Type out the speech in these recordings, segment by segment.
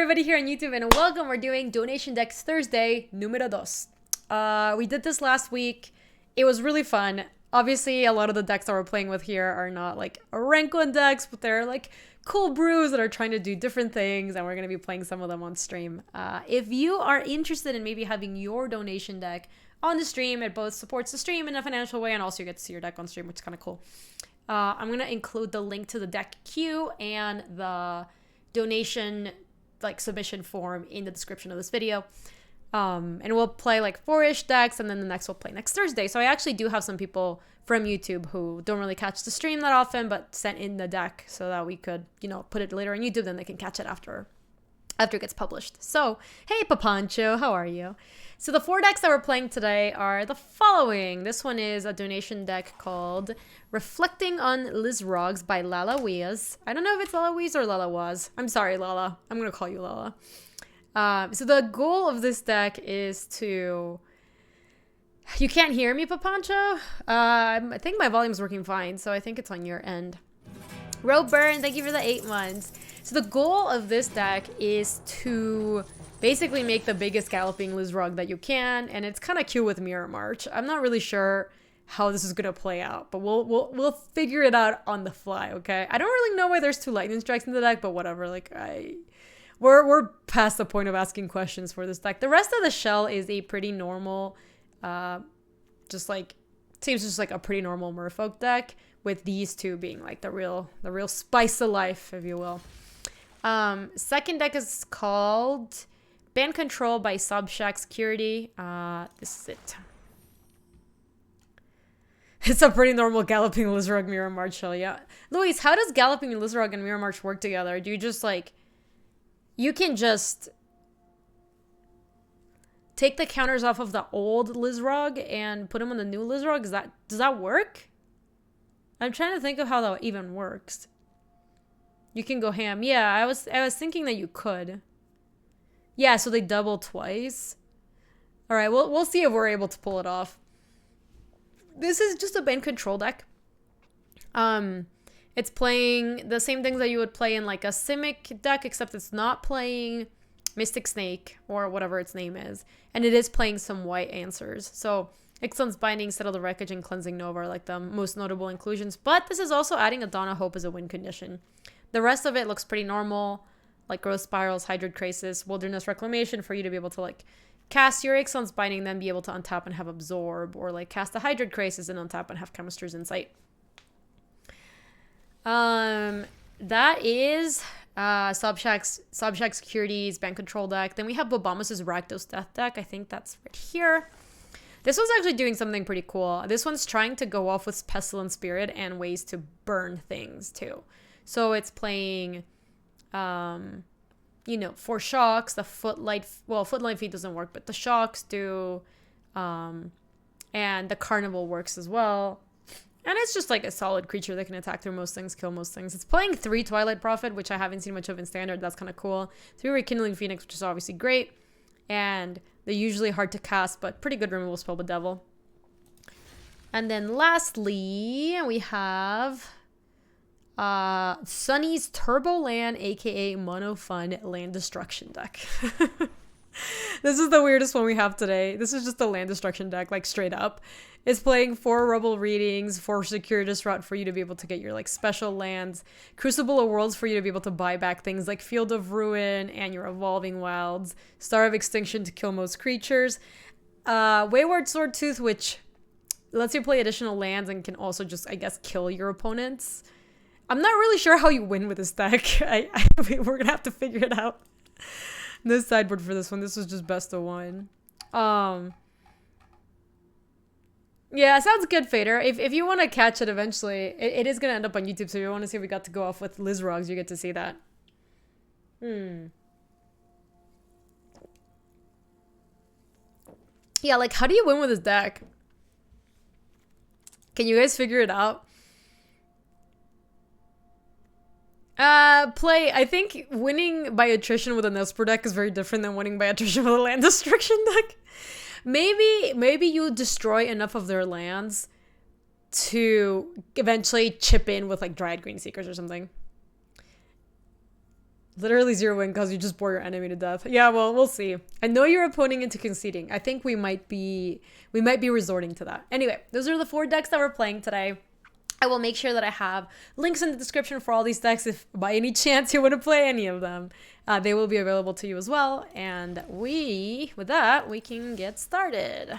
everybody here on YouTube and welcome. We're doing Donation Decks Thursday, numero dos. We did this last week. It was really fun. Obviously, a lot of the decks that we're playing with here are not like rank 1 decks, but they're like cool brews that are trying to do different things, and we're going to be playing some of them on stream. If you are interested in maybe having your donation deck on the stream, it both supports the stream in a financial way and also you get to see your deck on stream, which is kind of cool. I'm going to include the link to the deck queue and the donation submission form in the description of this video. And we'll play like 4-ish decks, and then the next we'll play next Thursday. So I actually do have some people from YouTube who don't really catch the stream that often, but sent in the deck so that we could, put it later on YouTube, then they can catch it after it gets published. So, hey Papancho, how are you? So the 4 decks that we're playing today are the following. This one is a donation deck called Reflecting on Lizrogs by Lala Weas. I don't know if it's Lala Weas or Lala Was. I'm sorry, Lala. I'm going to call you Lala. So the goal of this deck is to... You can't hear me, Papancho? I think my volume's working fine, so I think it's on your end. Roburn, thank you for the 8 months. So the goal of this deck is to basically make the biggest galloping Lizrog that you can, and it's kind of cute with Mirror March. I'm not really sure how this is gonna play out, but we'll figure it out on the fly, okay? I don't really know why there's 2 lightning strikes in the deck, but whatever. We're past the point of asking questions for this deck. The rest of the shell is a pretty normal, seems just like a pretty normal Merfolk deck, with these 2 being like the real spice of life, if you will. Second deck is called Bant Control by Subshack Security. This is it. It's a pretty normal Galloping Lizrog Mirror March shell, yeah. Luis, how does Galloping Lizrog and Mirror March work together? Do you just you can just take the counters off of the old Lizrog and put them on the new Lizrog? Does that work? I'm trying to think of how that even works. You can go ham. Yeah, I was thinking that you could. Yeah, so they double twice. All right, we'll see if we're able to pull it off. This is just a Bant Control deck. It's playing the same things that you would play in like a Simic deck, except it's not playing Mystic Snake or whatever its name is, and it is playing some white answers. So Ixalan's Binding, Settle the Wreckage, and Cleansing Nova are like the most notable inclusions, but this is also adding a Dawn of Hope as a win condition. The rest of it looks pretty normal, like Growth Spirals, Hydroid Crisis, Wilderness Reclamation for you to be able to cast your Ixalan's Binding, then be able to untap and have Absorb, or cast a Hydroid Crisis and untap and have Chemistry's Insight. That is Subshack Security's Bant Control deck. Then we have Bobamus's Rakdos Death deck. I think that's right here. This one's actually doing something pretty cool. This one's trying to go off with Pestilent Spirit and ways to burn things too. So it's playing, for shocks, the Footlight Feet doesn't work, but the shocks do, and the Carnival works as well. And it's just a solid creature that can attack through most things, kill most things. It's playing 3 Twilight Prophet, which I haven't seen much of in Standard. That's kind of cool. 3 Rekindling Phoenix, which is obviously great. And they're usually hard to cast, but pretty good removal spell with Devil. And then lastly, we have Sunny's TurboLand, aka Mono Fun Land Destruction deck. This is the weirdest one we have today. This is just a land destruction deck, straight up. It's playing 4 Rubble Readings, 4 Circuitous Route for you to be able to get your special lands, Crucible of Worlds for you to be able to buy back things like Field of Ruin and your Evolving Wilds, Star of Extinction to kill most creatures, Wayward Swordtooth, which lets you play additional lands and can also just, I guess, kill your opponents. I'm not really sure how you win with this deck. We're gonna have to figure it out. No sideboard for this one. This was just best of 1. Yeah, sounds good, Fader. If you want to catch it eventually, it is going to end up on YouTube, so if you want to see if we got to go off with Lizrogs, you get to see that. Yeah, how do you win with this deck? Can you guys figure it out? I think winning by attrition with an Esper deck is very different than winning by attrition with a land destruction deck. Maybe you destroy enough of their lands to eventually chip in with Dryad Green Seekers or something. Literally 0 win because you just bore your enemy to death. Yeah, well, we'll see. I know you're opponent into conceding. I think we might be resorting to that. Anyway, those are the 4 decks that we're playing today. I will make sure that I have links in the description for all these decks if by any chance you want to play any of them. They will be available to you as well. And with that, we can get started.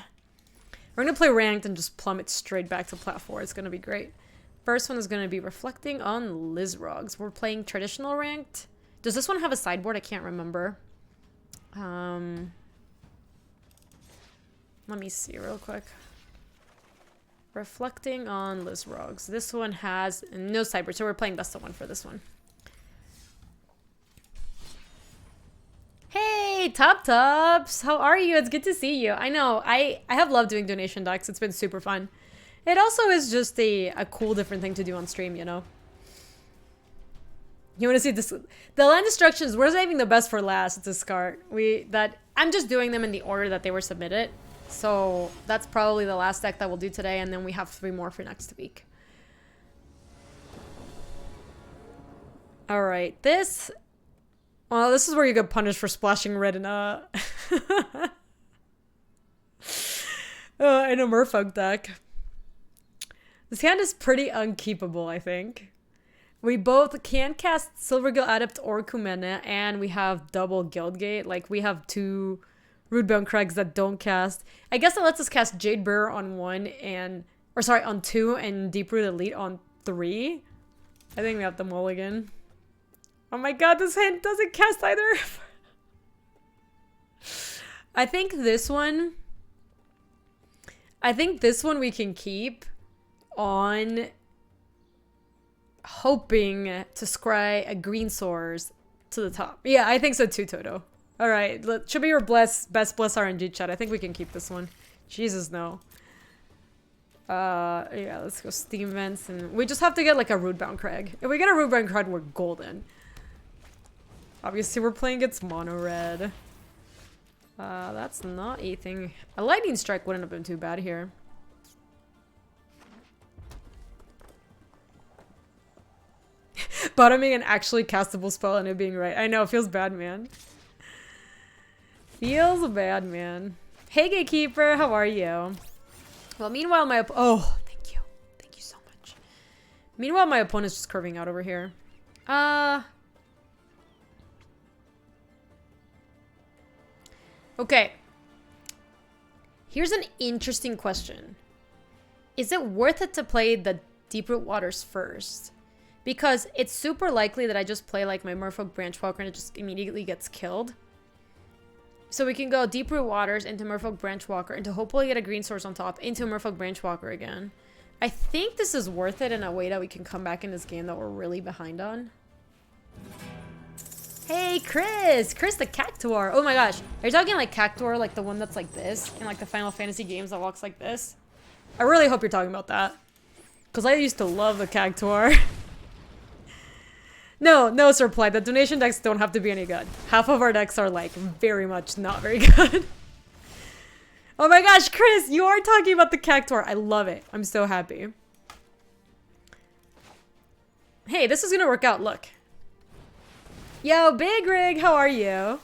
We're going to play ranked and just plummet straight back to plat 4. It's going to be great. First one is going to be reflecting on Lizrogs. We're playing traditional ranked. Does this one have a sideboard? I can't remember. Let me see real quick. Reflecting on Lizrogs. This one has no sideboard, so we're playing best of 1 for this one. Hey, Top Tops! How are you? It's good to see you. I know, I have loved doing donation decks. It's been super fun. It also is just a cool different thing to do on stream, you know? You want to see this? The land destructions, we're saving the best for last, discard. I'm just doing them in the order that they were submitted. So that's probably the last deck that we'll do today, and then we have 3 more for next week. Alright, this is where you get punished for splashing red in a Merfolk deck. This hand is pretty unkeepable, I think. We both can cast Silvergill Adept or Kumene, and we have double Guildgate. Like, we have 2 Rootbound Crags that don't cast. I guess it lets us cast Jade Bearer on 1 on 2 and Deeproot Elite on 3. I think we have the mulligan. Oh my god, this hand doesn't cast either. I think this one we can keep on hoping to scry a green source to the top. Yeah, I think so too, Toto. Alright, should be your best bless RNG chat. I think we can keep this one. Jesus, no. Yeah, let's go Steam Vents, and we just have to get like a Rootbound Crag. If we get a Rootbound Crag, we're golden. Obviously, we're playing against mono red. That's not a thing. A Lightning Strike wouldn't have been too bad here. Bottoming an actually castable spell and it being right. I know, it feels bad, man. Feels bad, man. Hey, Gatekeeper, how are you? Well, meanwhile, oh, thank you. Thank you so much. Meanwhile, my opponent's just curving out over here. Okay. Here's an interesting question. Is it worth it to play the Deeproot Waters first? Because it's super likely that I just play like my Merfolk Branchwalker and it just immediately gets killed. So we can go Deeproot Waters into Merfolk Branchwalker into hopefully get a green source on top into Merfolk Branchwalker again. I think this is worth it in a way that we can come back in this game that we're really behind on. Hey, Chris! Chris the Cactuar! Oh my gosh. Are you talking like Cactuar, like the one that's like this? In like the Final Fantasy games that walks like this? I really hope you're talking about that. Because I used to love the Cactuar. No, Sir Plight. The donation decks don't have to be any good. Half of our decks are like very much not very good. Oh my gosh, Chris! You are talking about the Cactuar. I love it. I'm so happy. Hey, this is gonna work out. Look. Yo, Big Rig, how are you?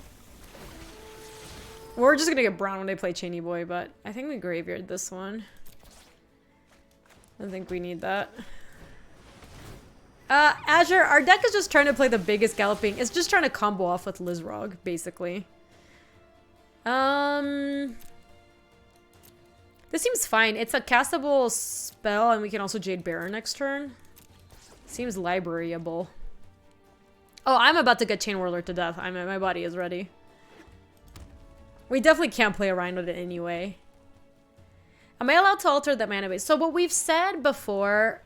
We're just gonna get brown when they play Cheney Boy, but I think we graveyard this one. I think we need that. Azure, our deck is just trying to play the biggest galloping. It's just trying to combo off with Lizrog, basically. This seems fine. It's a castable spell, and we can also Jade Bearer next turn. Seems libraryable. Oh, I'm about to get Chain Whirler to death. My body is ready. We definitely can't play around with it anyway. Am I allowed to alter the mana base? So what we've said before,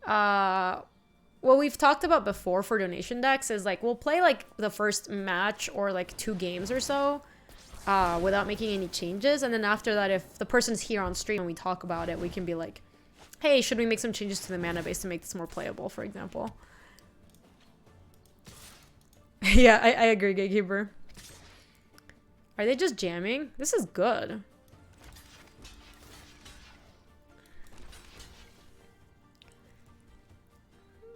what we've talked about before for donation decks is like we'll play like the first match or like 2 games or so without making any changes, and then after that, if the person's here on stream and we talk about it, we can be like, hey, should we make some changes to the mana base to make this more playable, for example. Yeah, I agree, Gatekeeper. Are they just jamming? This is good.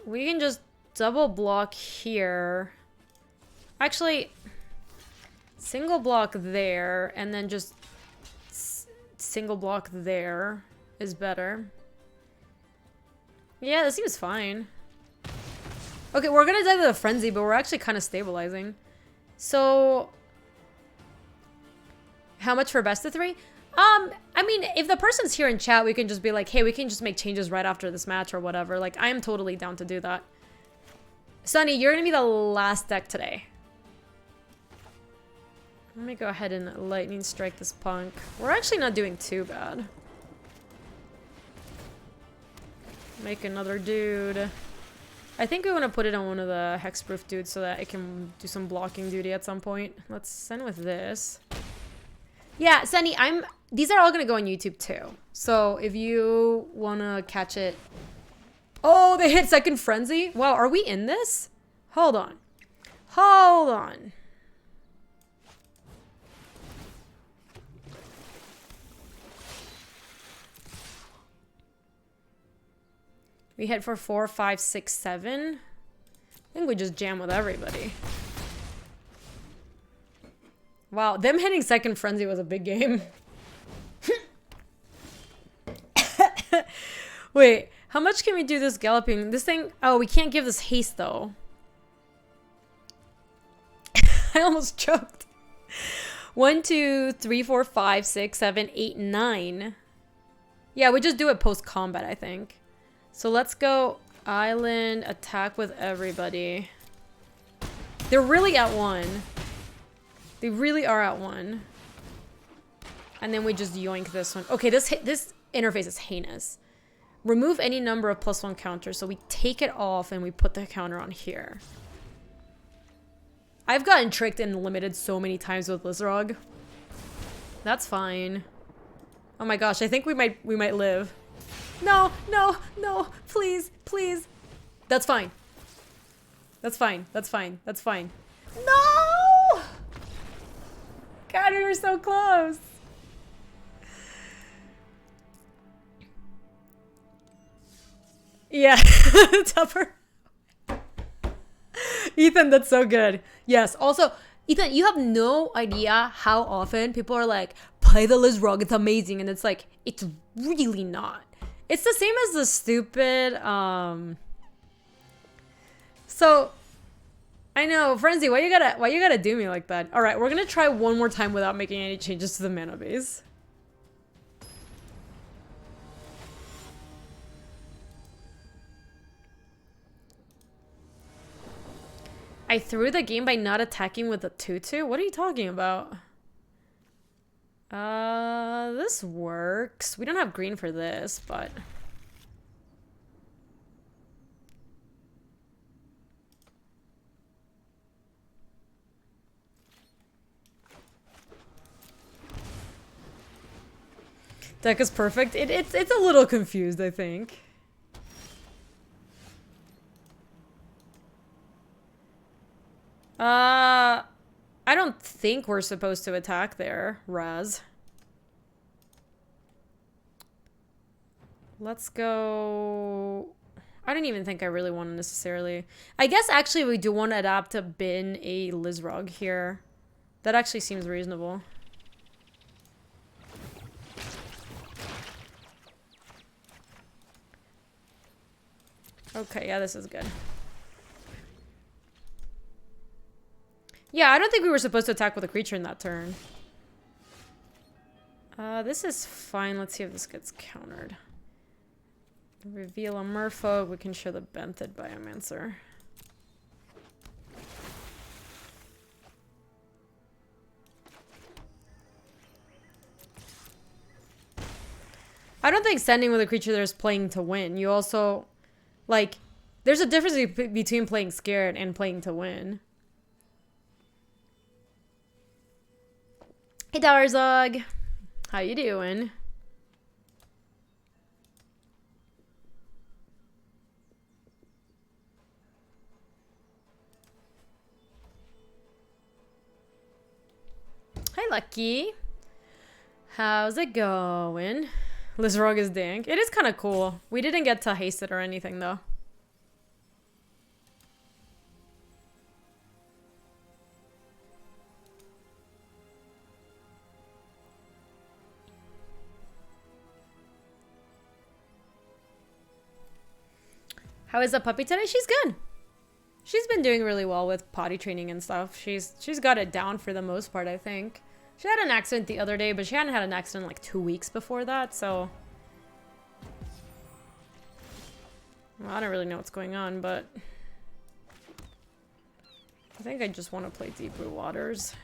We can just double block here. Actually, single block there, and then just single block there is better. Yeah, this seems fine. Okay, we're gonna die to the frenzy, but we're actually kind of stabilizing. So, how much for best of 3? I mean, if the person's here in chat, we can just be like, hey, we can just make changes right after this match or whatever. Like, I am totally down to do that. Sunny, you're gonna be the last deck today. Let me go ahead and lightning strike this punk. We're actually not doing too bad. Make another dude. I think we want to put it on one of the hexproof dudes so that it can do some blocking duty at some point. Let's send with this. Yeah, Sunny, these are all gonna go on YouTube too. So if you wanna catch it. Oh, they hit second frenzy? Wow, are we in this? Hold on. Hold on. We hit for 4, 5, 6, 7. I think we just jam with everybody. Wow, them hitting second frenzy was a big game. Wait, how much can we do this galloping? This thing, oh, we can't give this haste though. I almost choked. 1, 2, 3, 4, 5, 6, 7, 8, 9. Yeah, we just do it post combat, I think. So let's go island, attack with everybody. They're really at 1. They really are at 1. And then we just yoink this one. Okay, this interface is heinous. Remove any number of +1 counters. So we take it off and we put the counter on here. I've gotten tricked and limited so many times with Lizrog. That's fine. Oh my gosh, I think we might live. No, no, no, please, please. That's fine. That's fine. That's fine. That's fine. No! God, we were so close. Yeah, tougher. Ethan, that's so good. Yes, also, Ethan, you have no idea how often people are like, play the Lizrog, it's amazing. And it's like, it's really not. It's the same as the stupid, so, I know, Frenzy, why you gotta do me like that? Alright, we're gonna try one more time without making any changes to the mana base. I threw the game by not attacking with the 2/2? What are you talking about? This works. We don't have green for this, but... Deck is perfect. It's a little confused, I think. I don't think we're supposed to attack there, Raz. Let's go... I don't even think I really want to necessarily... I guess actually we do want to adapt to bin a Lizrog here. That actually seems reasonable. Okay, yeah, this is good. Yeah, I don't think we were supposed to attack with a creature in that turn. This is fine. Let's see if this gets countered. Reveal a Merfolk. We can show the Bented Biomancer. I don't think sending with a creature there's playing to win. You also, like, there's a difference between playing scared and playing to win. Hey Darzog, how you doing? Hi Lucky, how's it going? Lizrog is dank. It is kind of cool. We didn't get to haste it or anything though. How is the puppy today? She's good. She's been doing really well with potty training and stuff. She's got it down for the most part, I think. She had an accident the other day, but she hadn't had an accident in like 2 weeks before that, so... Well, I don't really know what's going on, but... I think I just want to play Deep Blue Waters.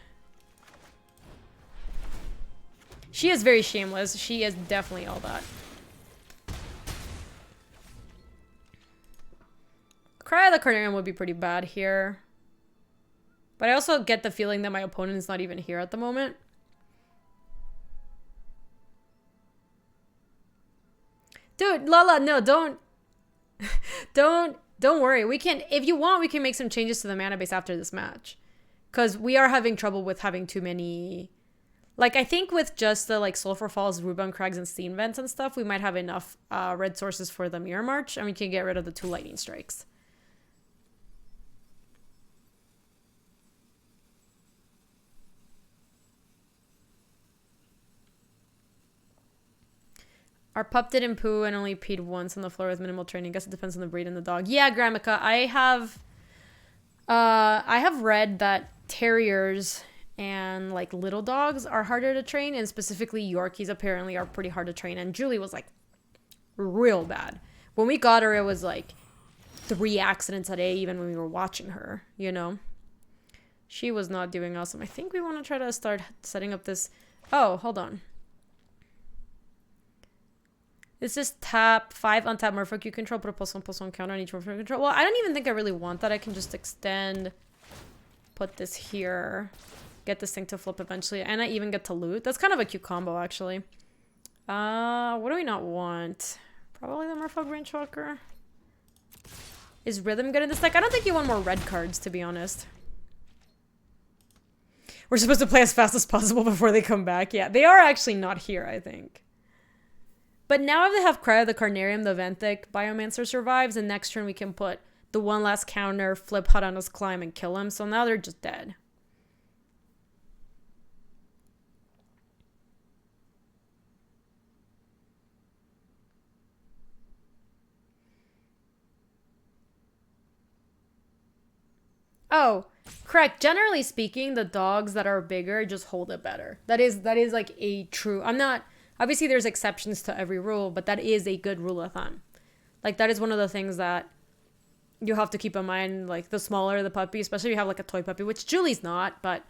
She is very shameless. She is definitely all that. Cry of the Carnarium would be pretty bad here. But I also get the feeling that my opponent is not even here at the moment. Dude, Lala, no, don't worry. We can, if you want, we can make some changes to the mana base after this match. Because we are having trouble with having too many... Like, I think with just the, like, Sulphur Falls, Rubon Crags, and Steam Vents and stuff, we might have enough red sources for the Mirror March, and we can get rid of the 2 Lightning Strikes. Our pup didn't poo and only peed once on the floor with minimal training. Guess it depends on the breed and the dog. Yeah, Gramica, I have read that terriers and like little dogs are harder to train, and specifically Yorkies apparently are pretty hard to train. And Julie was like real bad. When we got her, it was like 3 accidents a day, even when we were watching her, you know? She was not doing awesome. I think we want to try to start setting up this. Oh, hold on. This is tap 5 untap Merfolk you control, put a +1/+1 counter on each Merfolk you control. Well, I don't even think I really want that. I can just extend, put this here, get this thing to flip eventually, and I even get to loot. That's kind of a cute combo, actually. What do we not want? Probably the Merfolk Ranchwalker. Is Rhythm good in this deck? I don't think you want more red cards, to be honest. We're supposed to play as fast as possible before they come back. Yeah, they are actually not here, I think. But now if they have Cry of the Carnarium, the Venthic Biomancer survives, and next turn we can put the 1 last counter, flip Hut on his climb, and kill him. So now they're just dead. Oh, correct. Generally speaking, the dogs that are bigger just hold it better. That is like a true... I'm not... Obviously, there's exceptions to every rule, but that is a good rule of thumb. Like, that is one of the things that you have to keep in mind. Like, the smaller the puppy, especially if you have, like, a toy puppy, which Julie's not, but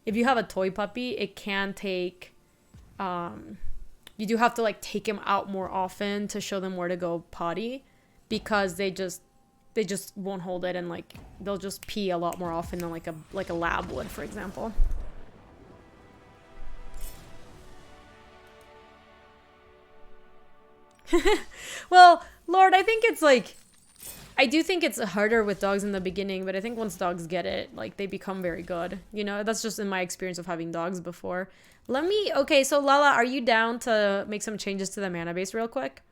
if you have a toy puppy, it can take... you do have to, like, take him out more often to show them where to go potty, because they just won't hold it, and, like, they'll just pee a lot more often than, like a lab would, for example. Well, Lord, I think it's like... I do think it's harder with dogs in the beginning, but I think once dogs get it, like, they become very good. You know, that's just in my experience of having dogs before. Okay, so Lala, are you down to make some changes to the mana base real quick?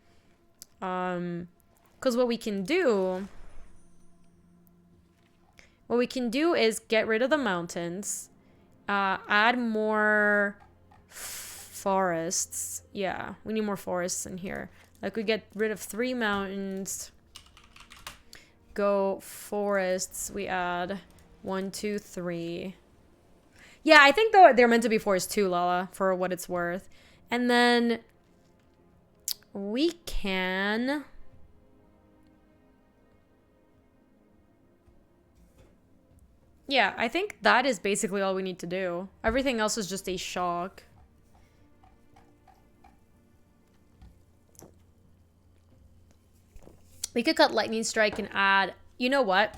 Because what we can do is get rid of the mountains, add more forests. Yeah, we need more forests in here. Like, we get rid of 3 mountains, go forests, we add 1, 2, 3. Yeah, I think though they're meant to be forests too, Lala, for what it's worth. And then we can... Yeah, I think that is basically all we need to do. Everything else is just a shock. We could cut Lightning Strike and add... You know what?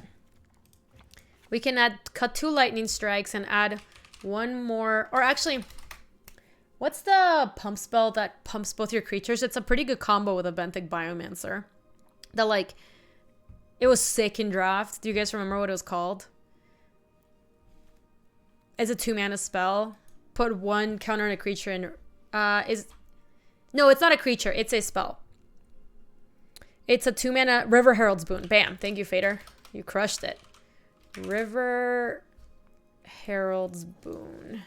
We can cut 2 Lightning Strikes and add 1 more... Or actually, what's the pump spell that pumps both your creatures? It's a pretty good combo with a Benthic Biomancer. That, like... It was sick in draft. Do you guys remember what it was called? It's a 2-mana spell. Put 1 counter on a creature and... No, it's not a creature. It's a spell. It's a 2-mana River Herald's Boon. Bam. Thank you, Fader. You crushed it. River Herald's Boon.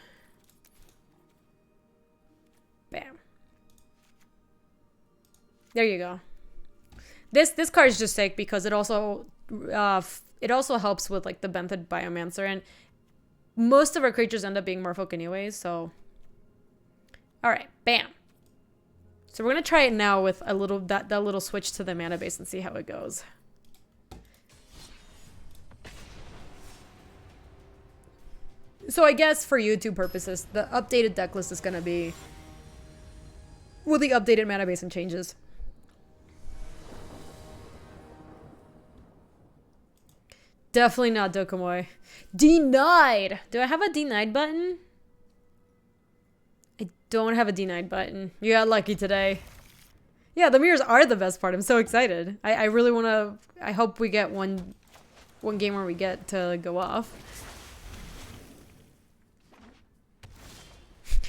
Bam. There you go. This card is just sick because it also helps with like the Bent Biomancer, and most of our creatures end up being Merfolk anyways, so. Alright, bam. So we're gonna try it now with a little that little switch to the mana base and see how it goes. So I guess for YouTube purposes, the updated deck list is gonna be with the updated mana base and changes. Definitely not Dokomoy. Denied! Do I have a denied button? I don't have a denied button. You got lucky today. Yeah, the mirrors are the best part. I'm so excited. I really want to... I hope we get one game where we get to go off.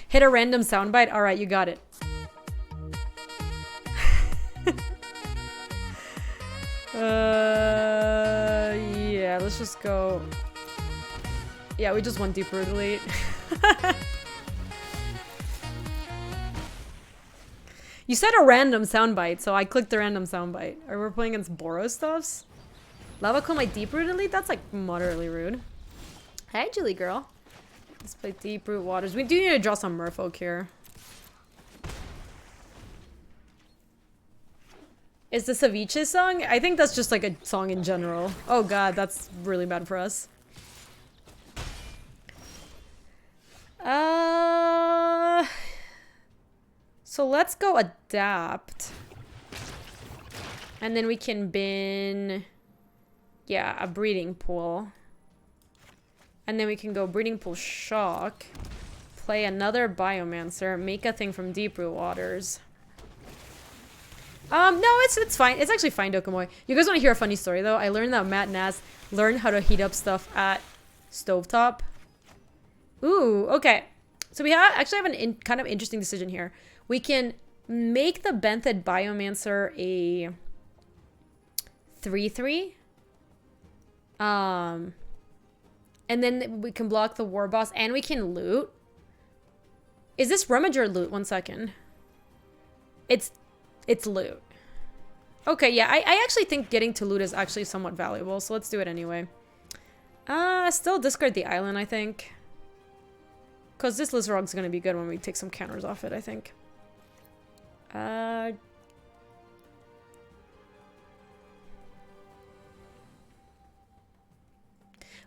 Hit a random soundbite? Alright, you got it. Yeah, let's just go. Yeah, we just went deep brutally. You said a random soundbite, so I clicked the random soundbite. Or we're playing against Boros stuffs? Lava Call my deep root elite? That's like moderately rude. Hey, Julie girl. Let's play Deep Root Waters. We do need to draw some merfolk here. Is this a Ceviche song? I think that's just like a song in general. Oh god, that's really bad for us. So let's go adapt. And then we can bin... Yeah, a breeding pool. And then we can go breeding pool shock. Play another biomancer. Make a thing from Deep Root Waters. No, it's fine. It's actually fine, Dokomoy. You guys want to hear a funny story, though? I learned that Matt Nass learned how to heat up stuff at Stovetop. Ooh, okay. So we actually have an kind of interesting decision here. We can make the Benthed Biomancer a 3/3. And then we can block the War Boss, and we can loot. Is this rummage or loot? 1 second. It's loot. Okay, yeah, I actually think getting to loot is actually somewhat valuable, so let's do it anyway. Still discard the island, I think. Because this Lizrog's gonna be good when we take some counters off it, I think.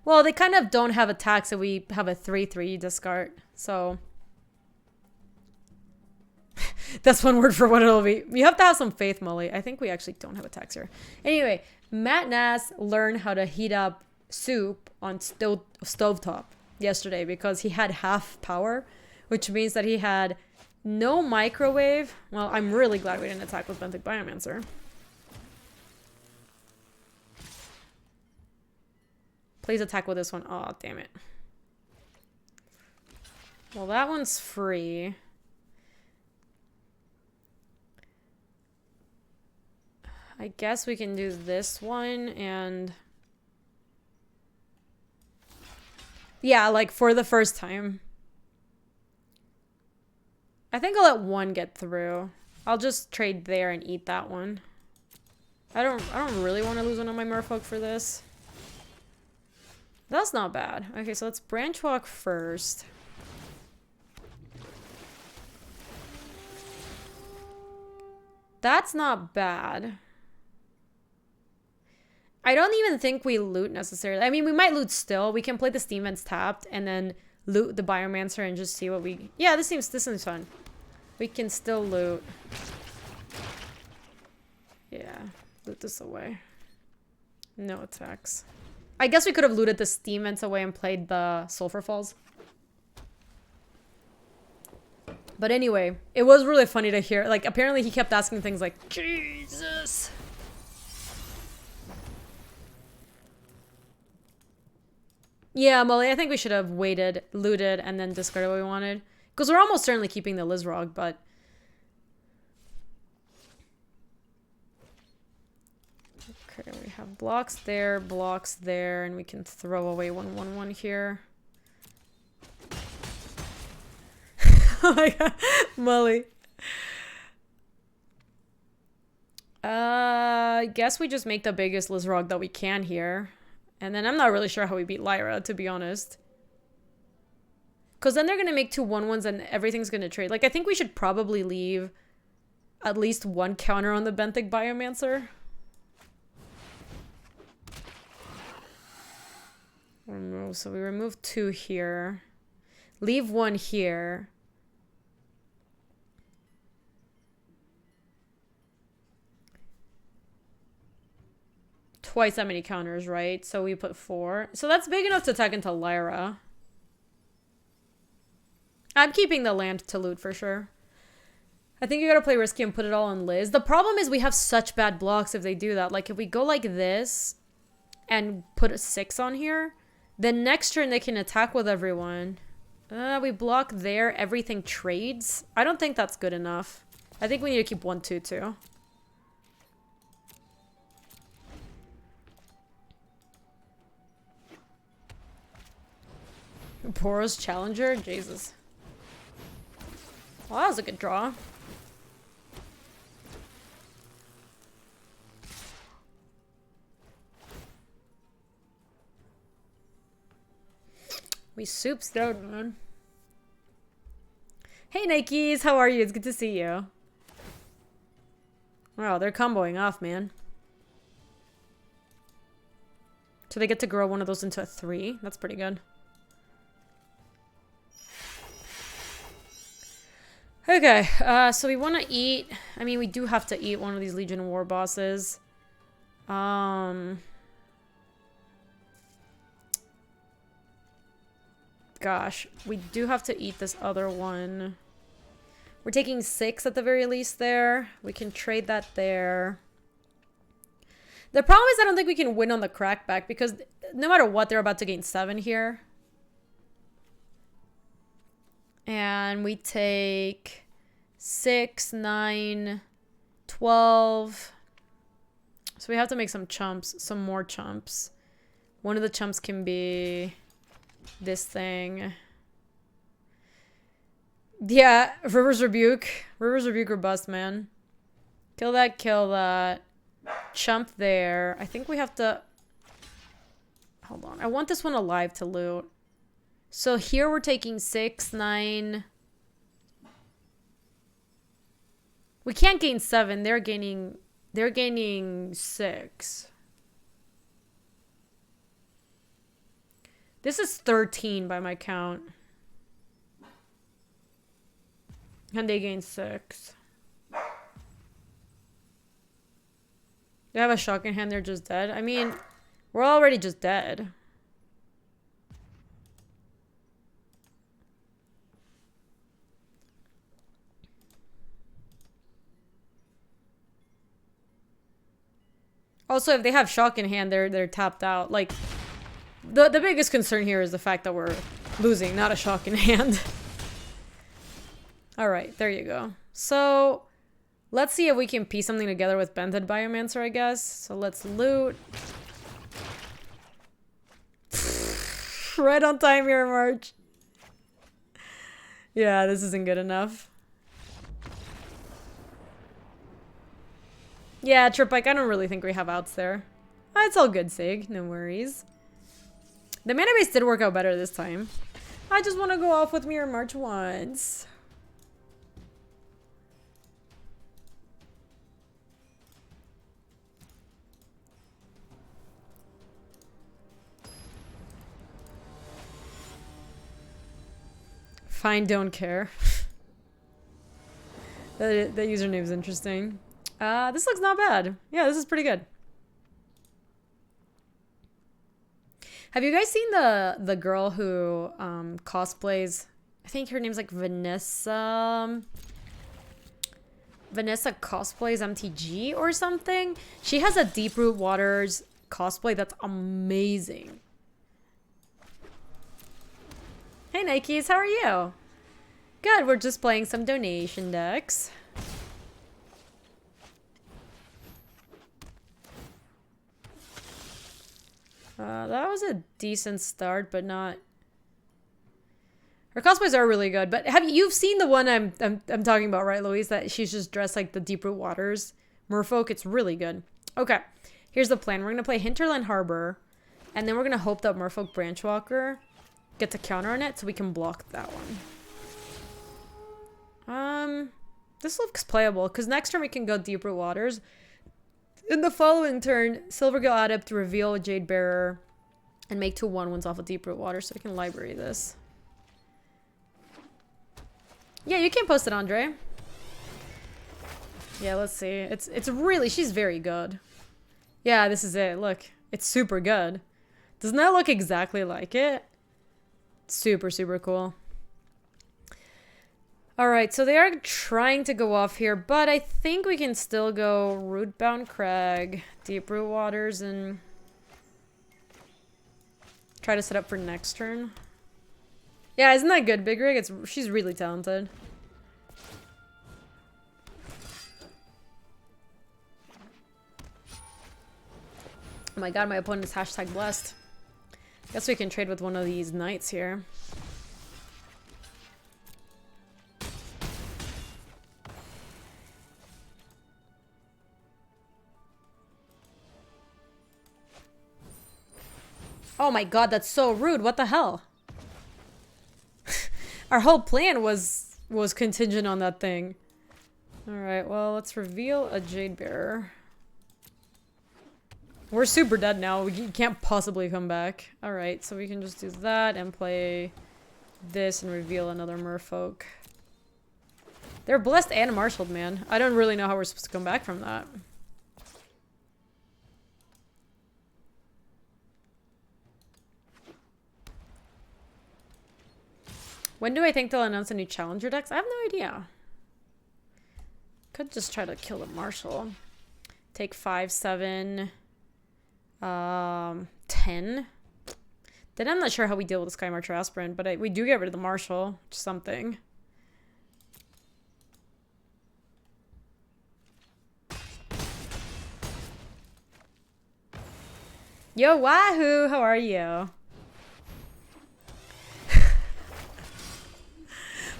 Well, they kind of don't have attacks if we have a 3/3 discard, so... That's one word for what it'll be. You have to have some faith, Molly. I think we actually don't have attacks here. Anyway, Matt Nass learned how to heat up soup on Stovetop yesterday because he had half power, which means that he had no microwave. Well, I'm really glad we didn't attack with Benthic Biomancer. Please attack with this one. Oh, damn it. Well, that one's free. I guess we can do this one and... Yeah, like for the first time. I think I'll let one get through. I'll just trade there and eat that one. I don't really want to lose one of my merfolk for this. That's not bad. Okay, so let's branch walk first. That's not bad. I don't even think we loot necessarily. I mean, we might loot still. We can play the Steam Vents tapped and then loot the Biomancer and just see what we... Yeah, this seems fun. We can still loot. Yeah, loot this away. No attacks. I guess we could have looted the Steam Vents away and played the Sulfur Falls. But anyway, it was really funny to hear. Like, apparently he kept asking things like, Jesus. Yeah, Molly, I think we should have waited, looted, and then discarded what we wanted. Because we're almost certainly keeping the Lizrog, but... Okay, we have blocks there, and we can throw away 1/1/1 here. Oh my god, Molly. I guess we just make the biggest Lizrog that we can here. And then I'm not really sure how we beat Lyra, to be honest. Because then they're going to make 2 1/1s and everything's going to trade. Like, I think we should probably leave at least 1 counter on the Benthic Biomancer. Remove. So we remove 2 here. Leave 1 here. Twice that many counters, right? So we put 4. So that's big enough to attack into Lyra. I'm keeping the land to loot for sure. I think you gotta play risky and put it all on Liz. The problem is we have such bad blocks if they do that. Like if we go like this and put a 6 on here, then next turn they can attack with everyone. We block there, everything trades. I don't think that's good enough. I think we need to keep 1 2 too. Boros Challenger? Jesus. Well, that was a good draw. We souped out, man. Hey, Nikes! How are you? It's good to see you. Wow, they're comboing off, man. So they get to grow one of those into a 3. That's pretty good. Okay, so we want to eat... I mean, we do have to eat one of these Legion of War bosses. Gosh, we do have to eat this other one. We're taking 6 at the very least there. We can trade that there. The problem is I don't think we can win on the crackback because no matter what, they're about to gain 7 here. And we take 6, 9, 12. So we have to make some chumps, some more chumps. One of the chumps can be this thing. Yeah, River's Rebuke. River's Rebuke or bust, man. Kill that, kill that. Chump there. I think we have to... Hold on. I want this one alive to loot. So here we're taking 6, 9. We can't gain 7. They're gaining 6. This is 13 by my count. And they gain 6. They have a shock in hand, they're just dead. I mean, we're already just dead. Also, if they have shock in hand, they're tapped out. Like, the biggest concern here is the fact that we're losing, not a shock in hand. Alright, there you go. So, let's see if we can piece something together with Benthic Biomancer, I guess. So let's loot. Right on time here, March. Yeah, this isn't good enough. Yeah, Tripike, I don't really think we have outs there. It's all good, Sig. No worries. The mana base did work out better this time. I just want to go off with Mirror March once. Fine, don't care. The username is interesting. This looks not bad. Yeah, this is pretty good. Have you guys seen the girl who cosplays? I think her name's like Vanessa. Vanessa cosplays MTG or something. She has a Deeproot Waters cosplay that's amazing. Hey Nikes, how are you? Good, we're just playing some donation decks. That was a decent start, but not... Her cosplays are really good, but you've seen the one I'm talking about, right, Louise? That she's just dressed like the Deeproot Waters Merfolk, it's really good. Okay, here's the plan. We're going to play Hinterland Harbor, and then we're going to hope that Merfolk Branchwalker gets a counter on it so we can block that one. This looks playable, because next turn we can go Deep-Root Waters. In the following turn, Silvergill Adept to reveal a Jade Bearer and make 2 1/1s off of Deep-Root Waters so we can library this. Yeah, you can post it, Andre. Yeah, let's see. It's really, she's very good. Yeah, this is it. Look, it's super good. Doesn't that look exactly like it? Super, super cool. Alright, so they are trying to go off here, but I think we can still go Rootbound Crag, Deep-Root Waters, and try to set up for next turn. Yeah, isn't that good, Big Rig? She's really talented. Oh my god, my opponent is hashtag blessed. Guess we can trade with one of these knights here. Oh my god, that's so rude. What the hell? Our whole plan was contingent on that thing. Alright, well, let's reveal a Jade Bearer. We're super dead now. We can't possibly come back. Alright, so we can just do that and play this and reveal another Merfolk. They're blessed and marshaled, man. I don't really know how we're supposed to come back from that. When do I think they'll announce a new challenger decks? I have no idea. Could just try to kill the Marshal. Take 5, 7, 10. Then I'm not sure how we deal with the Sky Marcher Aspirant, but we do get rid of the Marshal. Something. Yo, Wahoo! How are you?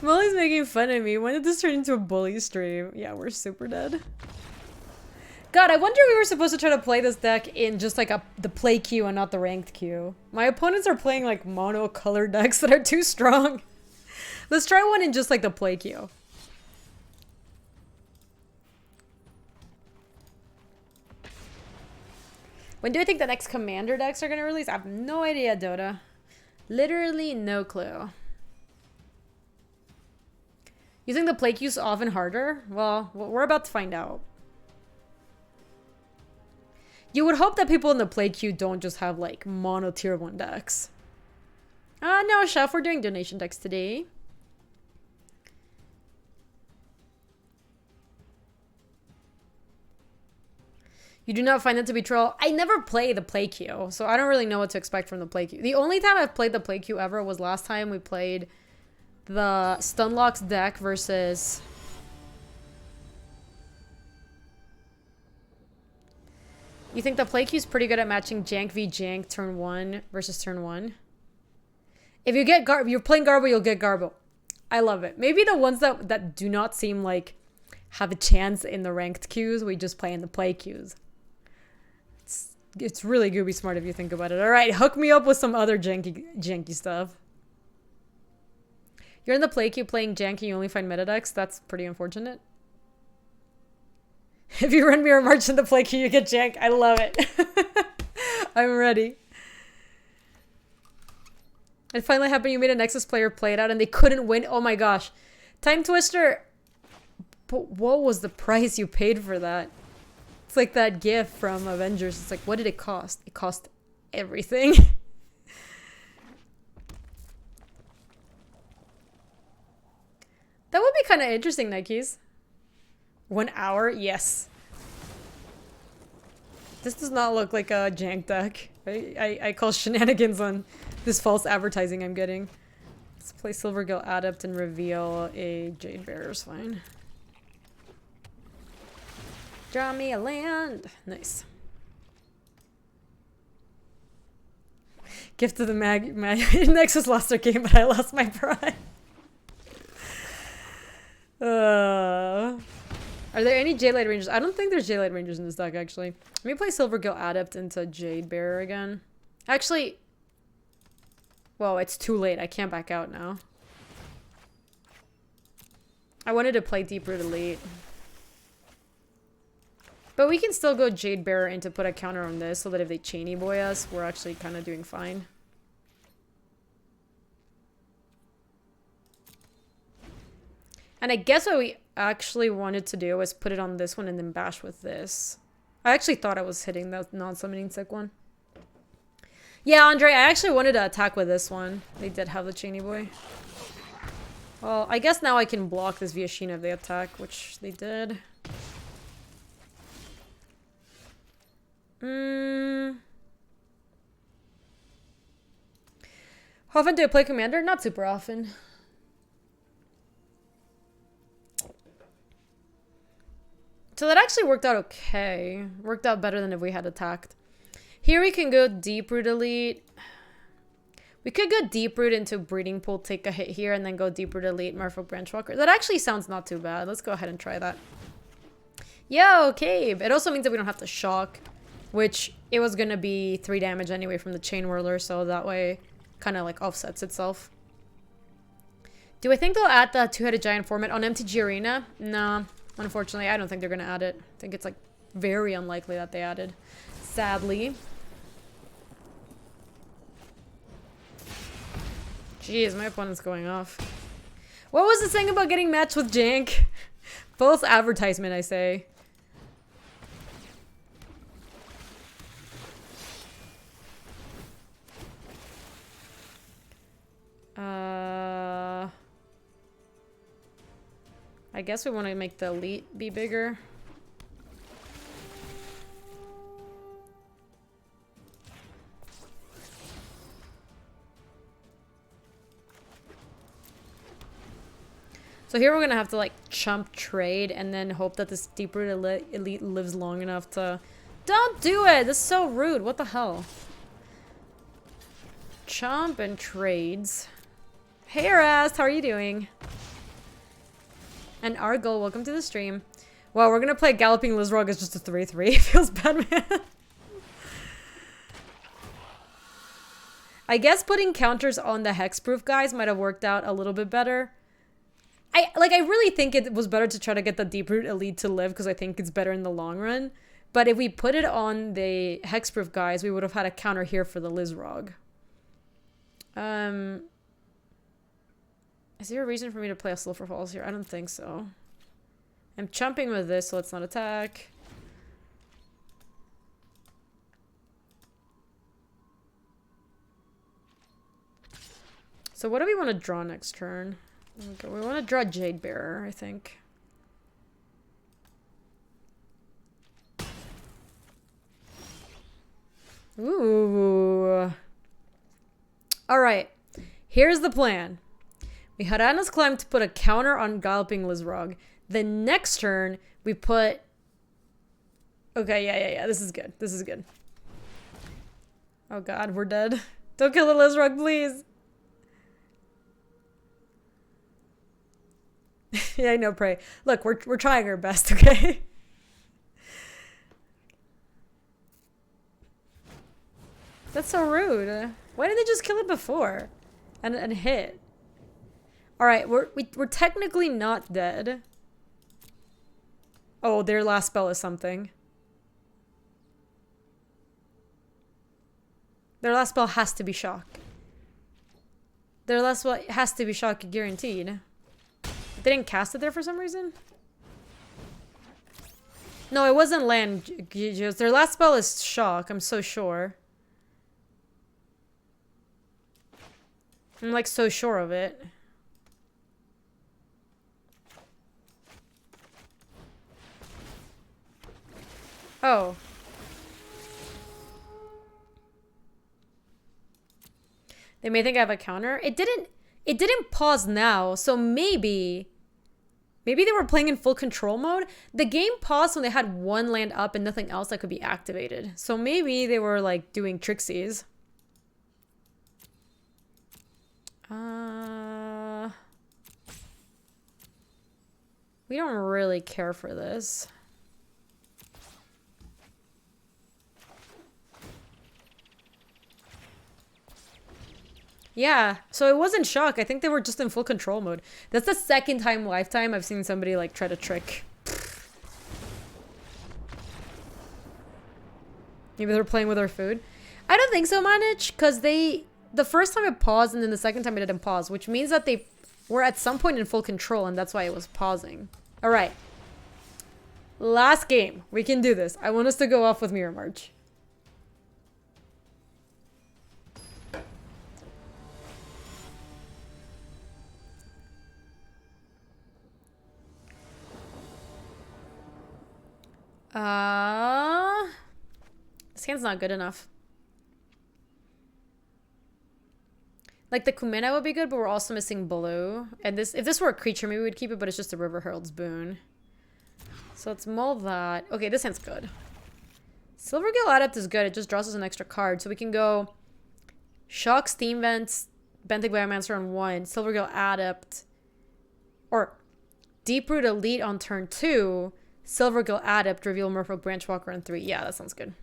Molly's making fun of me. When did this turn into a bully stream? Yeah, we're super dead. God, I wonder if we were supposed to try to play this deck in just like the play queue and not the ranked queue. My opponents are playing like mono color decks that are too strong. Let's try one in just like the play queue. When do I think the next commander decks are going to release? I have no idea, Dota. Literally no clue. You think the play queue's often harder? Well, we're about to find out. You would hope that people in the play queue don't just have like mono tier 1 decks. No, Chef, we're doing donation decks today. You do not find that to be troll? I never play the play queue, so I don't really know what to expect from the play queue. The only time I've played the play queue ever was last time we played the Stunlocks deck versus... You think the play queue's pretty good at matching Jank v Jank turn 1 versus turn 1? If you get you're playing Garbo, you'll get Garbo. I love it. Maybe the ones that do not seem like have a chance in the ranked queues, we just play in the play queues. It's really Gaby smart if you think about it. Alright, hook me up with some other janky stuff. You're in the play queue playing janky, you only find meta decks? That's pretty unfortunate. If you run Mirror March in the play queue, you get jank. I love it. I'm ready. It finally happened. You made a Nexus player play it out and they couldn't win. Oh my gosh. Time Twister. But what was the price you paid for that? It's like that gif from Avengers. It's like, what did it cost? It cost everything. That would be kind of interesting, Nikes. 1 hour? Yes. This does not look like a jank deck. I call shenanigans on this false advertising I'm getting. Let's play Silvergill Adept and reveal a Jade Bearer is fine. Draw me a land. Nice. Gift to the mag Nexus lost their game, but I lost my pride. Are there any Jadelight Rangers? I don't think there's Jadelight Rangers in this deck, actually. Let me play Silvergill Adept into Jade Bearer again. Actually, whoa, it's too late. I can't back out now. I wanted to play Deep-Root Elite. But we can still go Jade Bearer in to put a counter on this so that if they Chainy Boy us, we're actually kind of doing fine. And I guess what we actually wanted to do was put it on this one and then bash with this. I actually thought I was hitting the non-summoning sick one. Yeah, Andre, I actually wanted to attack with this one. They did have the Chainy Boy. Well, I guess now I can block this Viashina if they attack, which they did. How often do I play Commander? Not super often. So that actually worked out okay. Worked out better than if we had attacked. Here we can go Deep-Root Elite. We could go Deep-Root into Breeding Pool, take a hit here, and then go Deep-Root Elite, Merfolk Branchwalker. That actually sounds not too bad. Let's go ahead and try that. Yo, Gabe. It also means that we don't have to shock, which it was going to be 3 damage anyway from the Chain Whirler, so that way kind of like offsets itself. Do I think they'll add the 2-headed giant format on MTG Arena? No, unfortunately, I don't think they're going to add it. I think it's like very unlikely that they added. Sadly. Jeez, my opponent's going off. What was the thing about getting matched with Jank? False advertisement, I say. I guess we want to make the elite be bigger. So here we're gonna have to like chump trade and then hope that this Deep-Root elite lives long enough to... Don't do it! This is so rude. What the hell? Chump and trades. Hey Rast, how are you doing? And Argyle, welcome to the stream. Wow, we're gonna play Galloping Lizrog as just a 3-3. Feels bad, man. I guess putting counters on the hexproof guys might have worked out a little bit better. I really think it was better to try to get the Deep-Root elite to live because I think it's better in the long run. But if we put it on the hexproof guys, we would have had a counter here for the Lizrog. Is there a reason for me to play a Sulfur Falls here? I don't think so. I'm chumping with this, so let's not attack. So what do we want to draw next turn? Okay, we want to draw Jade Bearer, I think. Ooh. Alright. Here's the plan. We had Anna's Climb to put a counter on Galloping Lizrog. The next turn, we put... Okay, yeah. This is good. This is good. Oh god, we're dead. Don't kill the Lizrog, please. Yeah, I know, pray. Look, we're trying our best, okay? That's so rude. Why didn't they just kill it before? And hit? Alright, we're technically not dead. Oh, their last spell is something. Their last spell has to be shock. Their last spell has to be shock, guaranteed. They didn't cast it there for some reason? No, it wasn't land. Their last spell is shock, I'm so sure. I'm like so sure of it. Oh. They may think I have a counter. It didn't pause now, so maybe they were playing in full control mode. The game paused when they had one land up and nothing else that could be activated. So maybe they were like doing trixies. We don't really care for this. Yeah, so it wasn't shock. I think they were just in full control mode. That's the second time lifetime I've seen somebody like try to trick. Maybe they're playing with our food. I don't think so, Manich, because the first time it paused and then the second time it didn't pause, which means that they were at some point in full control and that's why it was pausing. All right. Last game. We can do this. I want us to go off with Mirror March. This hand's not good enough. Like the Kumena would be good, but we're also missing blue. And this, if this were a creature, maybe we'd keep it, but it's just a River Herald's Boon. So let's mull that. Okay, this hand's good. Silvergill Adept is good. It just draws us an extra card. So we can go Shock, Steam Vents, Benthic Biomancer on 1, Silvergill Adept, or Deeproot Elite on turn 2, Silvergill Adept, reveal Merfolk Branchwalker on 3. Yeah, that sounds good.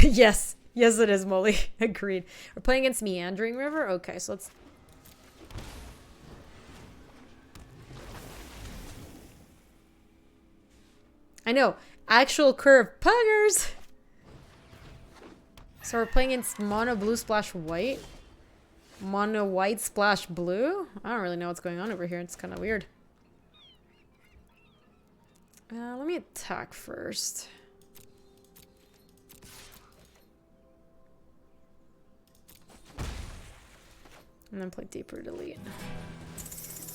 Yes. Yes, it is, Molly. Agreed. We're playing against Meandering River? Okay, so let's... I know. Actual curve. Puggers! So we're playing against Mono Blue Splash White? Mono White Splash Blue? I don't really know what's going on over here. It's kind of weird. Let me attack first. And then play Deeper Delete.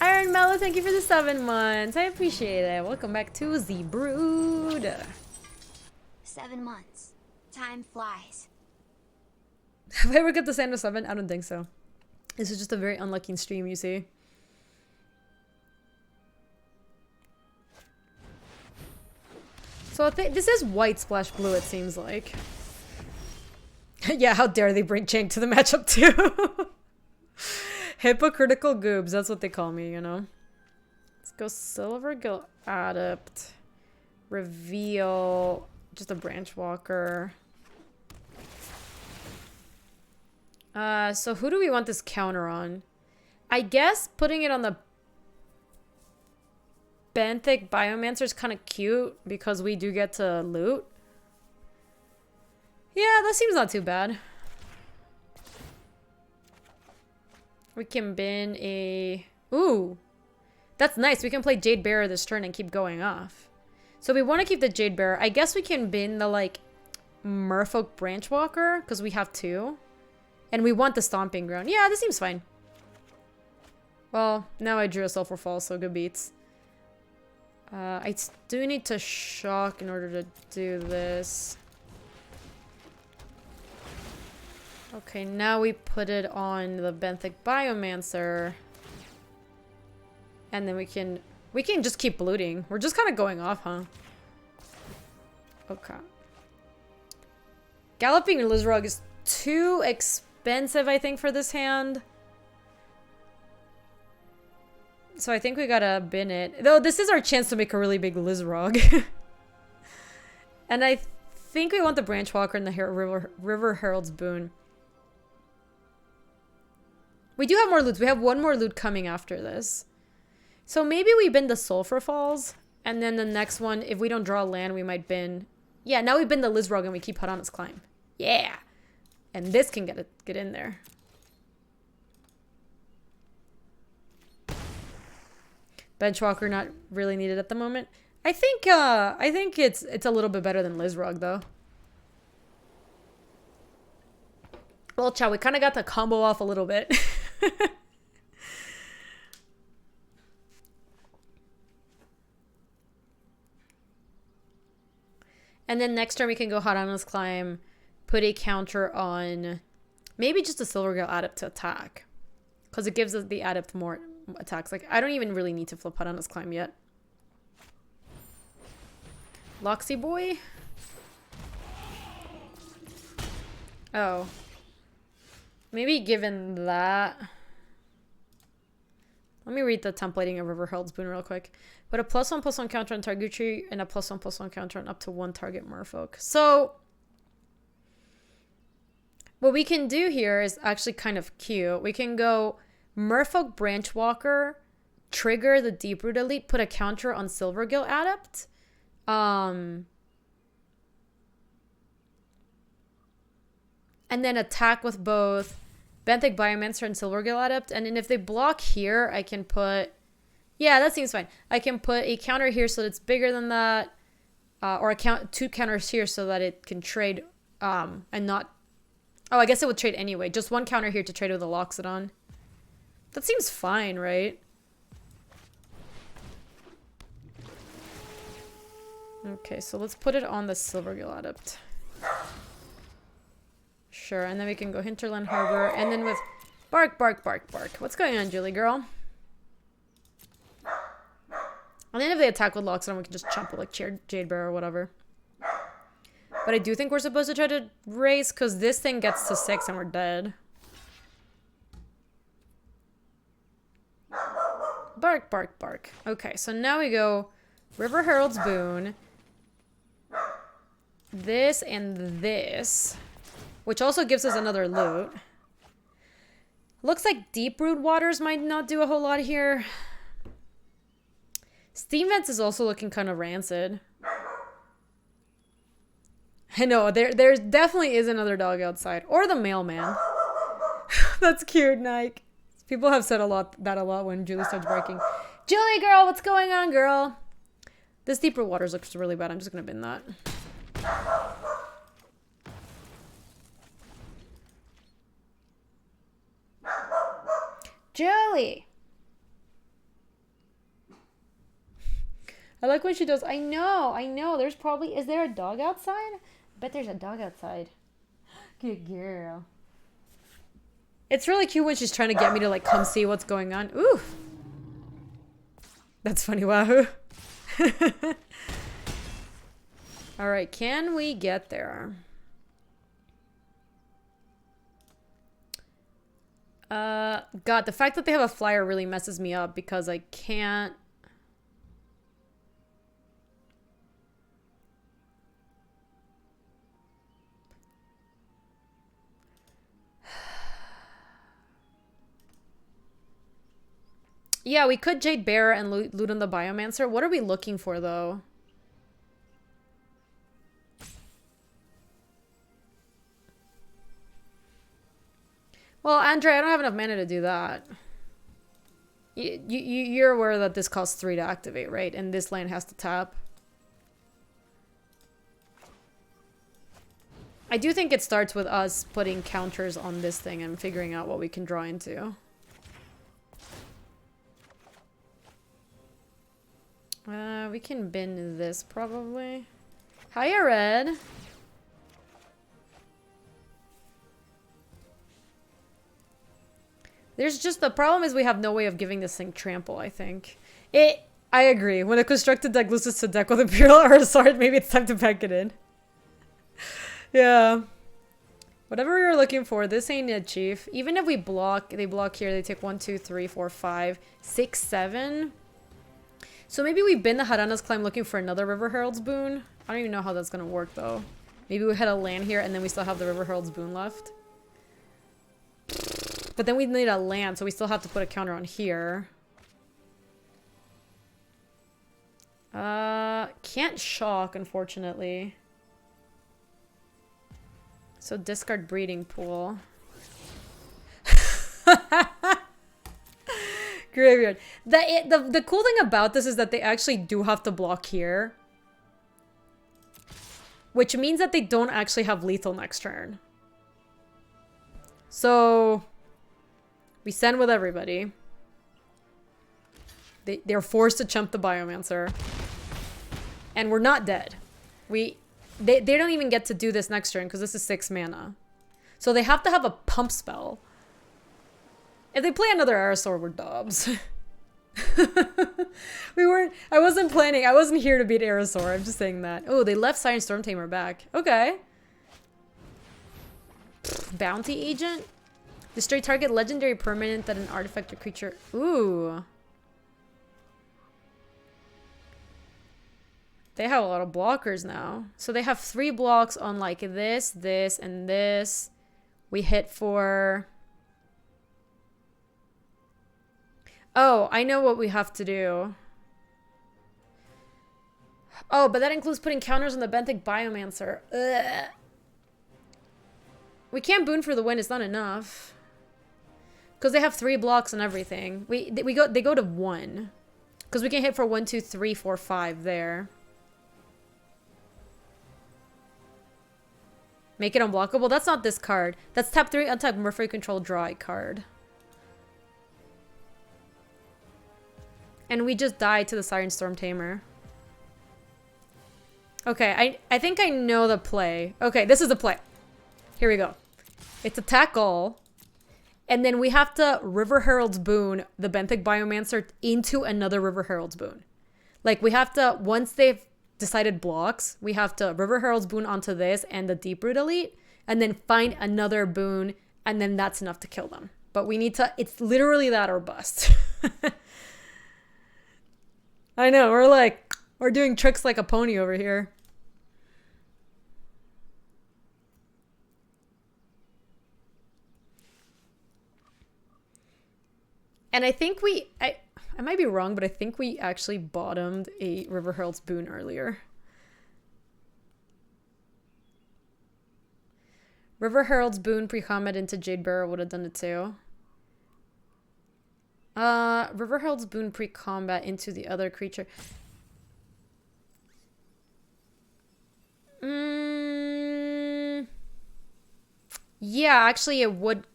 Iron Mellow, thank you for the 7 months. I appreciate it. Welcome back to the Brood. 7 months. Time flies. Have I ever got the Sand of 7? I don't think so. This is just a very unlucky stream, you see. So I think this is white splash blue, it seems like. Yeah, how dare they bring Chang to the matchup too? Hypocritical goobs, that's what they call me, you know. Let's go Silvergill Adept. Reveal just a Branch Walker. So who do we want this counter on? I guess putting it on the Benthic Biomancer is kind of cute because we do get to loot. Yeah, that seems not too bad. We can bin a... Ooh! That's nice. We can play Jade Bearer this turn and keep going off. So we want to keep the Jade Bearer. I guess we can bin the, like, Merfolk Branchwalker because we have 2. And we want the Stomping Ground. Yeah, this seems fine. Well, now I drew a Sulfur Fall, so good beats. I do need to shock in order to do this. Okay, now we put it on the Benthic Biomancer. And then we can just keep looting. We're just kind of going off, huh? Okay. Galloping Lizrog is too expensive, I think, for this hand. So I think we gotta bin it. Though this is our chance to make a really big Lizrog. And I think we want the Branchwalker and the River Herald's Boon. We do have more loots. We have 1 more loot coming after this. So maybe we bin the Sulfur Falls. And then the next one, if we don't draw land, we might bin... Yeah, now we bin the Lizrog and we keep Hadana's Climb. Yeah! And this can get in there. Benchwalker not really needed at the moment. I think it's a little bit better than Lizrog though. Well, chow, we kind of got the combo off a little bit. And then next turn we can go Hadana's Climb, put a counter on maybe just a Silvergill Adept to attack. Because it gives us the Adept more attacks. Like, I don't even really need to flip Hadana's Climb yet. Loxy boy? Oh. Maybe given that... Let me read the templating of River Herald's Boon real quick. Put a +1/+1 counter on target tree and a +1/+1 counter on up to 1 target merfolk. So what we can do here is actually kind of cute. We can go Merfolk Branchwalker, trigger the Deeproot Elite, put a counter on Silvergill Adept. And then attack with both Benthic Biomancer and Silvergill Adept. And then if they block here, I can put... Yeah, that seems fine. I can put a counter here so that it's bigger than that. Or two counters here so that it can trade and not... Oh, I guess it would trade anyway. Just one counter here to trade with a Loxodon. That seems fine, right? Okay, so let's put it on the Silvergill Adept. Sure, and then we can go Hinterland Harbor, and then with Bark, Bark, Bark, Bark. What's going on, Julie girl? And then if they attack with Loxodon, we can just chump it like Jade Bear or whatever. But I do think we're supposed to try to raise, because this thing gets to 6 and we're dead. Bark, bark, bark. Okay, so now we go River Herald's Boon. This and this. Which also gives us another loot. Looks like Deeproot Waters might not do a whole lot here. Steam Vents is also looking kind of rancid. I know, there definitely is another dog outside. Or the mailman. That's cute, Nike. People have said a lot when Julie starts barking. Julie, girl, what's going on, girl? This Deeproot Waters looks really bad. I'm just gonna bin that. Julie! I like when she does. I know. There's probably... Is there a dog outside? I bet there's a dog outside. Good girl. It's really cute when she's trying to get me to, like, come see what's going on. Ooh. That's funny, Wahoo. Alright, can we get there? God, the fact that they have a flyer really messes me up because I can't... Yeah, we could Jade Bear and loot on the Biomancer. What are we looking for, though? Well, Andre, I don't have enough mana to do that. You're aware that this costs 3 to activate, right? And this land has to tap. I do think it starts with us putting counters on this thing and figuring out what we can draw into. We can bin this probably. Hiya, Red. There's just the problem is we have no way of giving this thing trample, I think. I agree. When a constructed deck loses to deck with Imperial or a sword, maybe it's time to pack it in. Yeah. Whatever we were looking for, this ain't it, Chief. Even if we block, they block here, they take 1, 2, 3, 4, 5, 6, 7. So maybe we bin the Harana's Climb looking for another River Herald's Boon. I don't even know how that's gonna work though. Maybe we had a land here and then we still have the River Herald's Boon left. But then we need a land, so we still have to put a counter on here. Can't shock, unfortunately. So discard Breeding Pool. Graveyard. The cool thing about this is that they actually do have to block here. Which means that they don't actually have lethal next turn. So... we send with everybody. They're forced to chump the Biomancer. And we're not dead. They don't even get to do this next turn because this is 6 mana. So they have to have a pump spell. If they play another Aerosaur, we're dobs. I wasn't planning. I wasn't here to beat Aerosaur. I'm just saying that. Oh, they left Siren Stormtamer back. Okay. Bounty Agent? Destroy target legendary permanent that an artifact or creature... Ooh. They have a lot of blockers now. So they have 3 blocks on like this, this, and this. We hit for... Oh, I know what we have to do. Oh, but that includes putting counters on the Benthic Biomancer. Ugh. We can't boon for the win. It's not enough. Because they have 3 blocks and everything. They go to 1. Because we can hit for 1, 2, 3, 4, 5 there. Make it unblockable? That's not this card. That's tap 3, untap Merfolk Control, draw a card. And we just died to the Siren Storm Tamer. Okay, I think I know the play. Okay, this is the play. Here we go. It's attack all. And then we have to River Herald's Boon the Benthic Biomancer into another River Herald's Boon. Like, we have to, once they've decided blocks, we have to River Herald's Boon onto this and the Deep-Root Elite, and then find another boon, and then that's enough to kill them. But we need to, it's literally that or bust. I know, we're doing tricks like a pony over here. And I think I might be wrong, but I think we actually bottomed a River Herald's Boon earlier. River Herald's Boon pre-combat into Jade Bearer would have done it too. River Herald's Boon pre-combat into the other creature. Yeah, actually it would.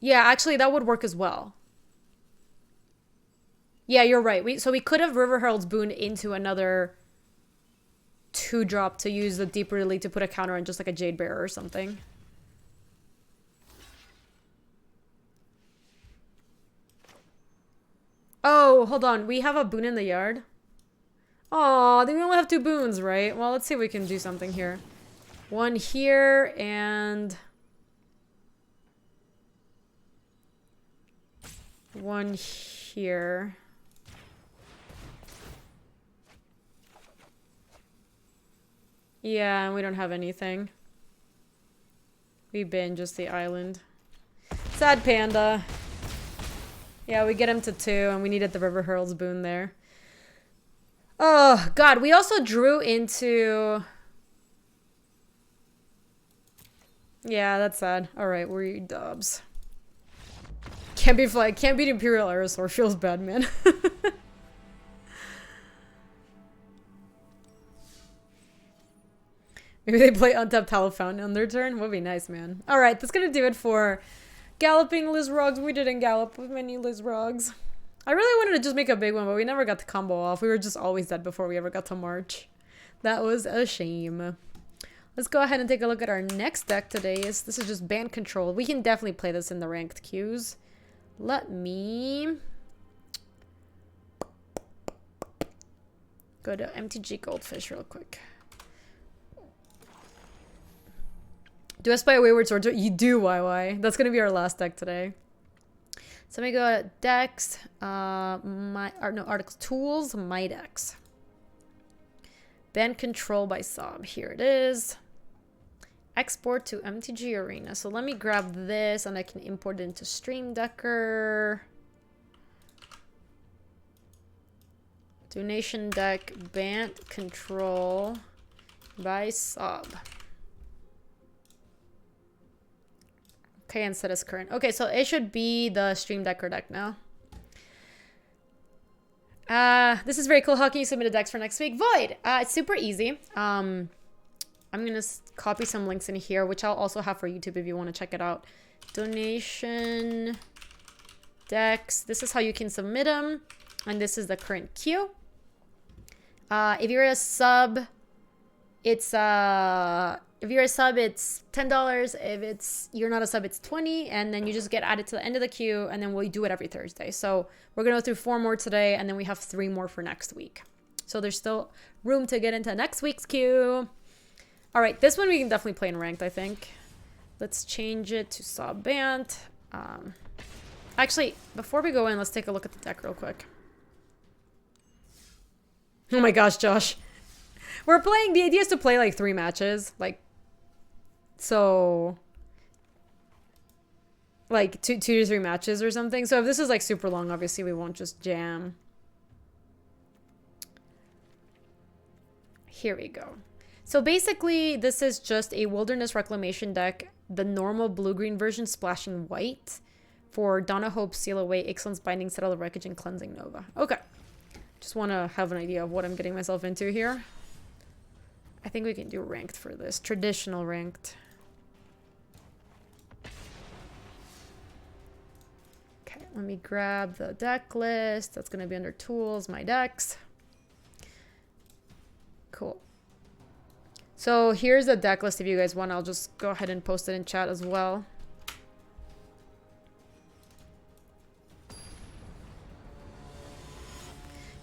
Yeah, actually that would work as well. Yeah, you're right. So we could have River Herald's Boon into another 2-drop to use the Deep Elite to put a counter on just like a Jade Bearer or something. Oh, hold on. We have a boon in the yard. Oh, then we only have 2 boons, right? Well, let's see if we can do something here. 1 here and 1 here. Yeah, and we don't have anything. We bin just the island. Sad panda. Yeah, we get him to 2, and we needed the River Herald's Boon there. Oh, God. We also drew into... Yeah, that's sad. Alright, we're dubs. Can't beat Imperial Aerosaur. Feels bad, man. Maybe they play Untapped Tallow Fountain on their turn. Would be nice, man. Alright, that's gonna do it for Galloping Lizrogs. We didn't gallop with many Lizrogs. I really wanted to just make a big one, but we never got to combo off. We were just always dead before we ever got to March. That was a shame. Let's go ahead and take a look at our next deck today. This is just Bant Control. We can definitely play this in the ranked queues. Let me go to MTG Goldfish real quick. Do I spy a Wayward Sword? You do, YY. That's going to be our last deck today. So let me go to decks. Articles. Tools, my decks. Band Control by Sob. Here it is. Export to MTG Arena. So let me grab this and I can import it into Stream Decker. Donation deck, Band Control by Sob. Okay, and set as current. Okay, so it should be the Stream Decker deck now. This is very cool. How can you submit a decks for next week? Void! It's super easy. I'm going to copy some links in here, which I'll also have for YouTube if you want to check it out. Donation decks. This is how you can submit them. And this is the current queue. If you're a sub, it's if you're a sub, it's $10. If you're not a sub, it's $20. And then you just get added to the end of the queue, and then we do it every Thursday. So we're going to go through 4 more today, and then we have 3 more for next week. So there's still room to get into next week's queue. All right, this one we can definitely play in ranked, I think. Let's change it to Sob Bant. Actually, before we go in, let's take a look at the deck real quick. Oh my gosh, Josh. We're playing, the idea is to play like 3 matches. Like, so... like 2 to 3 matches or something. So if this is like super long, obviously we won't just jam. Here we go. So basically, this is just a Wilderness Reclamation deck, the normal blue-green version splashing white for Donna Hope, Seal Away, Ixalan's Binding, Settle the Wreckage, and Cleansing Nova. Okay. Just want to have an idea of what I'm getting myself into here. I think we can do ranked for this. Traditional ranked. Okay, let me grab the deck list. That's going to be under Tools, My Decks. Cool. So here's the deck list if you guys want. I'll just go ahead and post it in chat as well.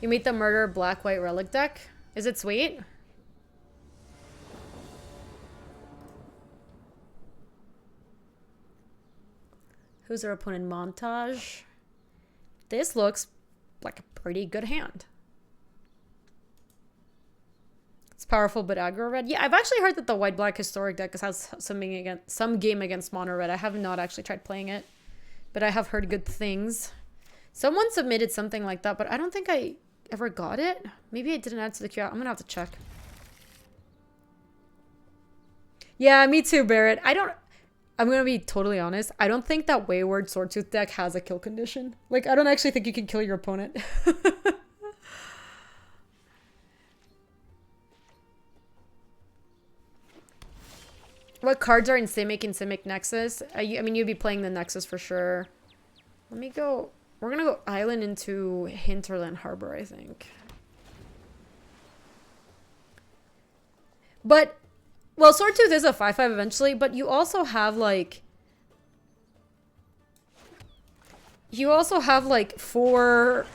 You meet the Murder Black-White Relic deck. Is it sweet? Who's our opponent? Montage. This looks like a pretty good hand. It's powerful but aggro red. Yeah, I've actually heard that the white-black historic deck has some game against mono red. I have not actually tried playing it, but I have heard good things. Someone submitted something like that, but I don't think I ever got it. Maybe I didn't add to the queue. I'm gonna have to check. Yeah, me too, Barrett. I'm gonna be totally honest. I don't think that Wayward Swordtooth deck has a kill condition. Like, I don't actually think you can kill your opponent. What cards are in Simic and Simic Nexus? I mean, you'd be playing the Nexus for sure. Let me go. We're gonna go Island into Hinterland Harbor, I think. But, well, Swordtooth is a 5/5 eventually, but you also have like... You also have like 4...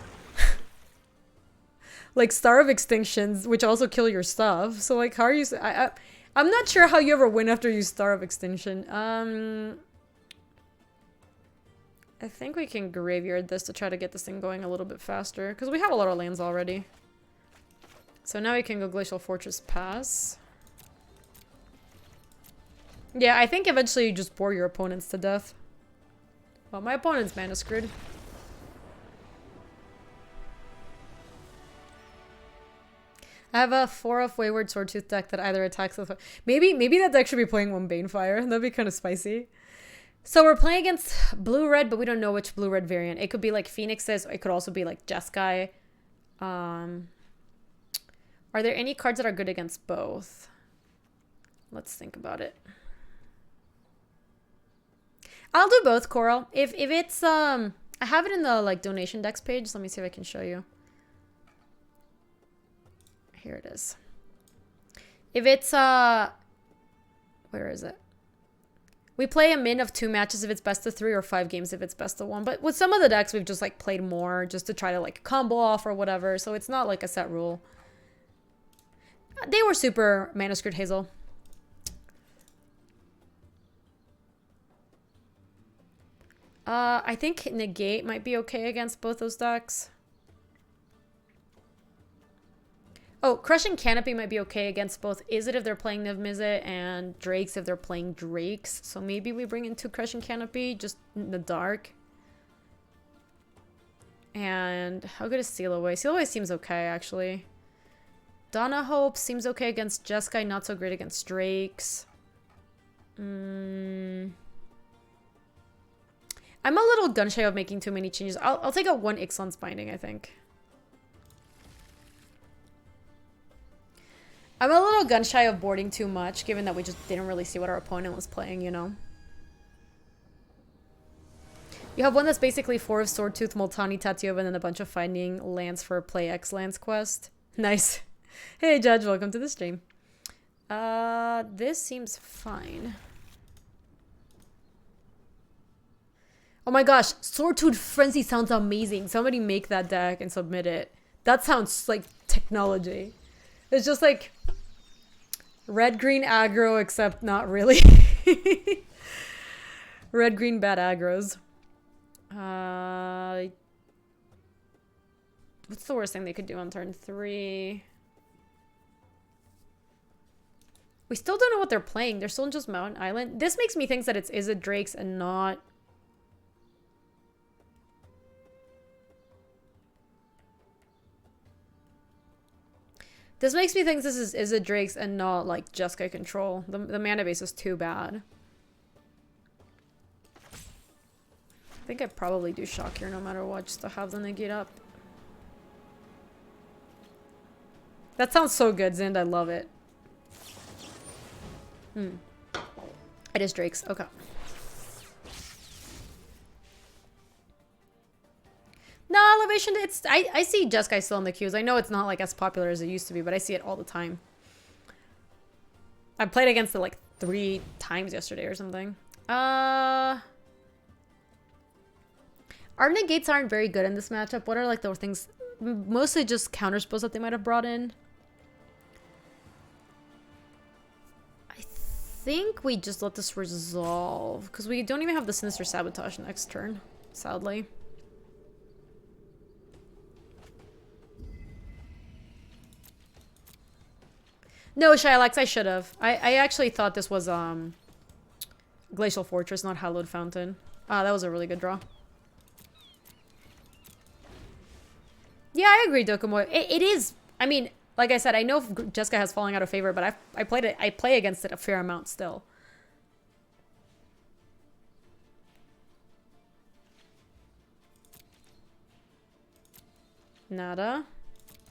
like Star of Extinctions, which also kill your stuff. So like, how are you... I'm not sure how you ever win after you Star of Extinction. I think we can graveyard this to try to get this thing going a little bit faster. Because we have a lot of lands already. So now we can go Glacial Fortress pass. Yeah, I think eventually you just bore your opponents to death. Well, my opponent's mana screwed. I have a 4-off Wayward Swordtooth deck that either attacks with... Maybe that deck should be playing one Banefire. That'd be kind of spicy. So we're playing against blue-red, but we don't know which blue-red variant. It could be like Phoenixes, or it could also be like Jeskai. Are there any cards that are good against both? Let's think about it. I'll do both, Coral. If it's... I have it in the like donation decks page. Let me see if I can show you. Here it is. If it's where is it? We play a min of 2 matches if it's best of 3 or 5 games if it's best of 1. But with some of the decks we've just like played more just to try to like combo off or whatever. So it's not like a set rule. They were super mana screwed, Hazel. I think Negate might be okay against both those decks. Oh, Crushing Canopy might be okay against both Izzet if they're playing Niv Mizzet and Drakes if they're playing Drakes. So maybe we bring in 2 Crushing Canopy just in the dark. And how good is Seal Away? Seal Away seems okay, actually. Donna Hope seems okay against Jeskai, not so great against Drakes. I'm a little gun shy of making too many changes. I'll take out 1 Ixalan's Binding, I think. I'm a little gun shy of boarding too much, given that we just didn't really see what our opponent was playing, you know? You have one that's basically 4 of Swordtooth, Multani, Tatiova, and then a bunch of finding lands for Play X Lands quest. Nice. Hey, Judge, welcome to the stream. This seems fine. Oh my gosh, Swordtooth Frenzy sounds amazing. Somebody make that deck and submit it. That sounds like technology. It's just like red-green aggro, except not really. Red-green bad aggros. What's the worst thing they could do on turn 3? We still don't know what they're playing. They're still in just Mountain Island. This makes me think that it's Izzet Drakes and not... This makes me think this is Izzet Drakes and not, like, Jeskai Control. The mana base is too bad. I think I'd probably do Shock here no matter what, just to have the negate up. That sounds so good, Zind. I love it. It is Drake's. Okay. No, Elevation, it's... I see Jeskai still in the queues. I know it's not, like, as popular as it used to be, but I see it all the time. I played against it, like, 3 times yesterday or something. Our negates aren't very good in this matchup. What are, like, the things... Mostly just counter spells that they might have brought in. I think we just let this resolve. Because we don't even have the Sinister Sabotage next turn, sadly. No, Shylax, I should have. I actually thought this was Glacial Fortress, not Hallowed Fountain. That was a really good draw. Yeah, I agree, Dokumo. It is. I mean, like I said, I know Jeskai has fallen out of favor, but I play against it a fair amount still. Nada.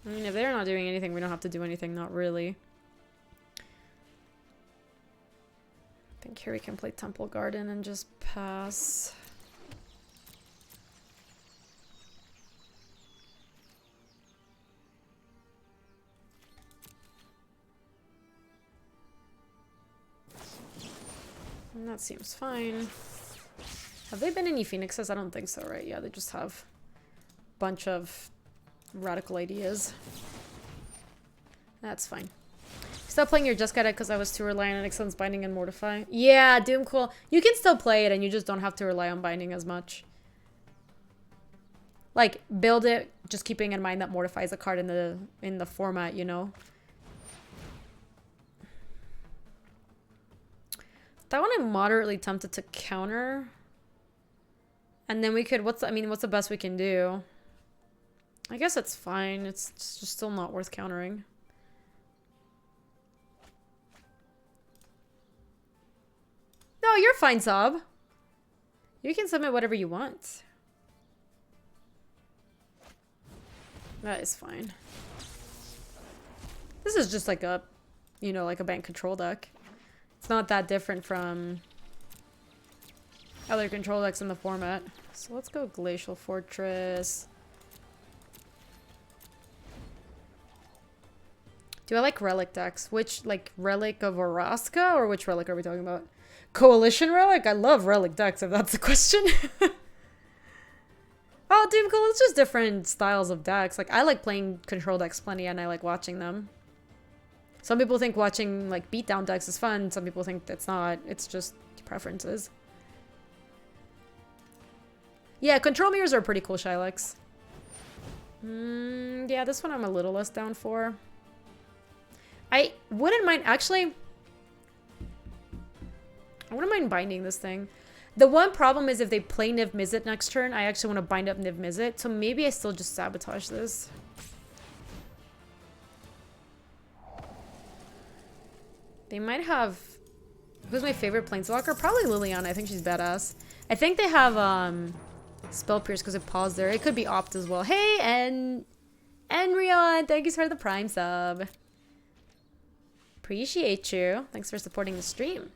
I mean, if they're not doing anything, we don't have to do anything. Not really. I think here we can play Temple Garden and just pass. And that seems fine. Have they been any Phoenixes? I don't think so, right? Yeah, they just have a bunch of radical ideas. That's fine. Stop playing your Jeskai deck because I was too reliant on Excellen's Binding and Mortify. Yeah, Doomcool. You can still play it and you just don't have to rely on Binding as much. Like, build it just keeping in mind that Mortify is a card in the format, you know? That one I'm moderately tempted to counter. And then we could, what's the best we can do? I guess it's fine. It's just still not worth countering. No, you're fine, Sob. You can submit whatever you want. That is fine. This is just like a, you know, like a Bant Control deck. It's not that different from other control decks in the format. So let's go Glacial Fortress. Do I like relic decks? Which, like, Relic of Oraska? Or which relic are we talking about? Coalition Relic? I love relic decks, if that's the question. Oh, dude, cool. It's just different styles of decks. Like, I like playing control decks plenty, and I like watching them. Some people think watching, like, beatdown decks is fun. Some people think it's not. It's just preferences. Yeah, control mirrors are pretty cool, Shylex. Yeah, this one I'm a little less down for. I wouldn't mind, actually, I wouldn't mind binding this thing. The one problem is if they play Niv Mizzet next turn, I actually want to bind up Niv Mizzet, so maybe I still just sabotage this. They might have... Who's my favorite Planeswalker? Probably Liliana. I think she's badass. I think they have Spell Pierce because it paused there. It could be Opt as well. Hey, and Rion, thank you for the Prime sub. Appreciate you. Thanks for supporting the stream.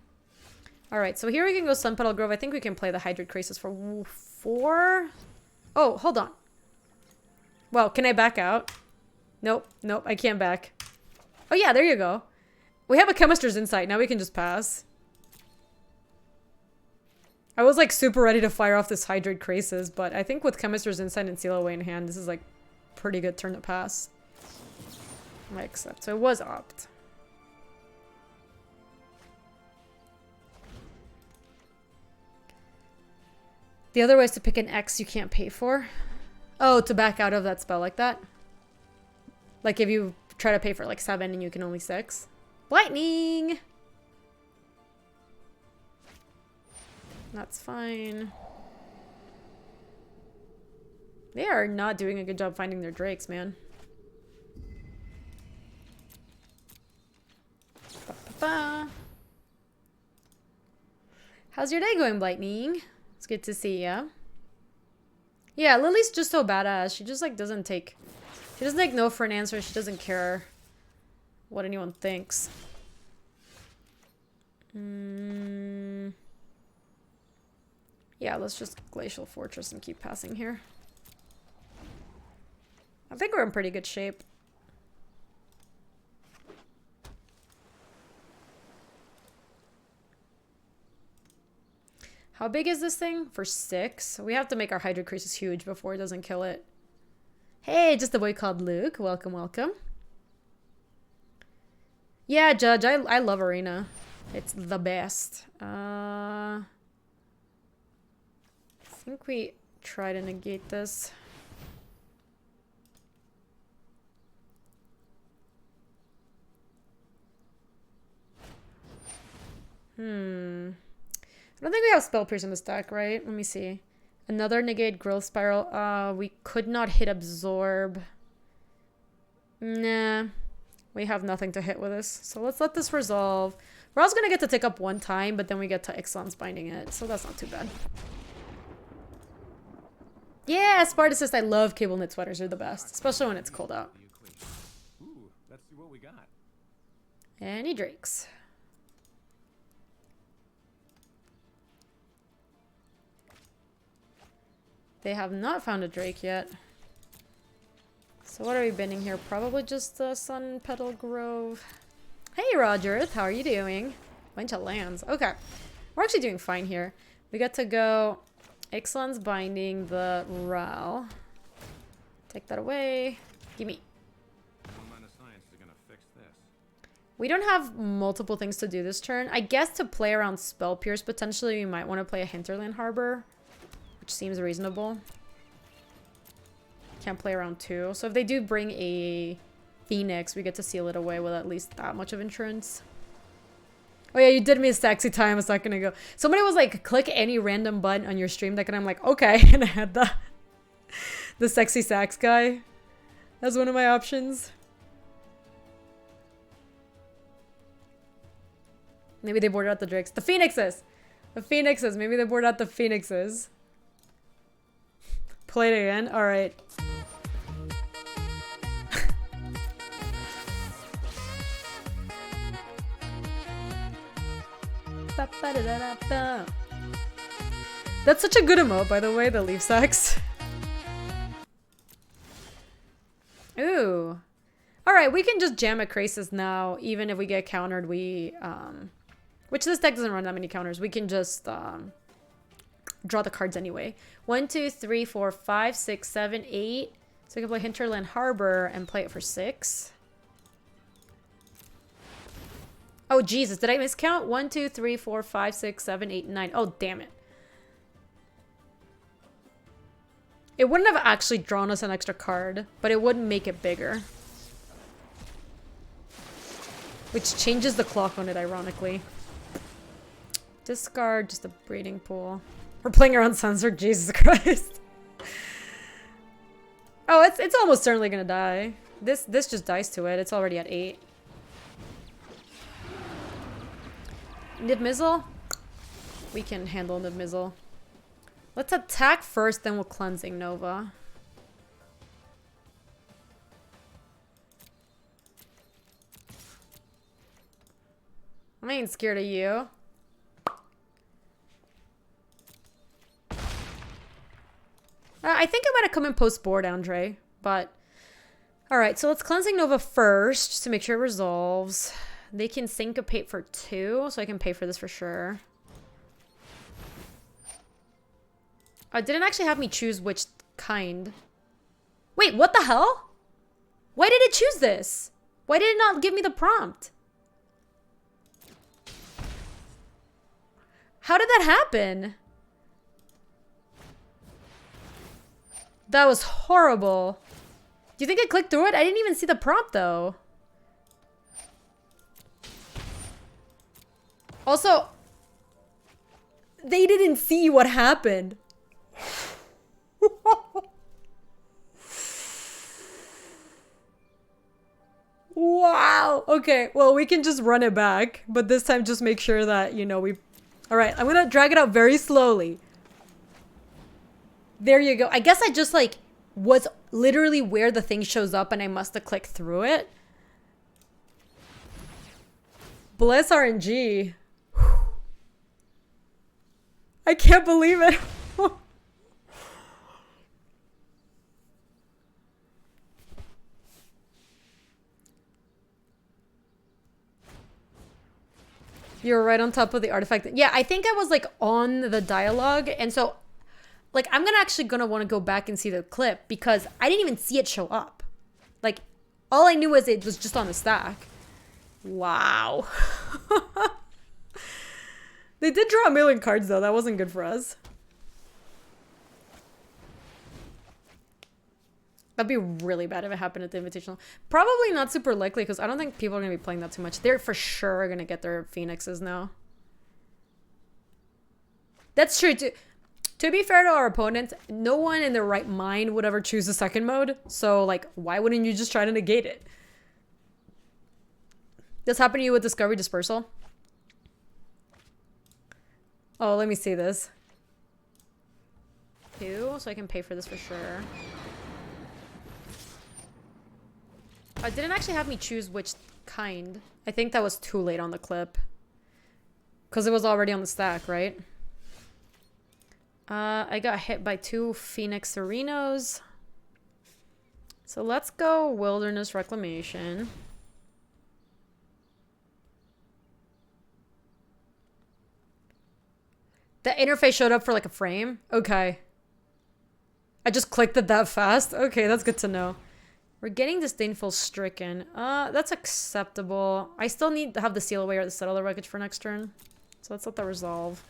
Alright, so here we can go Sun Petal Grove. I think we can play the Hydrate Crisis for 4. Oh, hold on. Well, can I back out? Nope, nope, I can't back. Oh yeah, there you go. We have a Chemister's Insight. Now we can just pass. I was like super ready to fire off this Hydrate Crisis, but I think with Chemister's Insight and Seal Away in hand, this is like pretty good turn to pass. I accept. So it was Opt. The other way is to pick an X you can't pay for. Oh, to back out of that spell like that? Like if you try to pay for like 7 and you can only 6? Lightning! That's fine. They are not doing a good job finding their drakes, man. Ba-ba-ba. How's your day going, Lightning? It's good to see ya. Yeah, Lily's just so badass. She just like doesn't take no for an answer. She doesn't care what anyone thinks. Yeah, let's just Glacial Fortress and keep passing here. I think we're in pretty good shape. How big is this thing? For 6? We have to make our Hydro Creases huge before it doesn't kill it. Hey, just a boy called Luke. Welcome, welcome. Yeah, Judge, I love Arena. It's the best. I think we try to negate this. I don't think we have Spell Pierce in this deck, right? Let me see. Another negate Growth Spiral. We could not hit Absorb. Nah. We have nothing to hit with this. So let's let this resolve. We're also going to get to tick up 1 time, but then we get to Ixalan's binding it. So that's not too bad. Yeah, Spartz, I love cable knit sweaters. They're the best, especially when it's cold out. Ooh, let's see what we got. Any drakes? They have not found a drake yet. So what are we binning here? Probably just the Sun Petal Grove. Hey, Roger, how are you doing? Bunch of lands. Okay. We're actually doing fine here. We get to go Ixalan's binding the Ral. Take that away. Gimme. We don't have multiple things to do this turn. I guess to play around Spell Pierce, potentially we might want to play a Hinterland Harbor, which seems reasonable. Can't play around 2. So if they do bring a Phoenix, we get to seal it away with at least that much of insurance. Oh yeah, you did me a sexy time a second ago. Somebody was like, click any random button on your stream deck, and I'm like, okay. And I had the sexy sax guy as one of my options. Maybe they boarded out the drakes. The Phoenixes! The Phoenixes. Maybe they boarded out the Phoenixes. Play it again? Alright. That's such a good emote, by the way, the leaf sacks. Ooh. Alright, we can just jam at Krasis now, even if we get countered, we, which this deck doesn't run that many counters. We can just, draw the cards anyway. 1, 2, 3, 4, 5, 6, 7, 8. So we can play Hinterland Harbor and play it for 6. Oh, Jesus. Did I miscount? 1, 2, 3, 4, 5, 6, 7, 8, 9. Oh, damn it. It wouldn't have actually drawn us an extra card, but it would make it bigger. Which changes the clock on it, ironically. Discard, just a breeding pool. We're playing around Sunzerg, Jesus Christ. Oh, it's almost certainly gonna die. This just dies to it. It's already at 8. Nib-Mizzle? We can handle Nib-Mizzle. Let's attack first, then we'll Cleansing Nova. I ain't scared of you. I think I might have come in post-board, Andre, but... Alright, so let's Cleansing Nova first, just to make sure it resolves. They can Syncopate for 2, so I can pay for this for sure. It didn't actually have me choose which kind. Wait, what the hell? Why did it choose this? Why did it not give me the prompt? How did that happen? That was horrible. Do you think I clicked through it? I didn't even see the prompt though. Also, they didn't see what happened. Wow. Okay, well, we can just run it back, but this time just make sure that, you know, we... All right, I'm gonna drag it out very slowly. There you go. I guess I just, like, was literally where the thing shows up and I must have clicked through it. Bless RNG. I can't believe it. You're right on top of the artifact. Yeah, I think I was like on the dialogue. And so like I'm gonna want to go back and see the clip because I didn't even see it show up. Like all I knew was it was just on the stack. Wow. They did draw a million cards though. That wasn't good for us. That'd be really bad if it happened at the Invitational. Probably not super likely because I don't think people are going to be playing that too much. They're for sure going to get their Phoenixes now. That's true. To be fair to our opponents, no one in their right mind would ever choose the second mode. So, like, why wouldn't you just try to negate it? This happened to you with Discovery Dispersal? Oh, let me see this. 2, so I can pay for this for sure. It didn't actually have me choose which kind. I think that was too late on the clip. Because it was already on the stack, right? I got hit by 2 Phoenix Serenos. So let's go Wilderness Reclamation. The interface showed up for like a frame? Okay. I just clicked it that fast? Okay, that's good to know. We're getting Disdainful Stricken. That's acceptable. I still need to have the Seal Away or the Settle the Wreckage for next turn. So let's let that resolve.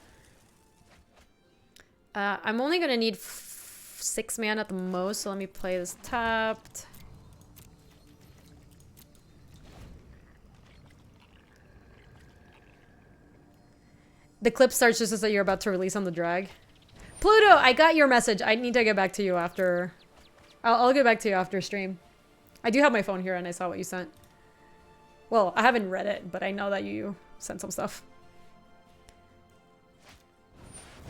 I'm only going to need 6 mana at the most, so let me play this tapped. The clip starts just as you're about to release on the drag. Pluto, I got your message. I need to get back to you after... I'll get back to you after stream. I do have my phone here and I saw what you sent. Well, I haven't read it, but I know that you sent some stuff.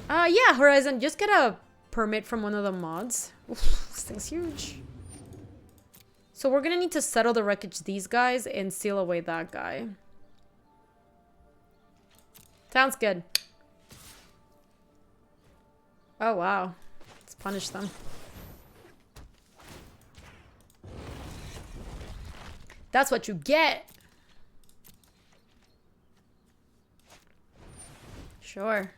Yeah, Horizon, just get a permit from one of the mods. Oof, this thing's huge. So we're gonna need to settle the wreckage these guys and seal away that guy. Sounds good. Oh, wow. Let's punish them. That's what you get. Sure.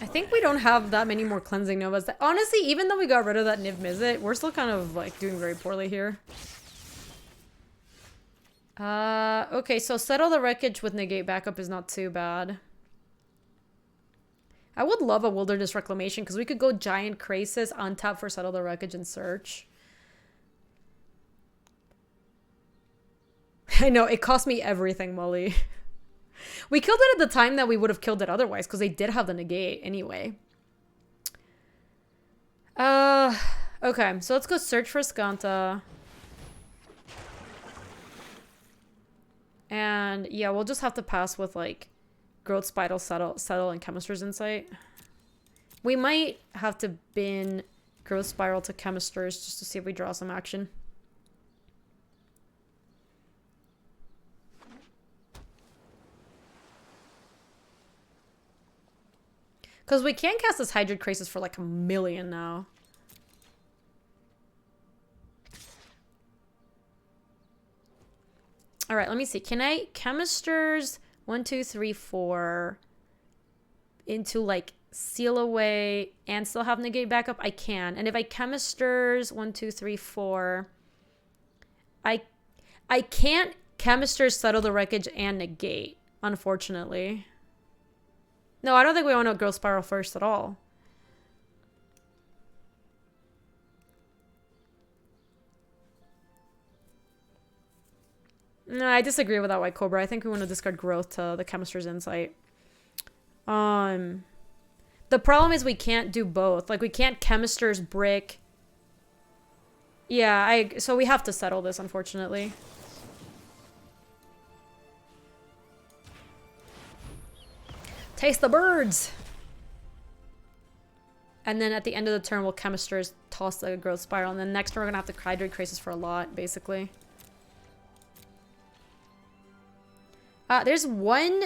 I think we don't have that many more cleansing novas. Honestly, even though we got rid of that Niv Mizzet, we're still kind of like doing very poorly here. Okay, so settle the wreckage with negate backup is not too bad. I would love a Wilderness Reclamation because we could go Giant Krasis, untap for settle the wreckage and search. I know, it cost me everything, Molly. We killed it at the time that we would have killed it otherwise because they did have the negate anyway. Okay, so let's go search for Skanta. And yeah, we'll just have to pass with like Growth Spiral, Settle, and Chemister's Insight. We might have to bin Growth Spiral to Chemister's just to see if we draw some action. Because we can cast this Hydrid Krasis for like 1 million now. Alright, let me see. Can I Chemisters 1, 2, 3, 4 into like Seal Away and still have negate backup? I can. And if I Chemisters 1, 2, 3, 4, I can't Chemisters settle the wreckage and negate, unfortunately. No, I don't think we want to Growth Spiral first at all. No, I disagree with that White Cobra. I think we want to discard Growth to the Chemist's Insight. The problem is we can't do both. Like, we can't Chemist's Brick. Yeah, so we have to settle this, unfortunately. Taste the birds! And then at the end of the turn, we'll Chemist's toss the Growth Spiral. And then next turn, we're going to have to Hydrate Crisis for a lot, basically. There's one...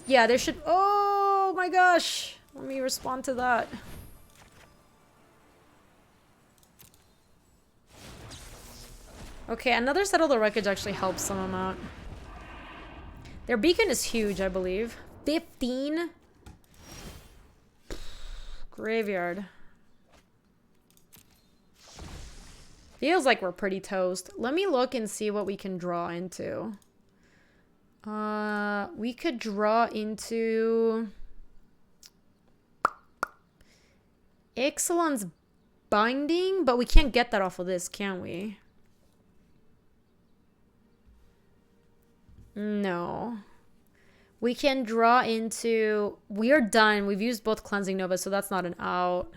Yeah, there should... Oh my gosh! Let me respond to that. Okay, another Settle the Wreckage actually helps some amount. Their beacon is huge, I believe. 15? Graveyard. Feels like we're pretty toast. Let me look and see what we can draw into. We could draw into Ixalan's Binding, but we can't get that off of this, can we? No. We can draw into... We are done. We've used both Cleansing Nova, so that's not an out.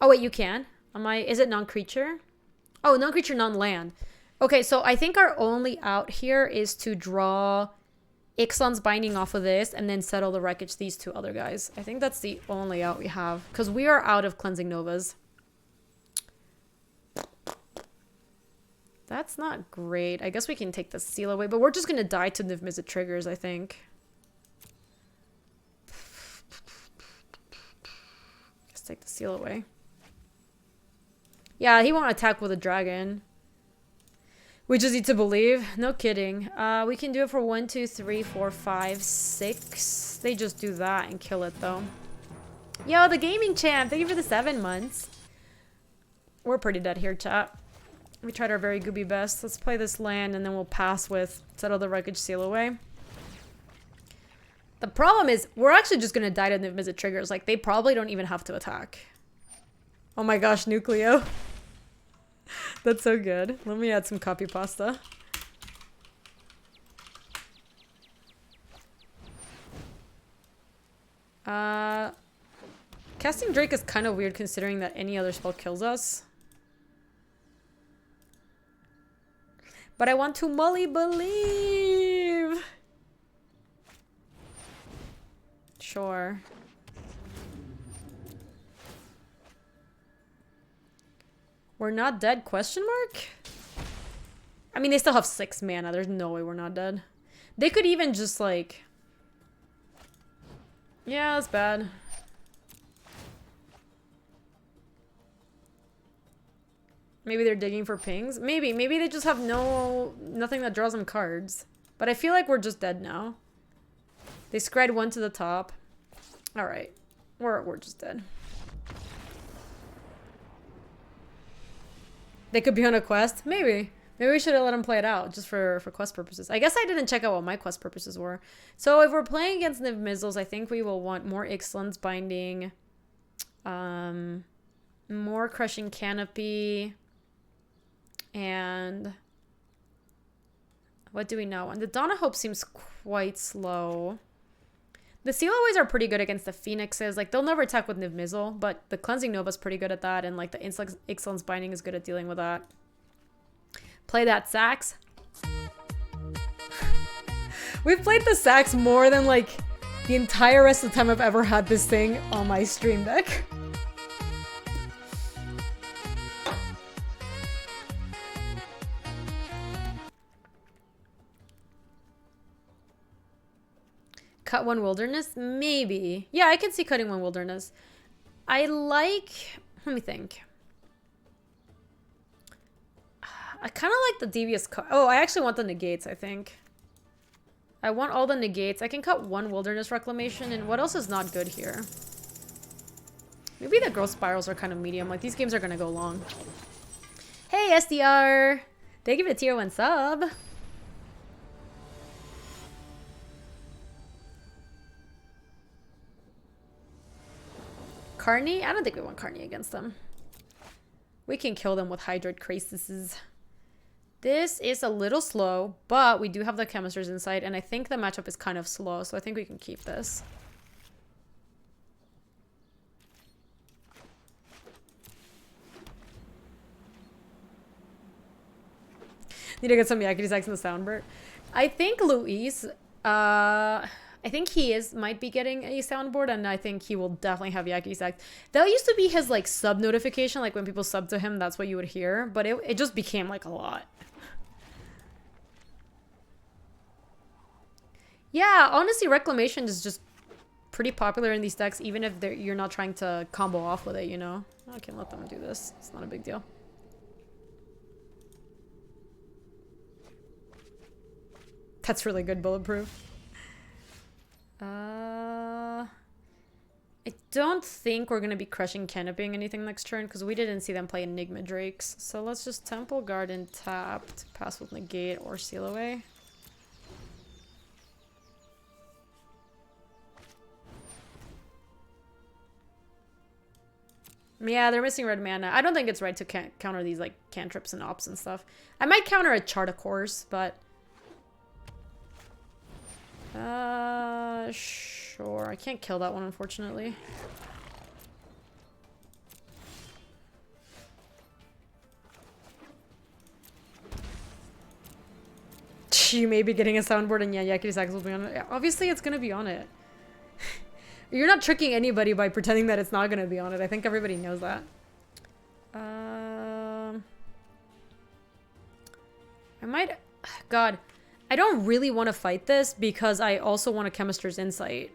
Oh, wait, you can? Is it non-creature? Oh, non-creature, non-land. Okay, so I think our only out here is to draw Ixalan's Binding off of this and then Settle the Wreckage, these two other guys. I think that's the only out we have. Because we are out of Cleansing Novas. That's not great. I guess we can take the seal away, but we're just going to die to Niv-Mizzet triggers, I think. Let's take the seal away. Yeah, he won't attack with a dragon. We just need to believe. No kidding. We can do it for 1, 2, 3, 4, 5, 6. They just do that and kill it, though. Yo, the gaming champ. Thank you for the 7 months. We're pretty dead here, chat. We tried our very gooby best. Let's play this land, and then we'll pass with Settle the Wreckage, seal away. The problem is, we're actually just going to die to Niv-Mizzet triggers. Like, they probably don't even have to attack. Oh my gosh, Nucleo. That's so good. Let me add some copy pasta. Casting Drake is kind of weird considering that any other spell kills us. But I want to Mully believe. Sure. We're not dead, question mark? I mean, they still have 6 mana. There's no way we're not dead. They could even just, like... Yeah, that's bad. Maybe they're digging for pings? Maybe. Maybe they just have nothing that draws them cards. But I feel like we're just dead now. They scryed 1 to the top. Alright. We're just dead. They could be on a quest? Maybe. Maybe we should have let them play it out just for quest purposes. I guess I didn't check out what my quest purposes were. So if we're playing against Niv-Mizzles, I think we will want more Ixalan's Binding. More Crushing Canopy. And what do we know? And the Dawn of Hope seems quite slow. The Sealaways are pretty good against the Phoenixes. Like, they'll never attack with Niv-Mizzle, but the Cleansing Nova's pretty good at that, and like the Ixalan's Binding is good at dealing with that. Play that Sax. We've played the Sax more than like the entire rest of the time I've ever had this thing on my stream deck. Cut 1 Wilderness? Maybe. Yeah, I can see cutting 1 Wilderness. I like... Let me think. I kind of like the Devious Cut. Oh, I actually want the negates, I think. I want all the negates. I can cut 1 Wilderness Reclamation, and what else is not good here? Maybe the Growth Spirals are kind of medium. Like, these games are going to go long. Hey, SDR! Thank you for the tier 1 sub. Carney? I don't think we want Carney against them. We can kill them with Hydrate Crises. This is a little slow, but we do have the Chemisters Insight, and I think the matchup is kind of slow, so I think we can keep this. Need to get some yakety sax in the soundboard. I think Luis, I think he might be getting a soundboard, and I think he will definitely have yakety sax. That used to be his like sub notification, like when people sub to him, that's what you would hear, but it just became like a lot. Yeah, honestly, Reclamation is just pretty popular in these decks, even if you're not trying to combo off with it, you know? I can let them do this. It's not a big deal. That's really good, Bulletproof. I don't think we're going to be crushing Canopying anything next turn, because we didn't see them play Enigma Drakes. So let's just Temple Garden tapped, pass with Negate or Seal Away. Yeah, they're missing red mana. I don't think it's right to counter these like cantrips and ops and stuff. I might counter a Chart of Course, but sure. I can't kill that one, unfortunately. You may be getting a soundboard, and yeah, Yakety Sax will be on it. Yeah, obviously, it's gonna be on it. You're not tricking anybody by pretending that it's not gonna be on it. I think everybody knows that. I might... God. I don't really want to fight this because I also want a Chemister's Insight.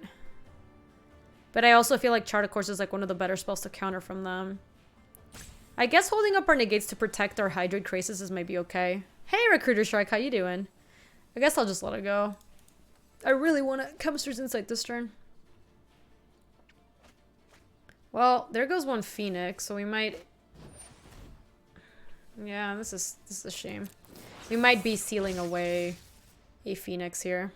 But I also feel like Chart of Course is like one of the better spells to counter from them. I guess holding up our negates to protect our Hydrate Crisis might be okay. Hey, Recruiter Shark, how you doing? I guess I'll just let it go. I really want a Chemister's Insight this turn. Well, there goes one Phoenix, so we might... Yeah, this is a shame. We might be sealing away a Phoenix here.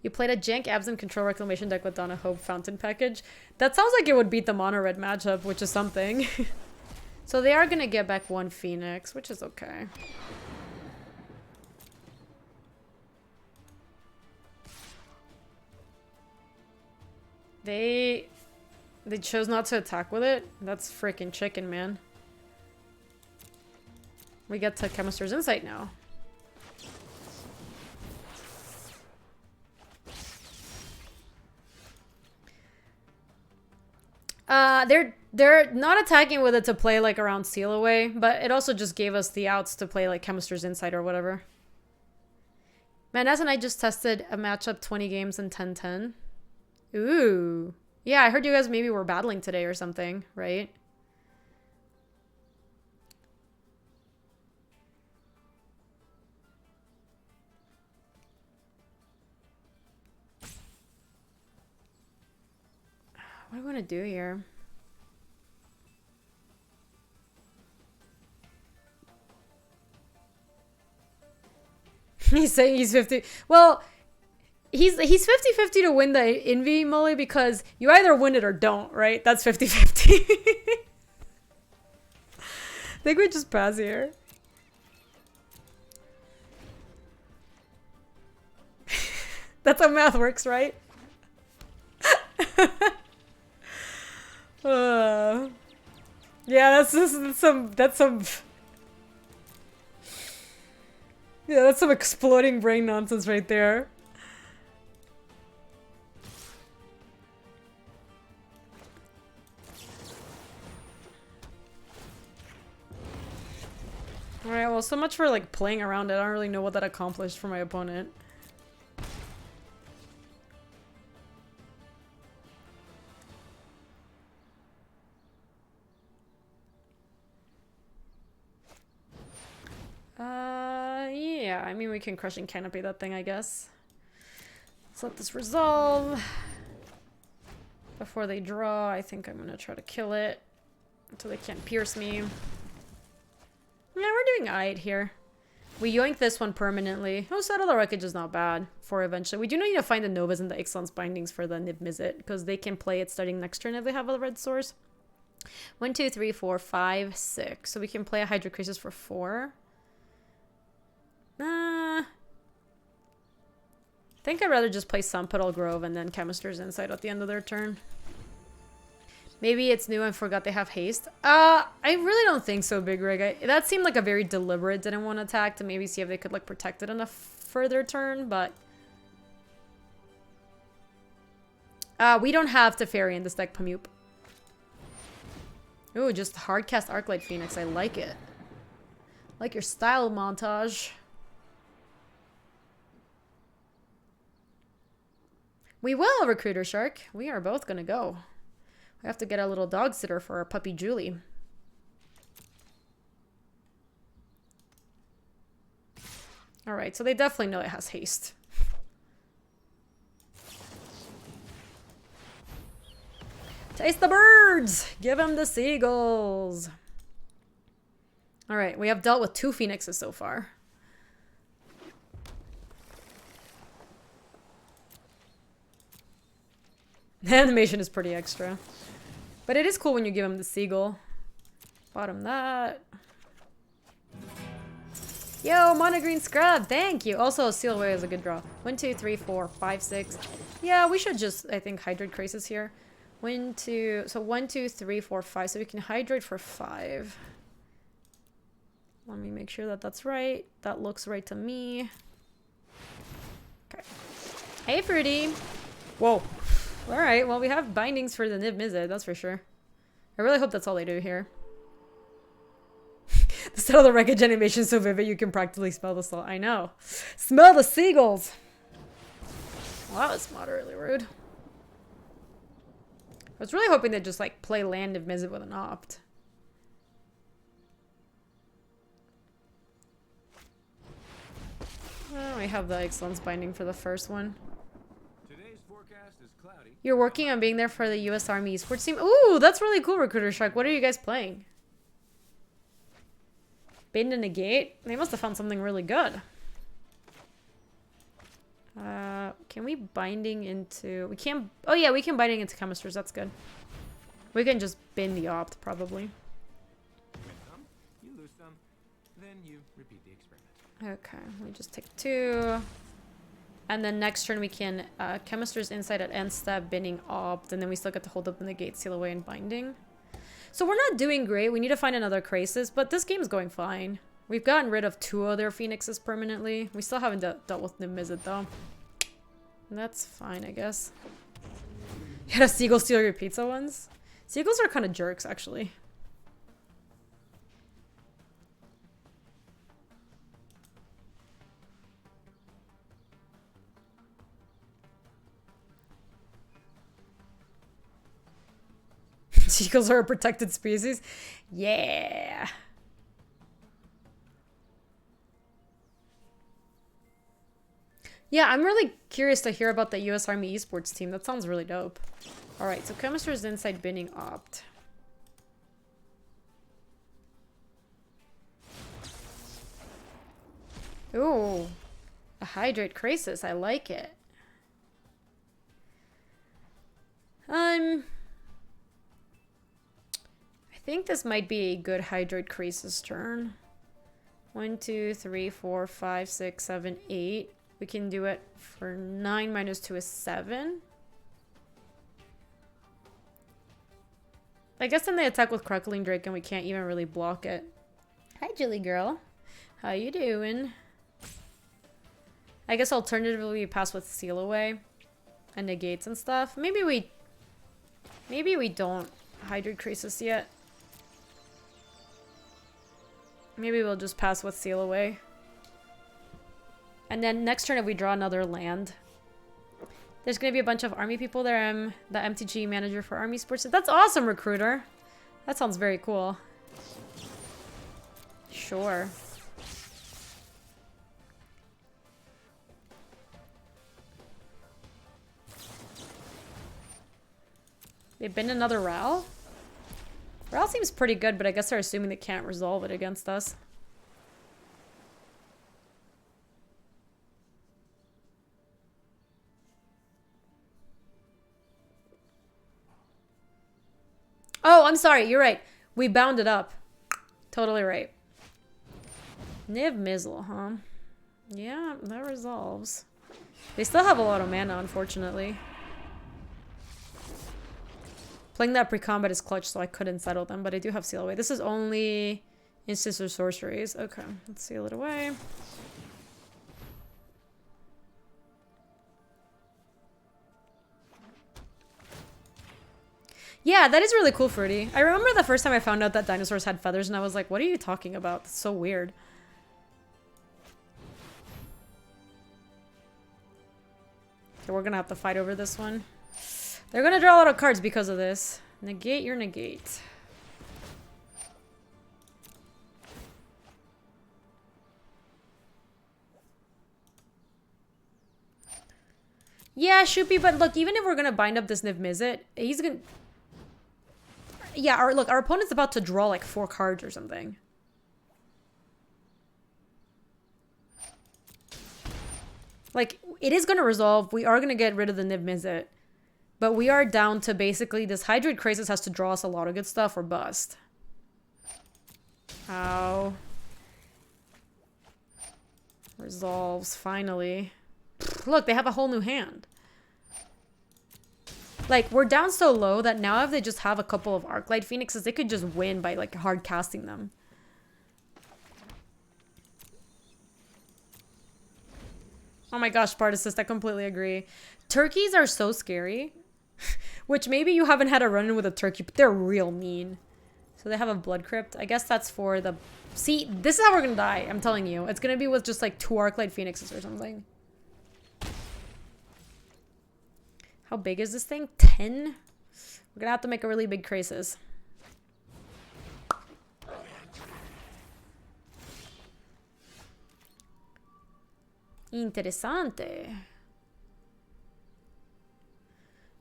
You played a jank Absent Control Reclamation deck with Donna Hope Fountain package. That sounds like it would beat the mono red matchup, which is something. So they are gonna get back one Phoenix, which is okay. They chose not to attack with it? That's freaking chicken, man. We get to Chemister's Insight now. They're not attacking with it to play like around Seal Away, but it also just gave us the outs to play like Chemister's Insight or whatever. Man, and I just tested a matchup 20 games in 10-10. Ooh. Yeah, I heard you guys maybe were battling today or something, right? What do I want to do here? He's saying he's 50. Well, he's 50-50 to win the Envy, Molly, because you either win it or don't, right? That's 50-50. I think we just pass here. That's how math works, right? Yeah, that's some yeah, that's some exploding brain nonsense right there. Alright, well, so much for like playing around it. I don't really know what that accomplished for my opponent. Yeah, I mean, we can Crushing Canopy that thing, I guess. Let's let this resolve. Before they draw, I think I'm gonna try to kill it until they can't pierce me. Yeah, we're doing alright here. We yoink this one permanently. Oh, Settle the Wreckage is not bad for eventually. We do need to find the Novas and the Ixalan's bindings for the Niv Mizzet, because they can play it starting next turn if they have a red source. 1, 2, 3, 4, 5, 6. So we can play a Hydrocrisis for 4. I think I'd rather just play Sunpetal Grove and then Chemister's Insight at the end of their turn. Maybe it's new and forgot they have haste. I really don't think so, Big Rig. That seemed like a very deliberate didn't want to attack to maybe see if they could like protect it on a further turn, but we don't have Teferi in this deck, Pamup. Ooh, just hardcast Arclight Phoenix. I like it. Like your style, Montage. We will, Recruiter Shark. We are both gonna go. We have to get a little dog sitter for our puppy Julie. Alright, so they definitely know it has haste. Taste the birds! Give him the seagulls! Alright, we have dealt with 2 phoenixes so far. The animation is pretty extra. But it is cool when you give him the seagull. Bottom that. Yo, Monogreen Scrub, thank you. Also, Seal Away is a good draw. 1, 2, 3, 4, 5, 6. Yeah, we should just, I think, hydrate Crisis here. 1, 2, so 1, 2, 3, 4, 5. So we can hydrate for 5. Let me make sure that that's right. That looks right to me. Okay. Hey, Fruity. Whoa. Alright, well, we have bindings for the Niv Mizzet, that's for sure. I really hope that's all they do here. The start of the wreckage animation is so vivid you can practically smell the salt. I know. Smell the seagulls! Well, that was moderately rude. I was really hoping they'd just, like, play land Niv Mizzet with an opt. Well, we have the Excellence binding for the first one. You're working on being there for the U.S. Army esports team? Ooh, that's really cool, Recruiter Shark. What are you guys playing? Bend and Negate? They must have found something really good. Can we binding into... We can't... Oh, yeah, we can binding into Chemisters. That's good. We can just bin the opt, probably. You lose some, then you repeat the experiment. Okay, we just take 2... And then next turn we can Chemister's Insight at end step, binning opt, and then we still get to hold up the Negate, Seal Away, and binding. So we're not doing great. We need to find another Crisis, but this game's going fine. We've gotten rid of 2 other Phoenixes permanently. We still haven't dealt with Niv Mizzet though. That's fine, I guess. You had a Seagull steal your pizza ones? Seagulls are kind of jerks, actually. Seagulls are a protected species? Yeah. Yeah, I'm really curious to hear about the U.S. Army esports team. That sounds really dope. Alright, so Chemister's Insight binning opt. Ooh. A Hydrate Crisis. I like it. I think this might be a good Hydrate Crisis turn. 1, 2, 3, 4, 5, 6, 7, 8. We can do it for 9 minus 2 is 7. I guess then they attack with Crackling Drake and we can't even really block it. Hi, Julie girl. How you doing? I guess alternatively we pass with Seal Away and Negates and stuff. Maybe we don't Hydrate Crisis yet. Maybe we'll just pass with Seal Away. And then next turn if we draw another land, there's going to be a bunch of army people there. I'm the MTG manager for Army Sports. That's awesome, Recruiter. That sounds very cool. Sure. They've been another Ral? Ral seems pretty good, but I guess they're assuming they can't resolve it against us. Oh, I'm sorry. You're right. We bound it up. Totally right. Niv Mizzle, huh? Yeah, that resolves. They still have a lot of mana, unfortunately. Playing that pre-combat is clutch, so I couldn't settle them, but I do have Seal Away. This is only instants or sorceries. Okay, let's seal it away. Yeah, that is really cool, Fruity. I remember the first time I found out that dinosaurs had feathers, and I was like, what are you talking about? That's so weird. Okay, we're gonna have to fight over this one. They're gonna draw a lot of cards because of this. Negate your negate. Yeah, Shoopy, but look, even if we're gonna bind up this Niv Mizzet, he's gonna... Yeah, our opponent's about to draw like 4 cards or something. Like, it is gonna resolve. We are gonna get rid of the Niv Mizzet. But we are down to basically this Hydroid Krasis has to draw us a lot of good stuff or bust. Ow. Resolves, finally. Look, they have a whole new hand. Like, we're down so low that now if they just have a couple of Arclight Phoenixes, they could just win by, like, hard casting them. Oh my gosh, Spartacist, I completely agree. Turkeys are so scary. Which maybe you haven't had a run-in with a turkey, but they're real mean. So they have a Blood Crypt. I guess that's for the... See, this is how we're gonna die, I'm telling you. It's gonna be with just, like, 2 Arclight Phoenixes or something. How big is this thing? 10? We're gonna have to make a really big Krasis. Interessante.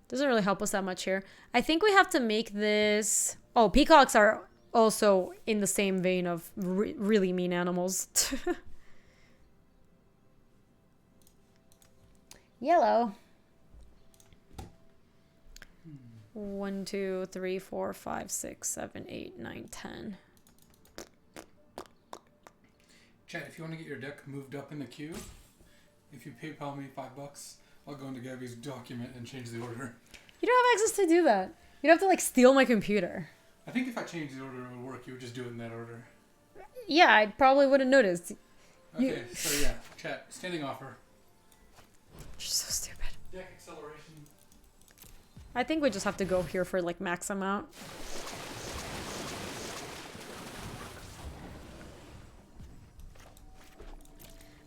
Doesn't really help us that much here. I think we have to make this... Oh, peacocks are also in the same vein of really mean animals. Yellow. 1, 2, 3, 4, 5, 6, 7, 8, 9, 10. Chat, if you want to get your deck moved up in the queue, if you PayPal me $5, I'll go into Gaby's document and change the order. You don't have access to do that. You'd have to, like, steal my computer. I think if I changed the order, it would work. You would just do it in that order. Yeah, I probably wouldn't notice. Okay, so yeah, chat, standing offer. You're so stupid. Deck acceleration. I think we just have to go here for, like, max amount.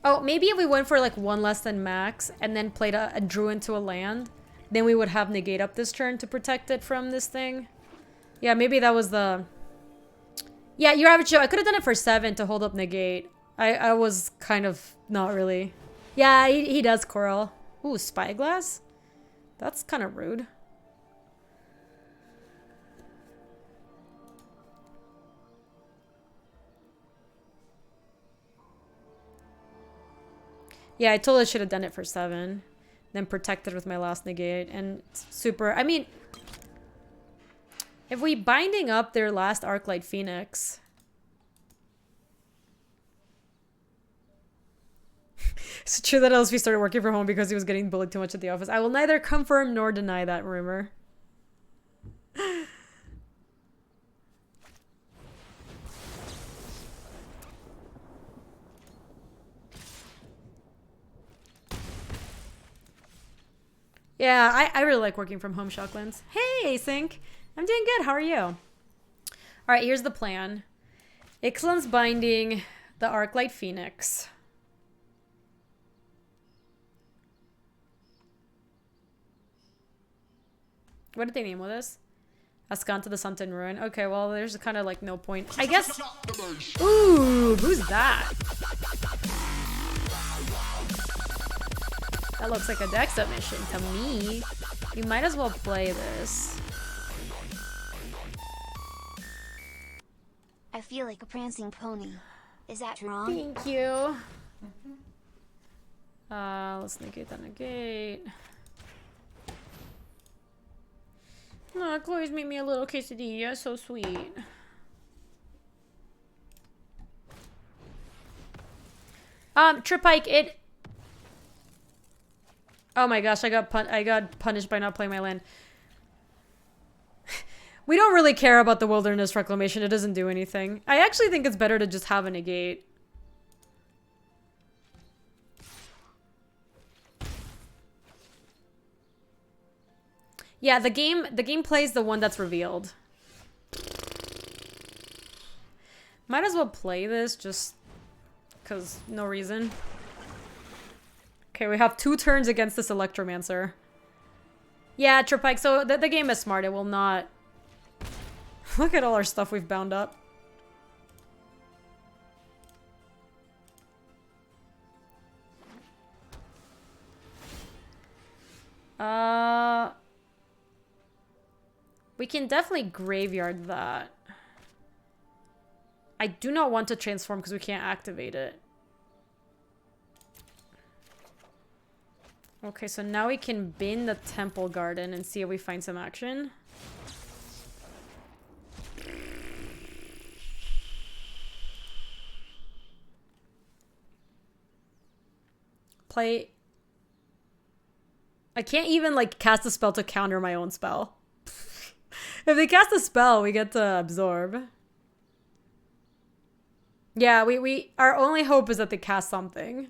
Oh, maybe if we went for, like, 1 less than max and then played a drew into a land, then we would have negate up this turn to protect it from this thing. Yeah, maybe that was the... Yeah, your average show. I could have done it for 7 to hold up negate. I was kind of not really... Yeah, he does Coral. Ooh, Spyglass? That's kind of rude. Yeah, I totally should have done it for 7. Then protected with my last negate. And super... I mean... If we binding up their last Arclight Phoenix... It's true that LSP started working from home because he was getting bullied too much at the office. I will neither confirm nor deny that rumor. Yeah, I really like working from home, Shocklands. Hey, Async. I'm doing good. How are you? All right, here's the plan. Ixalan's binding the Arclight Phoenix. What did they name with this? Ascanta the Sunken Ruin. Okay, well, there's kind of like no point. I guess... Ooh, who's that? That looks like a deck submission to me. You might as well play this. I feel like a prancing pony. Is that wrong? Thank you. Let's negate that negate. Oh, Chloe's made me a little quesadilla. So sweet. Tripike, it... Oh my gosh, I got punished by not playing my land. We don't really care about the wilderness reclamation. It doesn't do anything. I actually think it's better to just have a negate. Yeah, the game plays the one that's revealed. Might as well play this just because no reason. Okay, we have 2 turns against this Electromancer. Yeah, Tripike, so the game is smart. It will not... Look at all our stuff we've bound up. We can definitely graveyard that. I do not want to transform because we can't activate it. Okay, so now we can bin the Temple Garden and see if we find some action. Play... I can't even, like, cast a spell to counter my own spell. If they cast a spell, we get to absorb. Yeah, our only hope is that they cast something.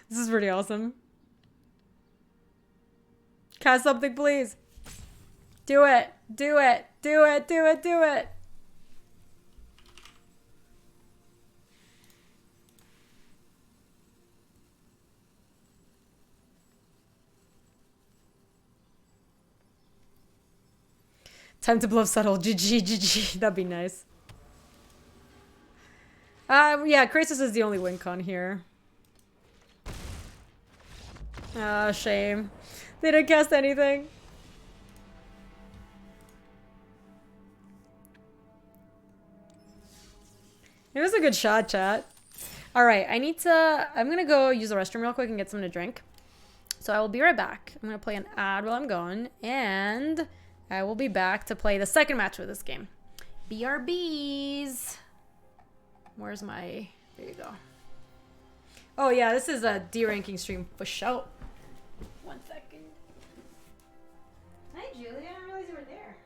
This is pretty awesome. Cast something, please. Do it. Do it. Do it. Do it. Do it. Time to bluff settle. GG, GG. That'd be nice. Yeah, Kratos is the only win con here. Ah, shame. They didn't cast anything. It was a good shot, chat. Alright, I'm gonna go use the restroom real quick and get something to drink. So I will be right back. I'm gonna play an ad while I'm gone, and I will be back to play the second match with this game. BRBs. Where's my... There you go. Oh yeah, this is a D-ranking stream for show. 1 second. Hi, Julie. I didn't realize you were there.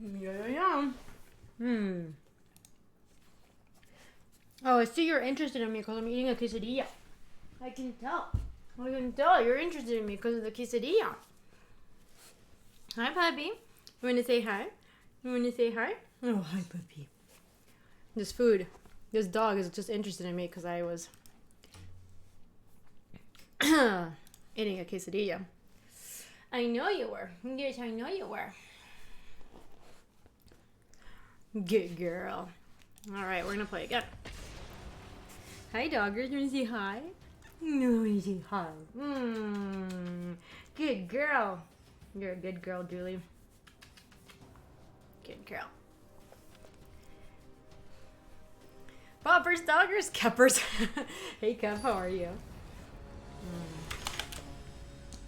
Yeah. Oh, I see you're interested in me because I'm eating a quesadilla. I can tell. I can tell you're interested in me because of the quesadilla. Hi, puppy. You want to say hi? You want to say hi? Oh, hi, puppy. This food, this dog is just interested in me because I was eating a quesadilla. I know you were. Yes, I know you were. Good girl. All right, we're going to play again. Hi, doggers. You want to say hi? No, you say hi. Good girl. You're a good girl, Julie. Good girl. Poppers, doggers, Keppers. Hey, Kev, how are you?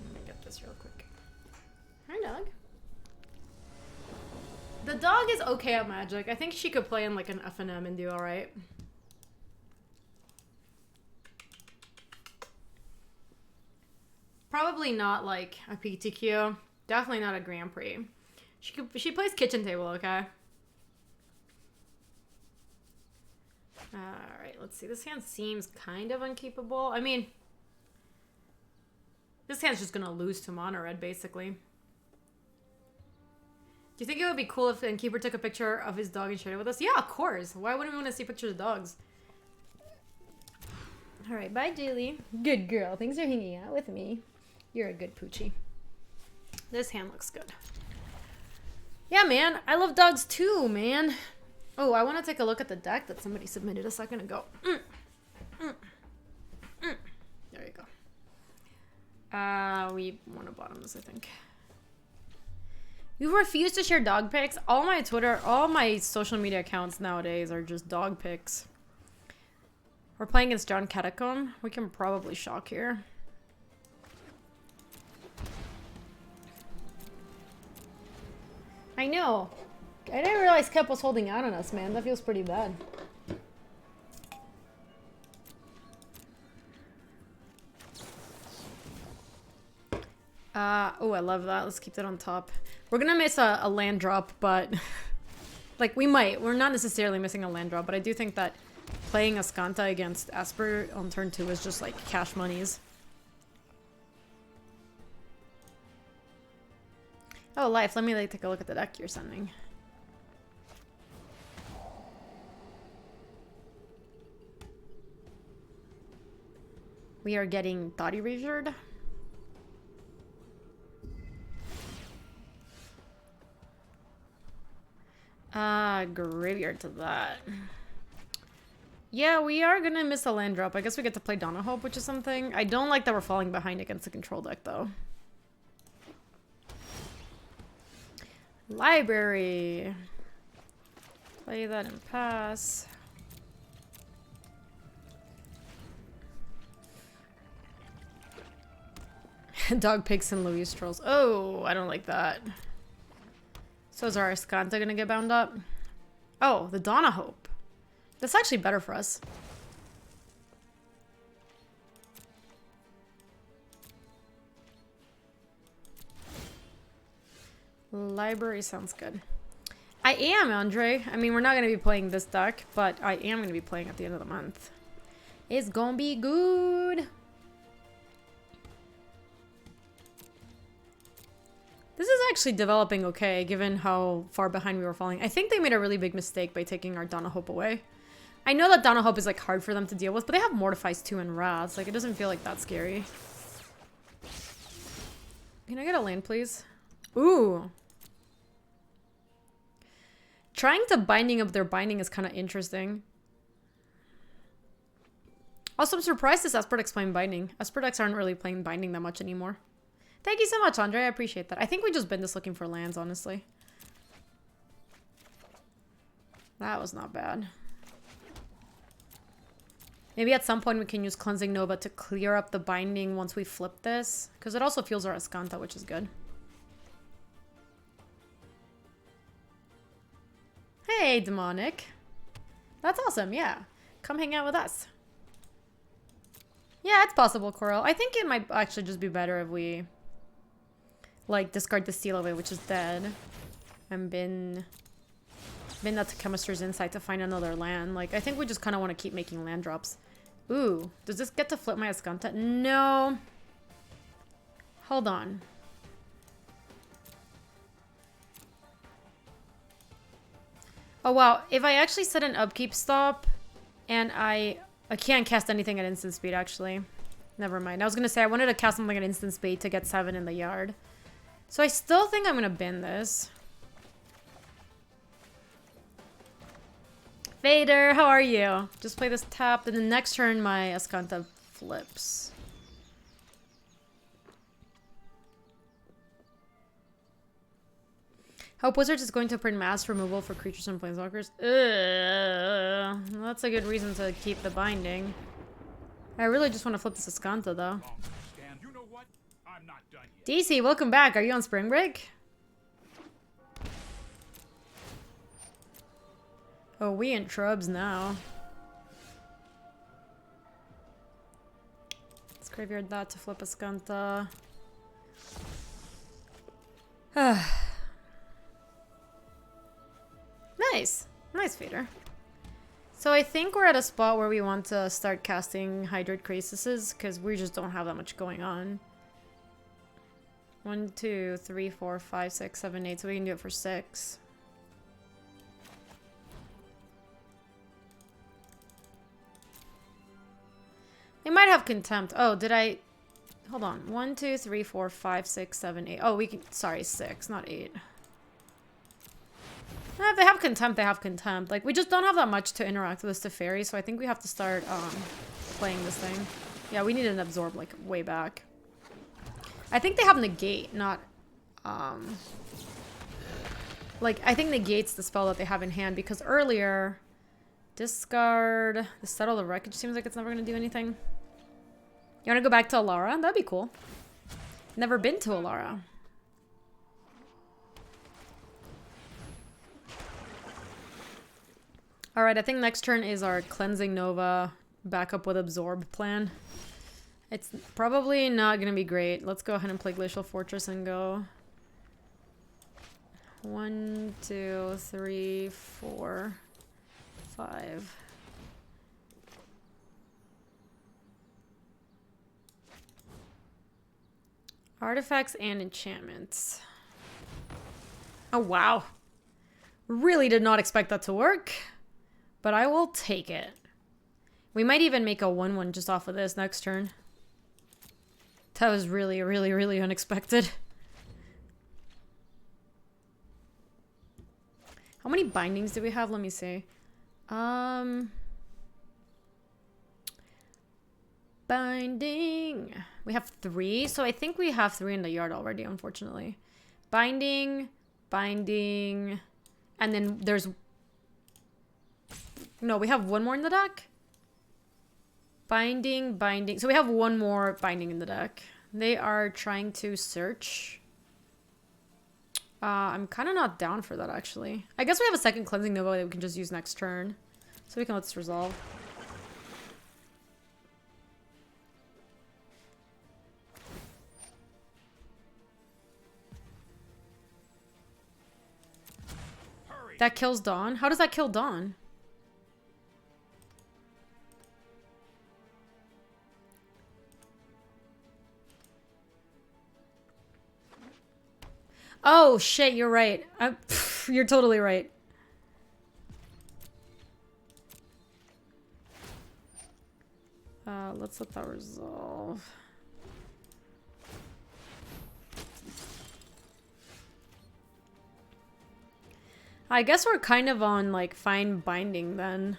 Let me get this real quick. Hi, dog. The dog is okay at Magic. I think she could play in like an FNM and do alright. Probably not like a PTQ. Definitely not a Grand Prix. She plays kitchen table, okay? Alright, let's see. This hand seems kind of unkeepable. I mean, this hand's just gonna lose to mono red, basically. Do you think it would be cool if Innkeeper took a picture of his dog and shared it with us? Yeah, of course. Why wouldn't we want to see pictures of dogs? Alright, bye, Julie. Good girl. Thanks for hanging out with me. You're a good poochie. This hand looks good. Yeah, man. I love dogs too, man. Oh, I want to take a look at the deck that somebody submitted a second ago. There you go. We want to bottom this, I think. You refuse to share dog pics? All my Twitter, all my social media accounts nowadays are just dog pics. We're playing against John Catacomb. We can probably shock here. I know. I didn't realize Kep was holding out on us, man. That feels pretty bad. Oh, I love that. Let's keep that on top. We're gonna miss a land drop, but... like, we might. We're not necessarily missing a land drop, but I do think that playing Ascanta against Esper on turn 2 is just, like, cash monies. Oh, Life, let me, like, take a look at the deck you're sending. We are getting Thought Erasered. Graveyard to that. Yeah, we are gonna miss a land drop. I guess we get to play Dawn of Hope, which is something. I don't like that we're falling behind against the control deck, though. Library. Play that and pass. Dog pigs and Louise trolls. Oh, I don't like that. So is our Ascanta gonna get bound up? Oh, the Dawn of Hope. That's actually better for us. Library sounds good. I am, Andre. I mean, we're not going to be playing this deck, but I am going to be playing at the end of the month. It's going to be good. This is actually developing okay, given how far behind we were falling. I think they made a really big mistake by taking our Dawn of Hope away. I know that Dawn of Hope is like hard for them to deal with, but they have Mortifies 2 and Wraths. Like, it doesn't feel like that scary. Can I get a land, please? Ooh. Trying to binding up their binding is kind of interesting. Also, I'm surprised this Esper deck's playing binding. Esper decks aren't really playing binding that much anymore. Thank you so much, Andre. I appreciate that. I think we just been just looking for lands, honestly. That was not bad. Maybe at some point we can use Cleansing Nova to clear up the binding once we flip this. Because it also fuels our Ascanta, which is good. Hey, Demonic. That's awesome, yeah. Come hang out with us. Yeah, it's possible, Coral. I think it might actually just be better if we... like, discard the Seal away, which is dead. and bin that to Chemist's Insight to find another land. Like, I think we just kind of want to keep making land drops. Ooh, does this get to flip my Ascanta? No. Hold on. Oh, wow. If I actually set an upkeep stop and I can't cast anything at instant speed, actually. Never mind. I was going to say I wanted to cast something at instant speed to get 7 in the yard. So I still think I'm going to bin this. Vader, how are you? Just play this tap, and the next turn my Ascanta flips. Hope Wizards is going to print mass removal for creatures and planeswalkers. Ugh, that's a good reason to keep the binding. I really just want to flip this Ascanta, though. You know what? I'm not done yet. DC, welcome back. Are you on spring break? Oh, we in Trubs now. Let's graveyard that to flip Ascanta. Nice. Nice, Vader. So I think we're at a spot where we want to start casting Hydroid Crasises, because we just don't have that much going on. 1, 2, 3, 4, 5, 6, 7, 8. So we can do it for 6. They might have Contempt. Oh, did I... Hold on. 1, 2, 3, 4, 5, 6, 7, 8. Oh, we can... Sorry, 6, not 8. If they have Contempt, they have Contempt. Like, we just don't have that much to interact with this Teferi, so I think we have to start playing this thing. Yeah, we need an Absorb, like, way back. I think they have Negate, not... Like, I think Negate's the spell that they have in hand, because earlier... Discard... The Settle the Wreckage seems like it's never going to do anything. You want to go back to Alara? That'd be cool. Never been to Alara. Alright, I think next turn is our Cleansing Nova backup with Absorb plan. It's probably not going to be great. Let's go ahead and play Glacial Fortress and go 1, 2, 3, 4, 5. Artifacts and enchantments. Oh, wow. Really did not expect that to work. But I will take it. We might even make a 1-1 just off of this next turn. That was really, really, really unexpected. How many bindings do we have? Let me see. Binding. We have 3. So I think we have 3 in the yard already, unfortunately. Binding, binding, and then there's... No, we have 1 more in the deck. Binding, binding. So we have 1 more binding in the deck. They are trying to search. I'm kind of not down for that, actually. I guess we have a second Cleansing Nova that we can just use next turn. So we can let this resolve. Hurry. That kills Dawn? How does that kill Dawn? Oh, shit, you're right. You're totally right. Let's let that resolve. I guess we're kind of on, like, fine binding then.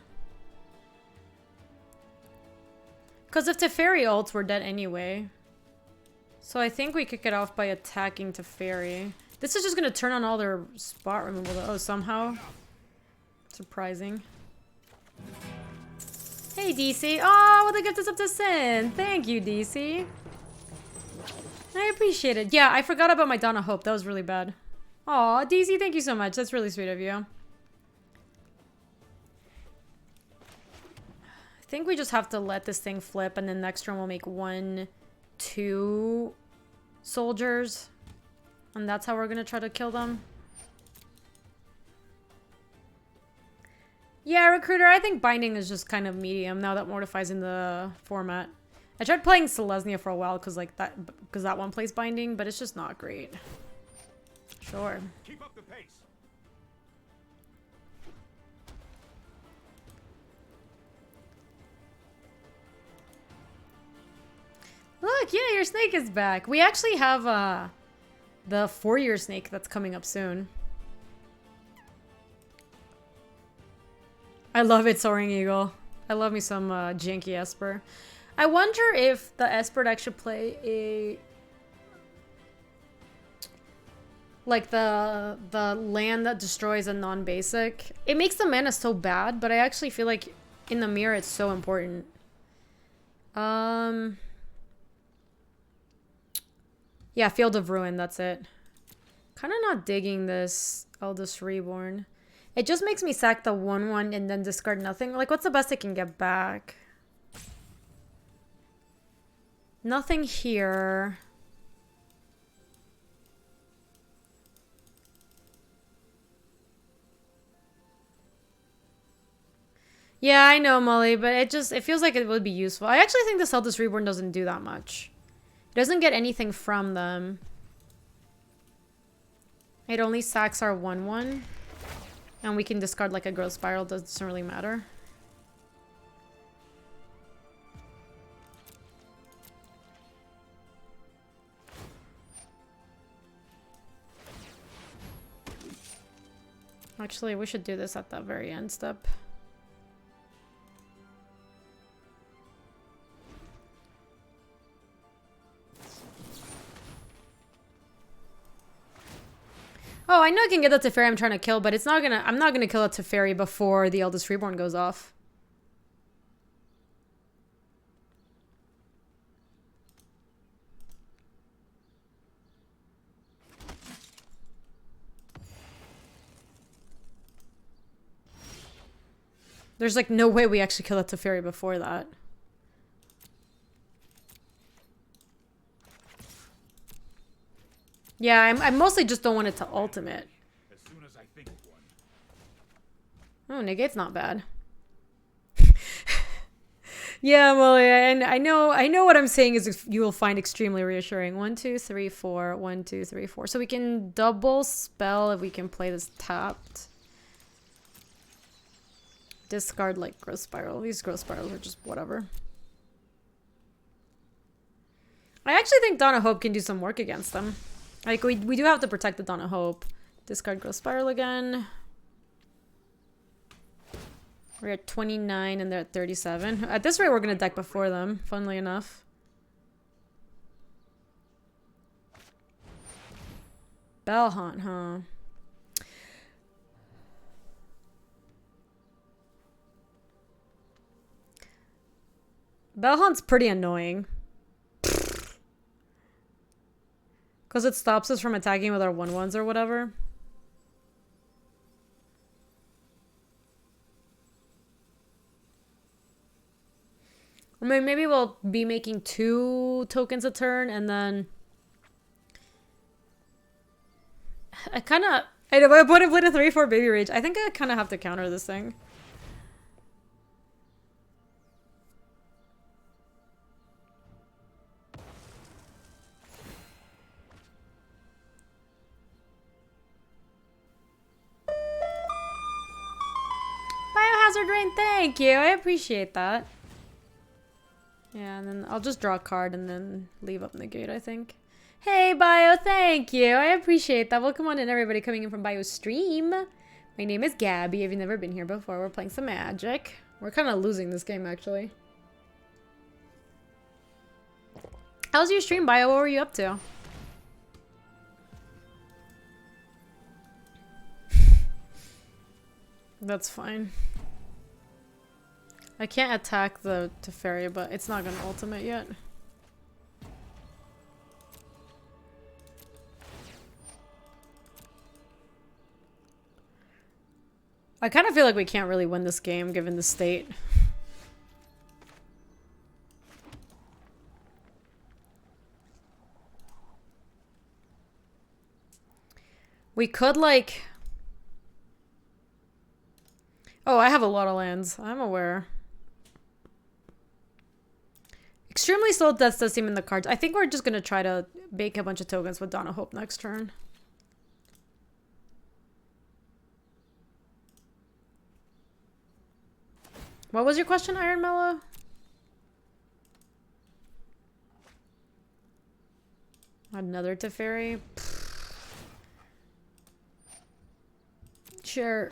Because if Teferi ults, we're dead anyway. So I think we kick it off by attacking Teferi. This is just going to turn on all their spot removal. Oh, somehow. Surprising. Hey, DC. Oh, well, the gift is up to Sin. Thank you, DC. I appreciate it. Yeah, I forgot about my Donna Hope. That was really bad. Aw, DC, thank you so much. That's really sweet of you. I think we just have to let this thing flip, and then next turn we'll make 1, 2 soldiers. And that's how we're gonna try to kill them. Yeah, Recruiter, I think Binding is just kind of medium now that Mortify's in the format. I tried playing Selesnya for a while because that one plays Binding, but it's just not great. Sure. Keep up the pace. Look, yeah, your snake is back. We actually have the 4-year snake that's coming up soon. I love it, Soaring Eagle. I love me some janky Esper. I wonder if the Esper deck should play a... like the land that destroys a non-basic. It makes the mana so bad, but I actually feel like in the mirror it's so important. Yeah, Field of Ruin, that's it. Kind of not digging this Eldest Reborn. It just makes me sack the 1/1 and then discard nothing. Like, what's the best I can get back? Nothing here. Yeah, I know, Molly, but it feels like it would be useful. I actually think this Eldest Reborn doesn't do that much. It doesn't get anything from them. It only sacks our 1/1. And we can discard like a Growth Spiral. Doesn't really matter. Actually, we should do this at the very end step. Oh, I know I can get that Teferi I'm trying to kill, but I'm not gonna kill a Teferi before the Eldest Reborn goes off. There's like no way we actually kill a Teferi before that. Yeah, I mostly just don't want it to ultimate. As soon as I think of one. Oh, Negate's not bad. Yeah, Molly, and I know what I'm saying is you will find extremely reassuring. 1, 2, 3, 4. 1, 2, 3, 4. So we can double spell if we can play this tapped. Discard like Growth Spiral. These Growth Spirals are just whatever. I actually think Dawn of Hope can do some work against them. Like, we do have to protect the Dawn of Hope. Discard Growth Spiral again. We're at 29 and they're at 37. At this rate, we're going to deck before them, funnily enough. Bellhaunt, huh? Bellhaunt's pretty annoying. Because it stops us from attacking with our 1/1s or whatever. I mean, maybe we'll be making 2 tokens a turn and then... I kind of... I know, my opponent played a 3/4 Baby Rage. I think I kind of have to counter this thing. Biohazard Rain, thank you. I appreciate that. Yeah, and then I'll just draw a card and then leave up Negate, I think. Hey, Bio, thank you. I appreciate that. Welcome on in, everybody coming in from Bio's stream. My name is Gaby. If you've never been here before, we're playing some Magic. We're kind of losing this game, actually. How's your stream, Bio? What were you up to? That's fine. I can't attack the Teferi, but it's not gonna ultimate yet. I kind of feel like we can't really win this game given the state. We could like... Oh, I have a lot of lands. I'm aware. Extremely slow death does seem in the cards. I think we're just gonna try to bake a bunch of tokens with Dawn of Hope next turn. What was your question, Iron Mellow? Another Teferi? Sure.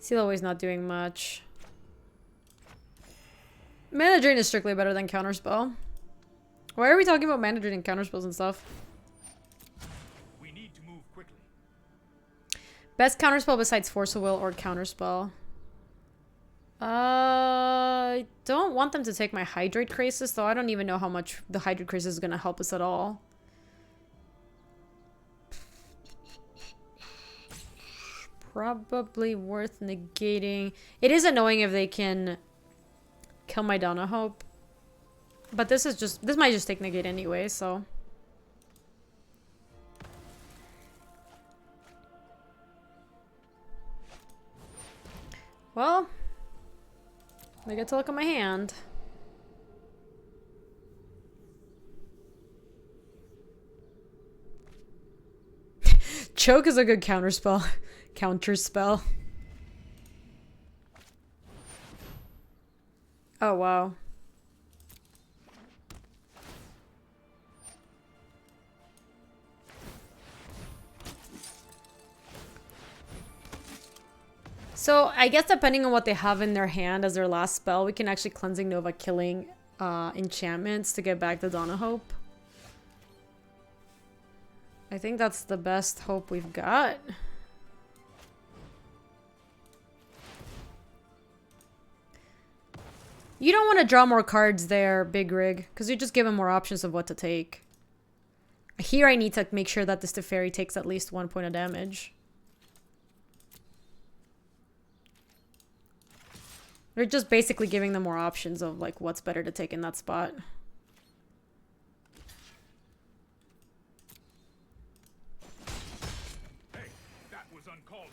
Sealaway's not doing much. Mana Drain is strictly better than Counterspell. Why are we talking about Mana Drain and Counterspells and stuff? We need to move quickly. Best Counterspell besides Force of Will or Counterspell? I don't want them to take my Hydrate Crisis, though I don't even know how much the Hydrate Crisis is going to help us at all. Probably worth negating. It is annoying if they can kill my Dawn of Hope. But this might just take negate anyway, so. Well, I get to look at my hand. Choke is a good counterspell. Counterspell. Oh, wow. So, I guess depending on what they have in their hand as their last spell, we can actually Cleansing Nova killing enchantments to get back the Dawn of Hope. I think that's the best hope we've got. You don't want to draw more cards there, Big Rig, because you just give them more options of what to take. Here I need to make sure that this Teferi takes at least 1 point of damage. They're just basically giving them more options of like what's better to take in that spot. Hey, that was uncalled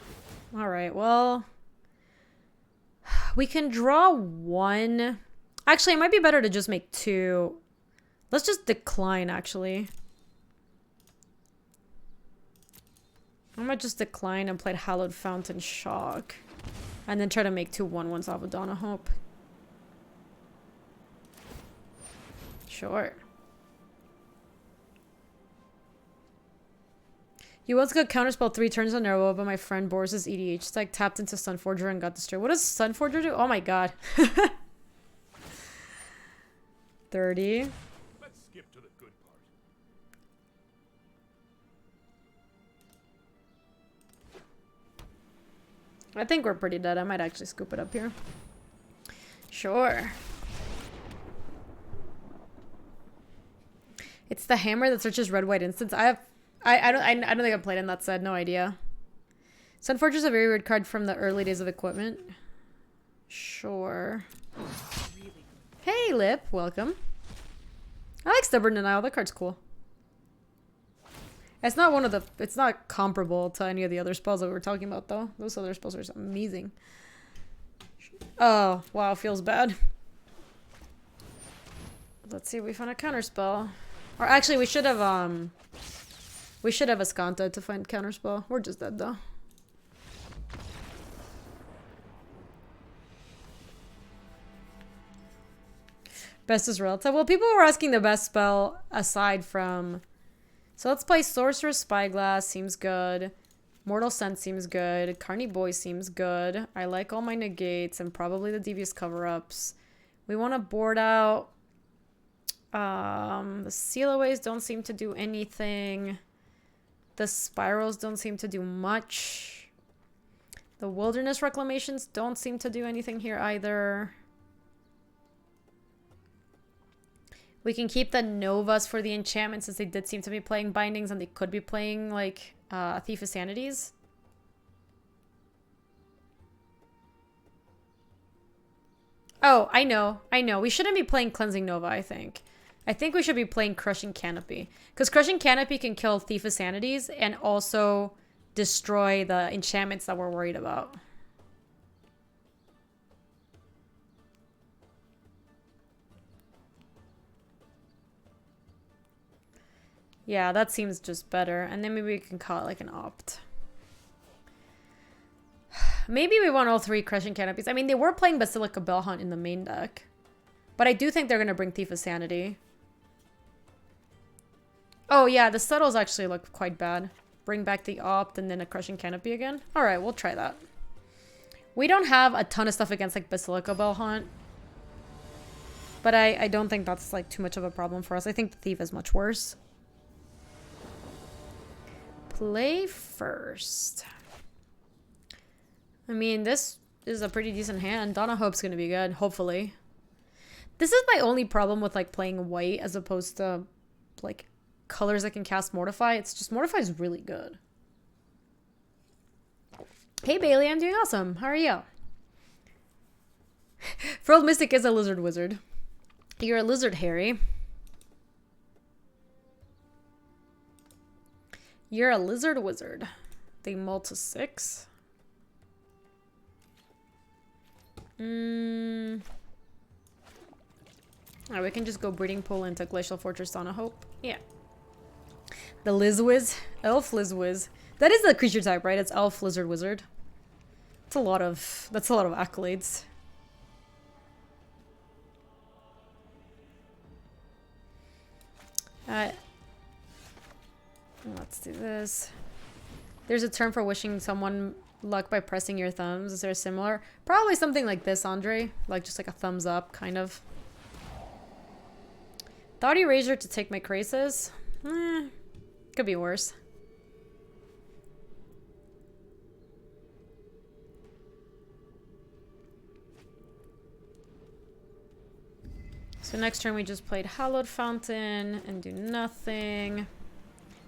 for. All right, well, we can draw 1. Actually, it might be better to just make 2. Let's just decline, actually. I might just decline and play Hallowed Fountain Shock. And then try to make 2 1/1s off of Dawn of Hope. Sure. You once got Counterspell 3 turns on Narrow, but my friend Boris's EDH stack tapped into Sunforger and got destroyed. What does Sunforger do? Oh my god. 30. Let's skip to the good part. I think we're pretty dead. I might actually scoop it up here. Sure. It's the hammer that searches red-white instants. I don't think I've played in that set. No idea. Sunforger is a very weird card from the early days of equipment. Sure. Hey, Lip. Welcome. I like Stubborn Denial. That card's cool. It's not it's not comparable to any of the other spells that we were talking about, though. Those other spells are amazing. Oh, wow, feels bad. Let's see if we found a counterspell. Or actually, we should have Escanta to find counterspell. We're just dead, though. Best is relative. Well, people were asking the best spell aside from... So let's play Sorcerer's Spyglass, seems good. Mortal Scent seems good. Carny Boy seems good. I like all my negates and probably the Devious Cover-Ups. We want to board out. The Sealaways don't seem to do anything. The Spirals don't seem to do much. The Wilderness Reclamations don't seem to do anything here either. We can keep the Novas for the enchantments since they did seem to be playing Bindings and they could be playing, like, Thief of Sanities. Oh, I know. We shouldn't be playing Cleansing Nova, I think. I think we should be playing Crushing Canopy. Because Crushing Canopy can kill Thief of Sanities and also destroy the enchantments that we're worried about. Yeah, that seems just better. And then maybe we can call it like an opt. Maybe we want all 3 Crushing Canopies. I mean, they were playing Basilica Bellhunt in the main deck. But I do think they're going to bring Thief of Sanity. Oh, yeah, the subtles actually look quite bad. Bring back the opt and then a Crushing Canopy again. Alright, we'll try that. We don't have a ton of stuff against like Basilica Bellhunt. But I don't think that's like too much of a problem for us. I think the Thief is much worse. Play first. I mean, this is a pretty decent hand. Donna Hope's gonna be good, hopefully. This is my only problem with like playing white as opposed to like colors that can cast Mortify. It's just Mortify is really good. Hey Bailey, I'm doing awesome. How are you? Furled Mystic is a lizard wizard. You're a lizard, Harry. You're a lizard wizard. They mull to 6. Alright, we can just go Breeding Pool into Glacial Fortress Donna Hope. Yeah. The Lizwiz. Elf Lizwiz. That is the creature type, right? It's Elf Lizard Wizard. That's a lot of accolades. Let's do this. There's a term for wishing someone luck by pressing your thumbs. Is there a similar? Probably something like this, Andre. Like just like a thumbs up, kind of. Thought Erasure to take my Krasis. Could be worse. So next turn we just played Hallowed Fountain and do nothing.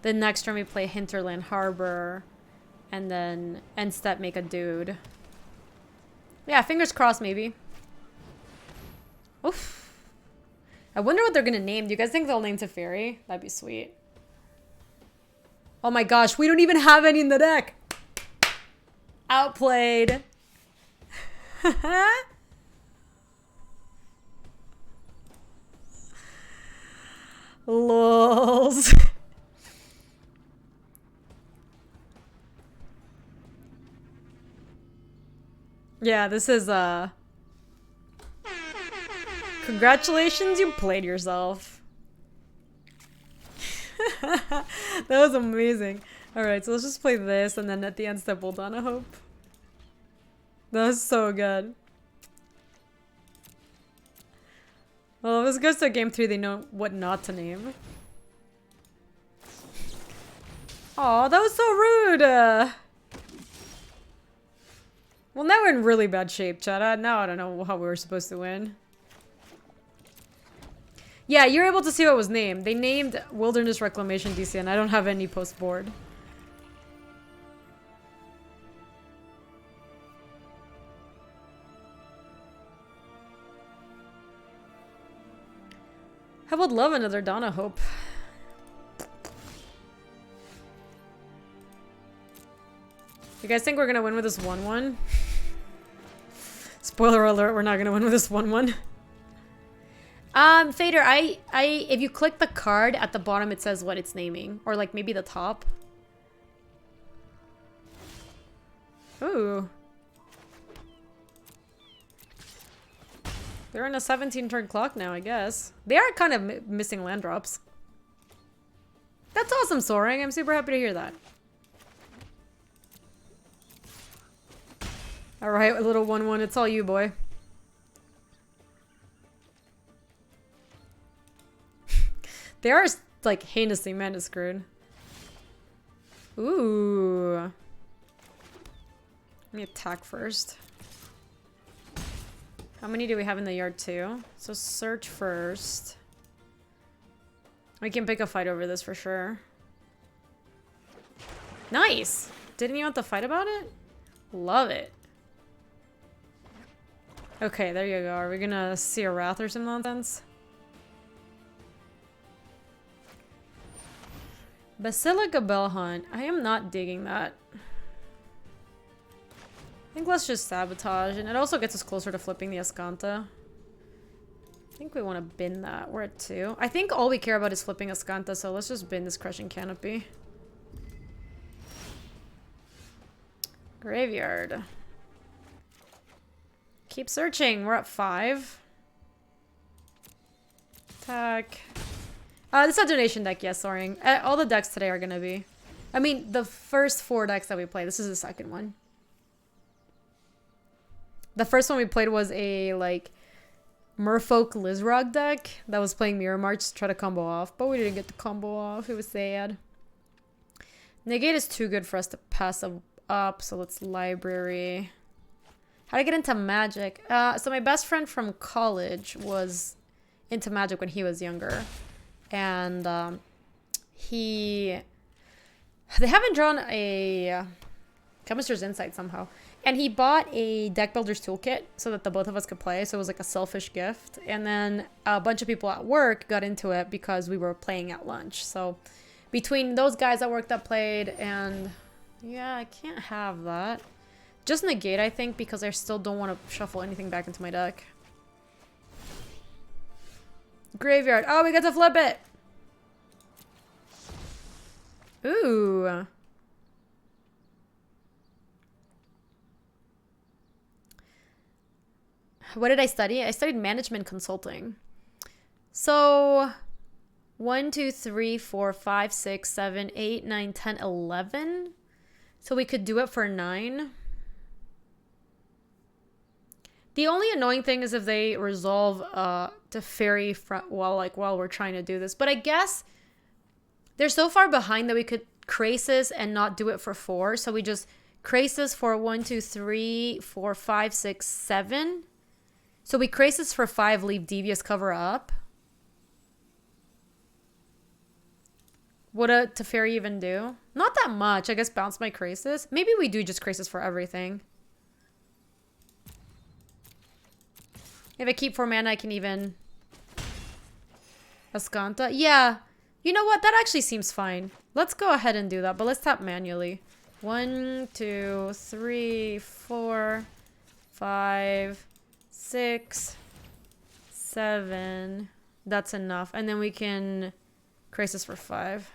The next turn we play Hinterland Harbor. And then end step make a dude. Yeah, fingers crossed maybe. Oof. I wonder what they're gonna name. Do you guys think they'll name Teferi? That'd be sweet. Oh my gosh, we don't even have any in the deck. Outplayed. Lols. Yeah, this is congratulations, you played yourself. That was amazing. Alright, so let's just play this and then at the end step we'll Donna Hope. That was so good. Well, if this goes to game 3, they know what not to name. Aw, that was so rude! Well, now we're in really bad shape, Chada. Now I don't know how we were supposed to win. Yeah, you're able to see what was named. They named Wilderness Reclamation DC, and I don't have any post board. I would love another Donna Hope. You guys think we're gonna win with this 1-1? Spoiler alert, we're not gonna win with this 1-1. Fader, if you click the card at the bottom, it says what it's naming. Or like maybe the top. Ooh. They're in a 17-turn clock now, I guess. They are kind of missing land drops. That's awesome, Soaring. I'm super happy to hear that. Alright, a little 1-1. It's all you, boy. They are, like, heinously mana screwed. Ooh. Let me attack first. How many do we have in the yard, too? So search first. We can pick a fight over this for sure. Nice! Didn't you want to fight about it? Love it. Okay, there you go. Are we gonna see a Wrath or some nonsense? Basilica Bell Hunt. I am not digging that. I think let's just sabotage, and it also gets us closer to flipping the Escanta. I think we want to bin that. We're at 2. I think all we care about is flipping Escanta, so let's just bin this Crushing Canopy. Graveyard. Keep searching. We're at 5. Attack. This is a donation deck, yes, Soaring. All the decks today are gonna be. I mean, the first 4 decks that we play. This is the second one. The first one we played was a, like, Merfolk Lizrog deck that was playing Mirror March to try to combo off, but we didn't get the combo off. It was sad. Negate is too good for us to pass up, so let's library. How to get into Magic? So my best friend from college was into Magic when he was younger. And they haven't drawn a Chemist's Insight somehow. And he bought a Deck Builder's Toolkit so that the both of us could play. So it was like a selfish gift. And then a bunch of people at work got into it because we were playing at lunch. So between those guys at work that played and... yeah, I can't have that. Just negate, I think, because I still don't want to shuffle anything back into my deck. Graveyard. Oh, we got to flip it! Ooh. What did I study? I studied management consulting. So 1, 2, 3, 4, 5, 6, 7, 8, 9, 10, 11. So we could do it for 9. The only annoying thing is if they resolve to Fairy while we're trying to do this. But I guess they're so far behind that we could Krasis and not do it for 4. So we just Krasis for 1, 2, 3, 4, 5, 6, 7. So we Krasis for 5, leave Devious Cover up. What a Teferi even do? Not that much. I guess bounce my Krasis. Maybe we do just Krasis for everything. If I keep 4 mana, I can even... Escanta. Yeah. You know what? That actually seems fine. Let's go ahead and do that, but let's tap manually. 1, 2, 3, 4, 5, 6, 7. That's enough. And then we can Krasis for 5.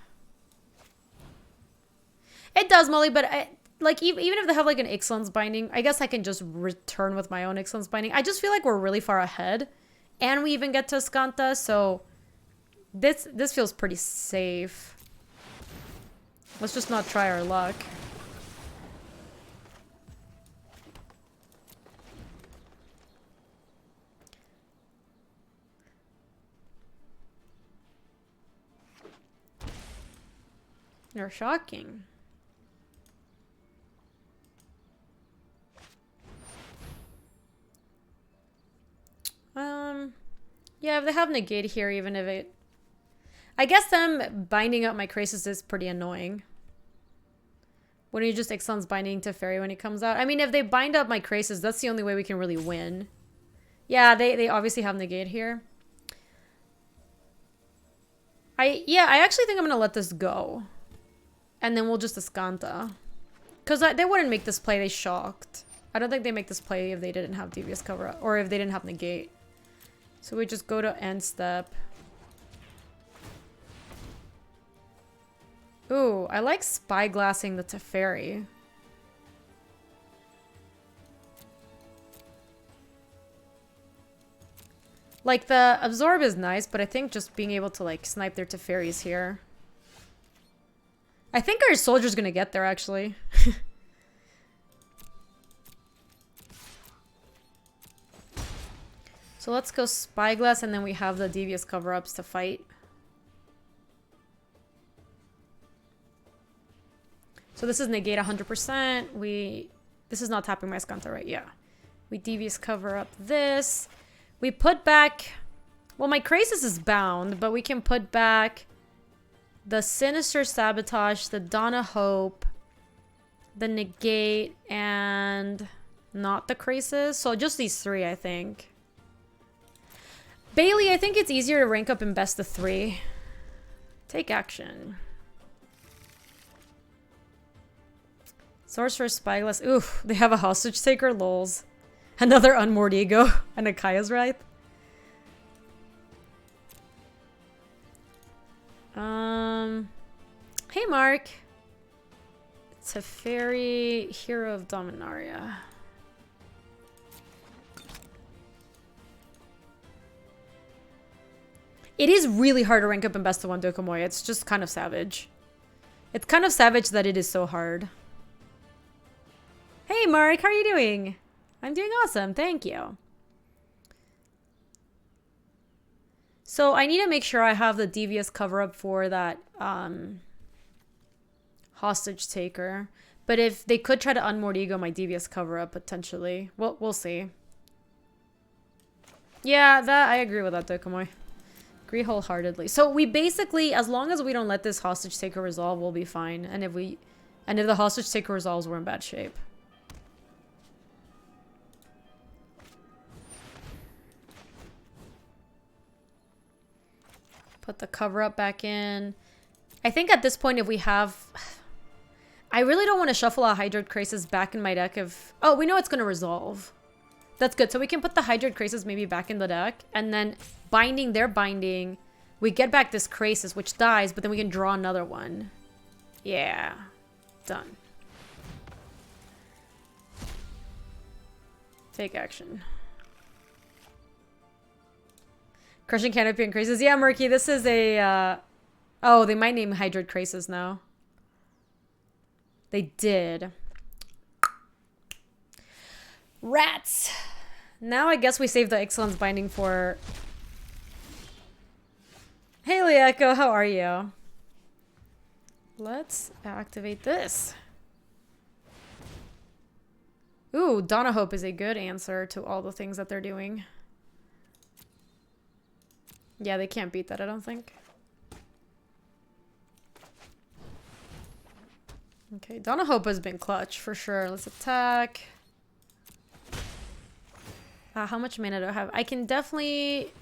It does, Molly, but like even if they have like an Ixalan's Binding, I guess I can just return with my own Ixalan's Binding. I just feel like we're really far ahead. And we even get to Escanta, so this feels pretty safe. Let's just not try our luck. You're shocking. Yeah, if they have negate here, even if it... I guess them binding up my Krasis is pretty annoying. When you just Ixalan's Binding to Fairy when he comes out. I mean, if they bind up my Krasis, that's the only way we can really win. Yeah, they obviously have negate here. I actually think I'm going to let this go. And then we'll just Escanta. Because they wouldn't make this play, they shocked. I don't think they make this play if they didn't have Devious Cover up, or if they didn't have negate. So we just go to end step. Ooh, I like Spyglassing the Teferi. Like, the Absorb is nice, but I think just being able to, like, snipe their Teferis here. I think our soldier's gonna get there, actually. So let's go Spyglass, and then we have the Devious Cover-Ups to fight. So this is negate 100%. This is not tapping my Escanta, right? Yeah. We Devious Cover up this. We put back... Well, my Krasis is bound, but we can put back the Sinister Sabotage, the Donna Hope, the negate, and not the Krasis. So just these 3, I think. Bailey, I think it's easier to rank up in best of 3. Take action. Sorcerer Spyglass. Oof, they have a Hostage Taker, lols. Another Unmoored Ego and a Kaya's Wrath. Hey Mark. Teferi, Hero of Dominaria. It is really hard to rank up in Best of 1 Dokomoya. It's just kind of savage. It's kind of savage that it is so hard. Hey Mark, how are you doing? I'm doing awesome, thank you. So I need to make sure I have the devious cover-up for that Hostage Taker. But if they could try to Unmoored Ego my devious cover-up, potentially. Well, we'll see. Yeah, that I agree with that, Dokomoy. Agree wholeheartedly. So we basically, as long as we don't let this Hostage Taker resolve, we'll be fine. And if the Hostage Taker resolves, we're in bad shape. Put the cover up back in. I think at this point, if we have... I really don't want to shuffle a Hydroid Crisis back in my deck if... Oh, we know it's going to resolve. That's good. So we can put the Hydroid Crisis maybe back in the deck. And then binding their binding. We get back this Crisis, which dies, but then we can draw another one. Yeah. Done. Take action. Crushing Canopy and Crisis. Yeah, Murky, this is a... Oh, they might name Hydroid Crisis now. They did. Rats! Now I guess we save the Excellence Binding for... Hey, Lieko, how are you? Let's activate this. Ooh, Donna Hope is a good answer to all the things that they're doing. Yeah, they can't beat that, I don't think. Okay, Donna Hope has been clutch for sure. Let's attack. How much mana do I have? I can definitely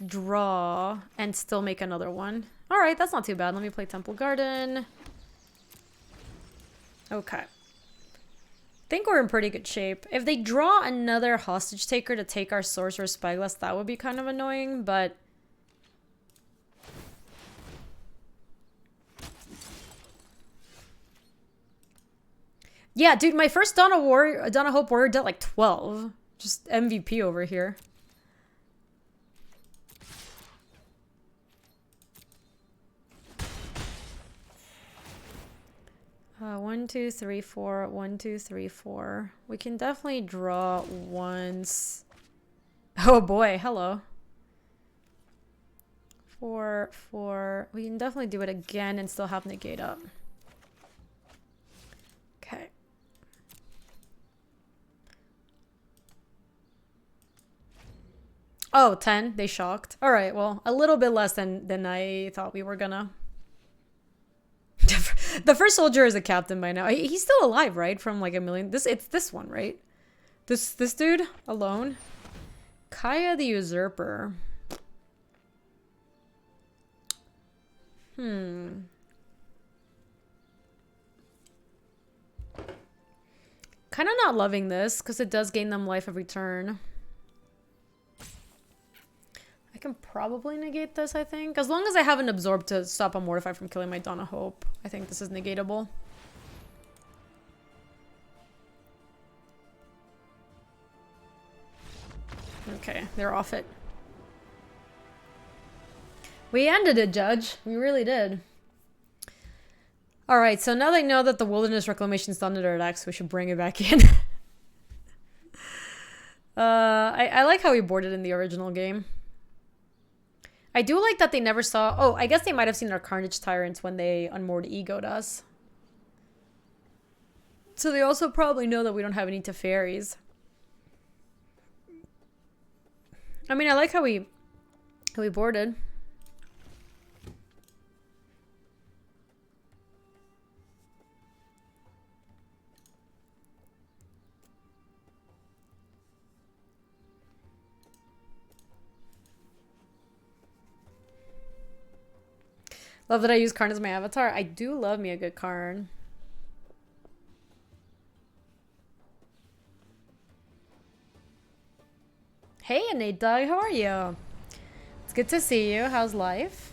draw and still make another one. All right, that's not too bad. Let me play Temple Garden. Okay. Think we're in pretty good shape. If they draw another Hostage Taker to take our Sorcerer Spyglass, that would be kind of annoying, but... Yeah, dude, my first Donna Hope Warrior dealt like 12. Just MVP over here. One, two, three, four. 1, 2, 3, 4. We can definitely draw once. Oh boy, hello. 4, 4. We can definitely do it again and still have negate up. Okay. Oh, 10. They shocked. All right, well, a little bit less than I thought we were gonna. The first soldier is a captain by now. He's still alive, right? From like a million. It's this one, right? This dude alone. Kaya the Usurper. Kind of not loving this because it does gain them life every turn. I can probably negate this, I think. As long as I have an Absorb to stop a Mortify from killing my Donna Hope. I think this is negatable. Okay, they're off it. We ended it, Judge. We really did. Alright, so now they know that the Wilderness Reclamation's done to their decks, we should bring it back in. I like how we boarded in the original game. I do like that they never saw... Oh, I guess they might have seen our Carnage Tyrants when they Unmoored Ego'd us. So they also probably know that we don't have any Teferis. I mean, I like how we boarded. Love that I use Karn as my avatar. I do love me a good Karn. Nate Dog. How are you? It's good to see you. How's life?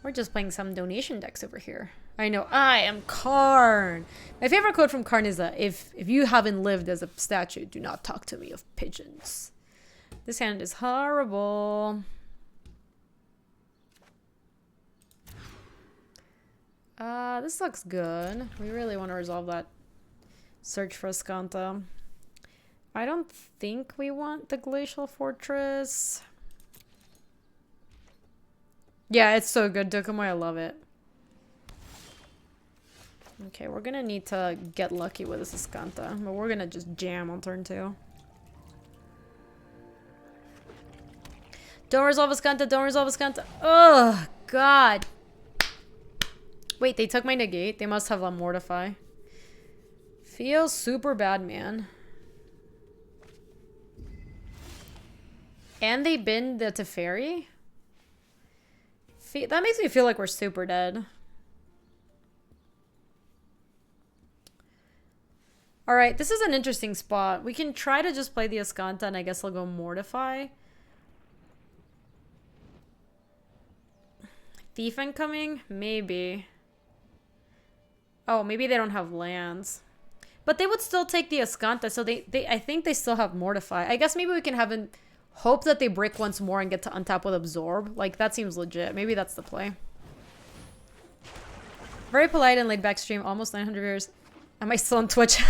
We're just playing some donation decks over here. I know. I am Karn. My favorite quote from Karn is that if you haven't lived as a statue, do not talk to me of pigeons. This hand is horrible. This looks good. We really want to resolve that search for Skanta. I don't think we want the Glacial Fortress. Yeah, it's so good, Dokumo. I love it. Okay, we're gonna need to get lucky with this Skanta, but we're gonna just jam on turn 2. Don't resolve a Skanta, don't resolve a Skanta. Oh, God. Wait, they took my negate? They must have a Mortify. Feels super bad, man. And they binned the Teferi? That makes me feel like we're super dead. Alright, this is an interesting spot. We can try to just play the Ascanta and I guess I'll go Mortify. Thief incoming? Maybe. Oh, maybe they don't have lands. But they would still take the Ascanta, so I think they still have Mortify. I guess maybe we can have an hope that they break once more and get to untap with Absorb. Like, that seems legit. Maybe that's the play. Very polite and laid back stream. Almost 900 viewers. Am I still on Twitch?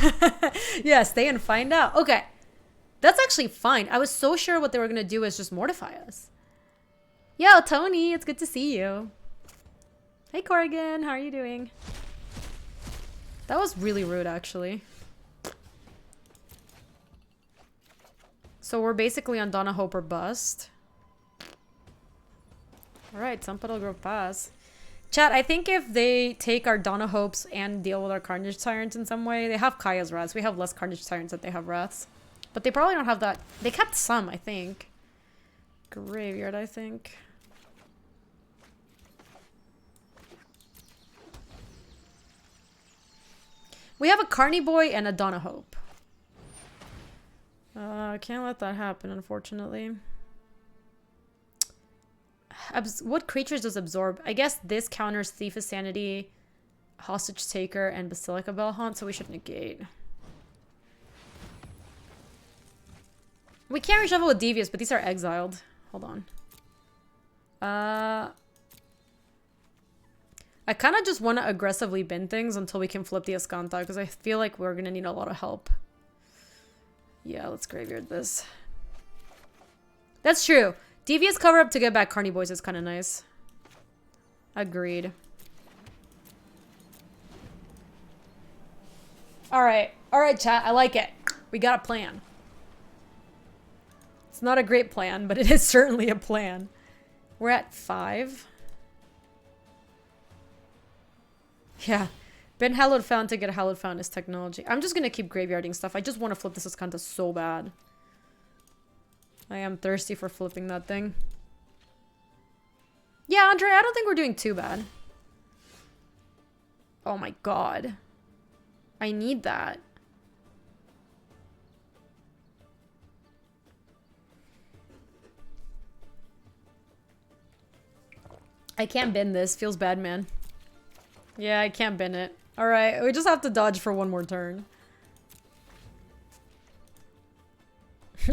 Yeah, stay and find out. Okay. That's actually fine. I was so sure what they were going to do is just mortify us. Yo, Tony, it's good to see you. Hey, Corrigan, how are you doing? That was really rude, actually. So we're basically on Donna Hope or bust. Alright, Sampado Grove pass. Chat, I think if they take our Donna Hopes and deal with our Carnage Tyrants in some way, they have Kaya's Wraths. We have less Carnage Tyrants than they have Wraths. But they probably don't have that. They kept some, I think. Graveyard, I think. We have a Carny Boy and a Donna Hope. Can't let that happen, unfortunately. What creatures does absorb? I guess this counters Thief of Sanity, Hostage Taker, and Basilica Bellhaunt, so we should negate. We can't reshuffle with Devious, but these are exiled. Hold on. I kind of just want to aggressively bin things until we can flip the Ascanta, because I feel like we're going to need a lot of help. Yeah, let's graveyard this. That's true. Devious cover up to get back Carny Boys is kind of nice. Agreed. Alright. Alright, chat. I like it. We got a plan. It's not a great plan, but it is certainly a plan. We're at 5. Yeah. Been Hallowed Found to get a Hallowed Found is technology. I'm just gonna keep graveyarding stuff. I just want to flip this Ascanta so bad. I am thirsty for flipping that thing. Yeah, Andre, I don't think we're doing too bad. Oh my god. I need that. I can't bin this. Feels bad, man. Yeah, I can't bin it. Alright, we just have to dodge for one more turn.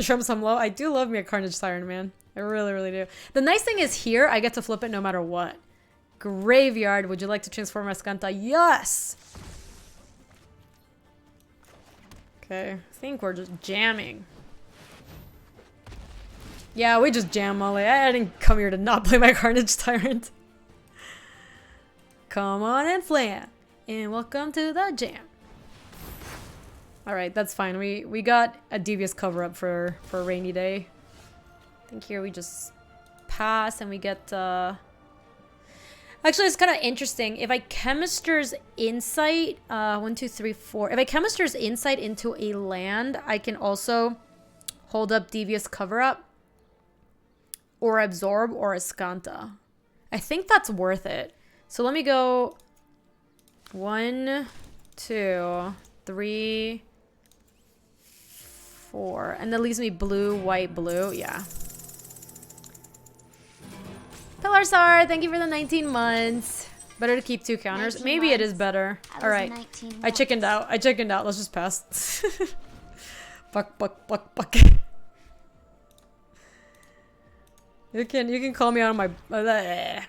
Shrimp some low. I do love me a Carnage Siren, man. I really, really do. The nice thing is here, I get to flip it no matter what. Graveyard, would you like to transform Ascanta? Yes! Okay, I think we're just jamming. Yeah, we just jam, Molly. I didn't come here to not play my Carnage Tyrant. Come on and slam. And welcome to the jam. Alright, that's fine. We got a Devious cover up for a rainy day. I think here we just pass and we get actually it's kind of interesting. If I Chemister's Insight 1, 2, 3, 4. If I Chemister's Insight into a land, I can also hold up Devious cover up or absorb or Ascanta. I think that's worth it. So let me go 1, 2, 3, 4. And that leaves me blue, white, blue. Yeah. Pilarsar, thank you for the 19 months. Better to keep 2 counters. 19 Maybe it is months. better. I was Alright. 19 I chickened months. out. I chickened out. Let's just pass. Fuck. You can call me out on my...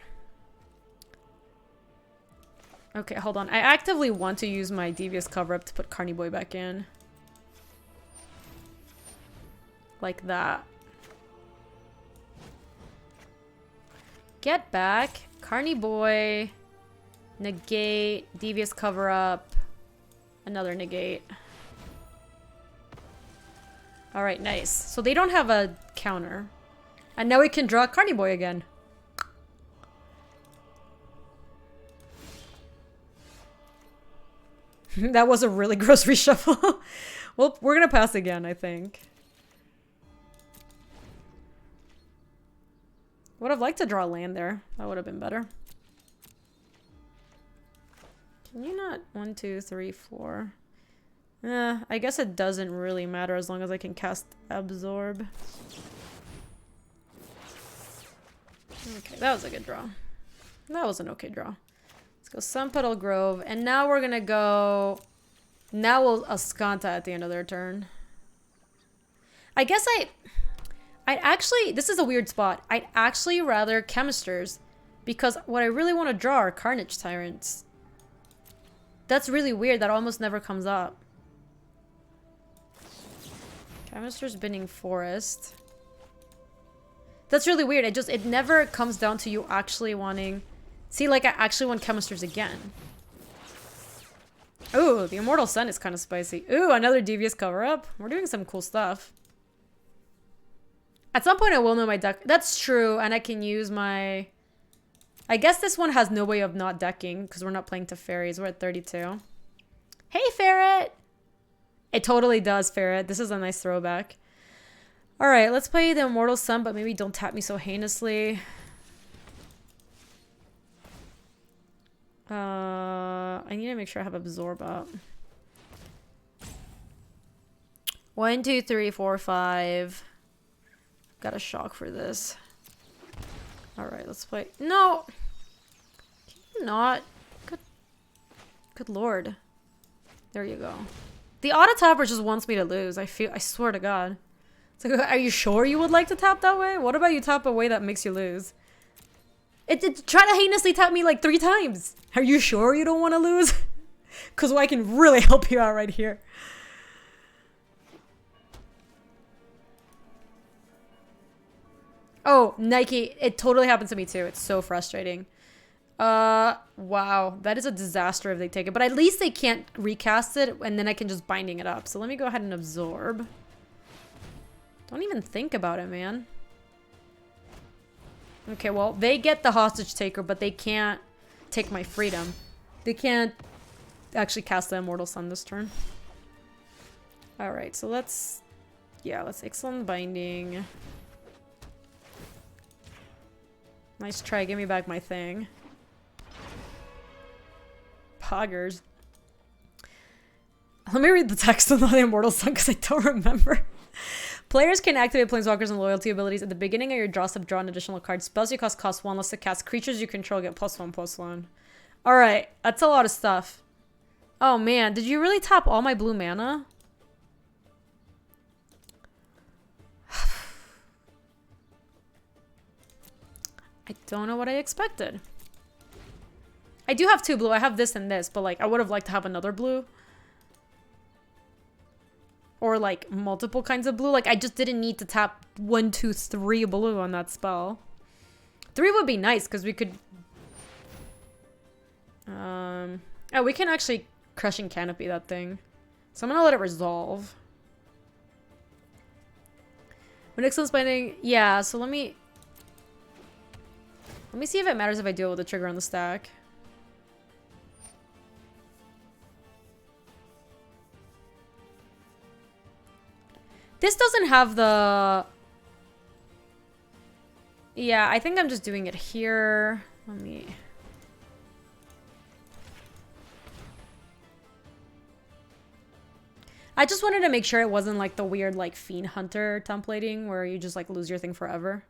Okay, hold on. I actively want to use my Devious cover-up to put Carny Boy back in. Like that. Get back. Carny Boy. Negate. Devious cover-up. Another negate. Alright, nice. So they don't have a counter. And now we can draw Carny Boy again. That was a really gross reshuffle. Well, we're gonna pass again, I think. Would have liked to draw land there. That would have been better. Can you not? 1, 2, 3, 4. I guess it doesn't really matter as long as I can cast Absorb. Okay, that was a good draw. That was an okay draw. Let's go Sun Petal Grove. And now we're gonna go... Now we'll Ascanta at the end of their turn. I guess I'd actually... This is a weird spot. I'd actually rather Chemisters. Because what I really want to draw are Carnage Tyrants. That's really weird. That almost never comes up. Chemisters Binning Forest. That's really weird. It never comes down to you actually wanting... See, like, I actually want Chemisters again. Ooh, the Immortal Sun is kind of spicy. Ooh, another Devious cover-up. We're doing some cool stuff. At some point, I will know my deck. That's true, and I can use my... I guess this one has no way of not decking, because we're not playing to fairies. We're at 32. Hey, Ferret! It totally does, Ferret. This is a nice throwback. Alright, let's play the Immortal Sun, but maybe don't tap me so heinously. I need to make sure I have Absorb up. 1, 2, 3, 4, 5. Got a shock for this. Alright, let's play. No! Can you not? Good lord. There you go. The auto tapper just wants me to lose. I swear to God. It's like, are you sure you would like to tap that way? What about you tap a way that makes you lose? It tried to heinously tap me like 3 times. Are you sure you don't want to lose? Because I can really help you out right here. Oh, Nike. It totally happens to me too. It's so frustrating. Wow. That is a disaster if they take it. But at least they can't recast it and then I can just binding it up. So let me go ahead and Absorb. Don't even think about it, man. Okay, well, they get the Hostage Taker, but they can't take my freedom. They can't actually cast the Immortal Sun this turn. Alright, so let's... Yeah, let's Ixalan Binding. Nice try, give me back my thing. Poggers. Let me read the text on the Immortal Sun because I don't remember. Players can activate Planeswalkers and loyalty abilities at the beginning of your draw step. Draw an additional card. Spells you cost 1 less to cast. Creatures you control get +1/+1. Alright, that's a lot of stuff. Oh man, did you really tap all my blue mana? I don't know what I expected. I do have 2 blue. I have this and this, but like I would have liked to have another blue. Or like multiple kinds of blue. Like I just didn't need to tap 1, 2, 3 blue on that spell. 3 would be nice because we could... Oh, we can actually Crushing Canopy that thing. So I'm gonna let it resolve. When Ixalan's binding... Yeah, so let me see if it matters if I deal with the trigger on the stack. This doesn't have the... Yeah, I think I'm just doing it here. Let me... I just wanted to make sure it wasn't like the weird like Fiend Hunter templating where you just like lose your thing forever.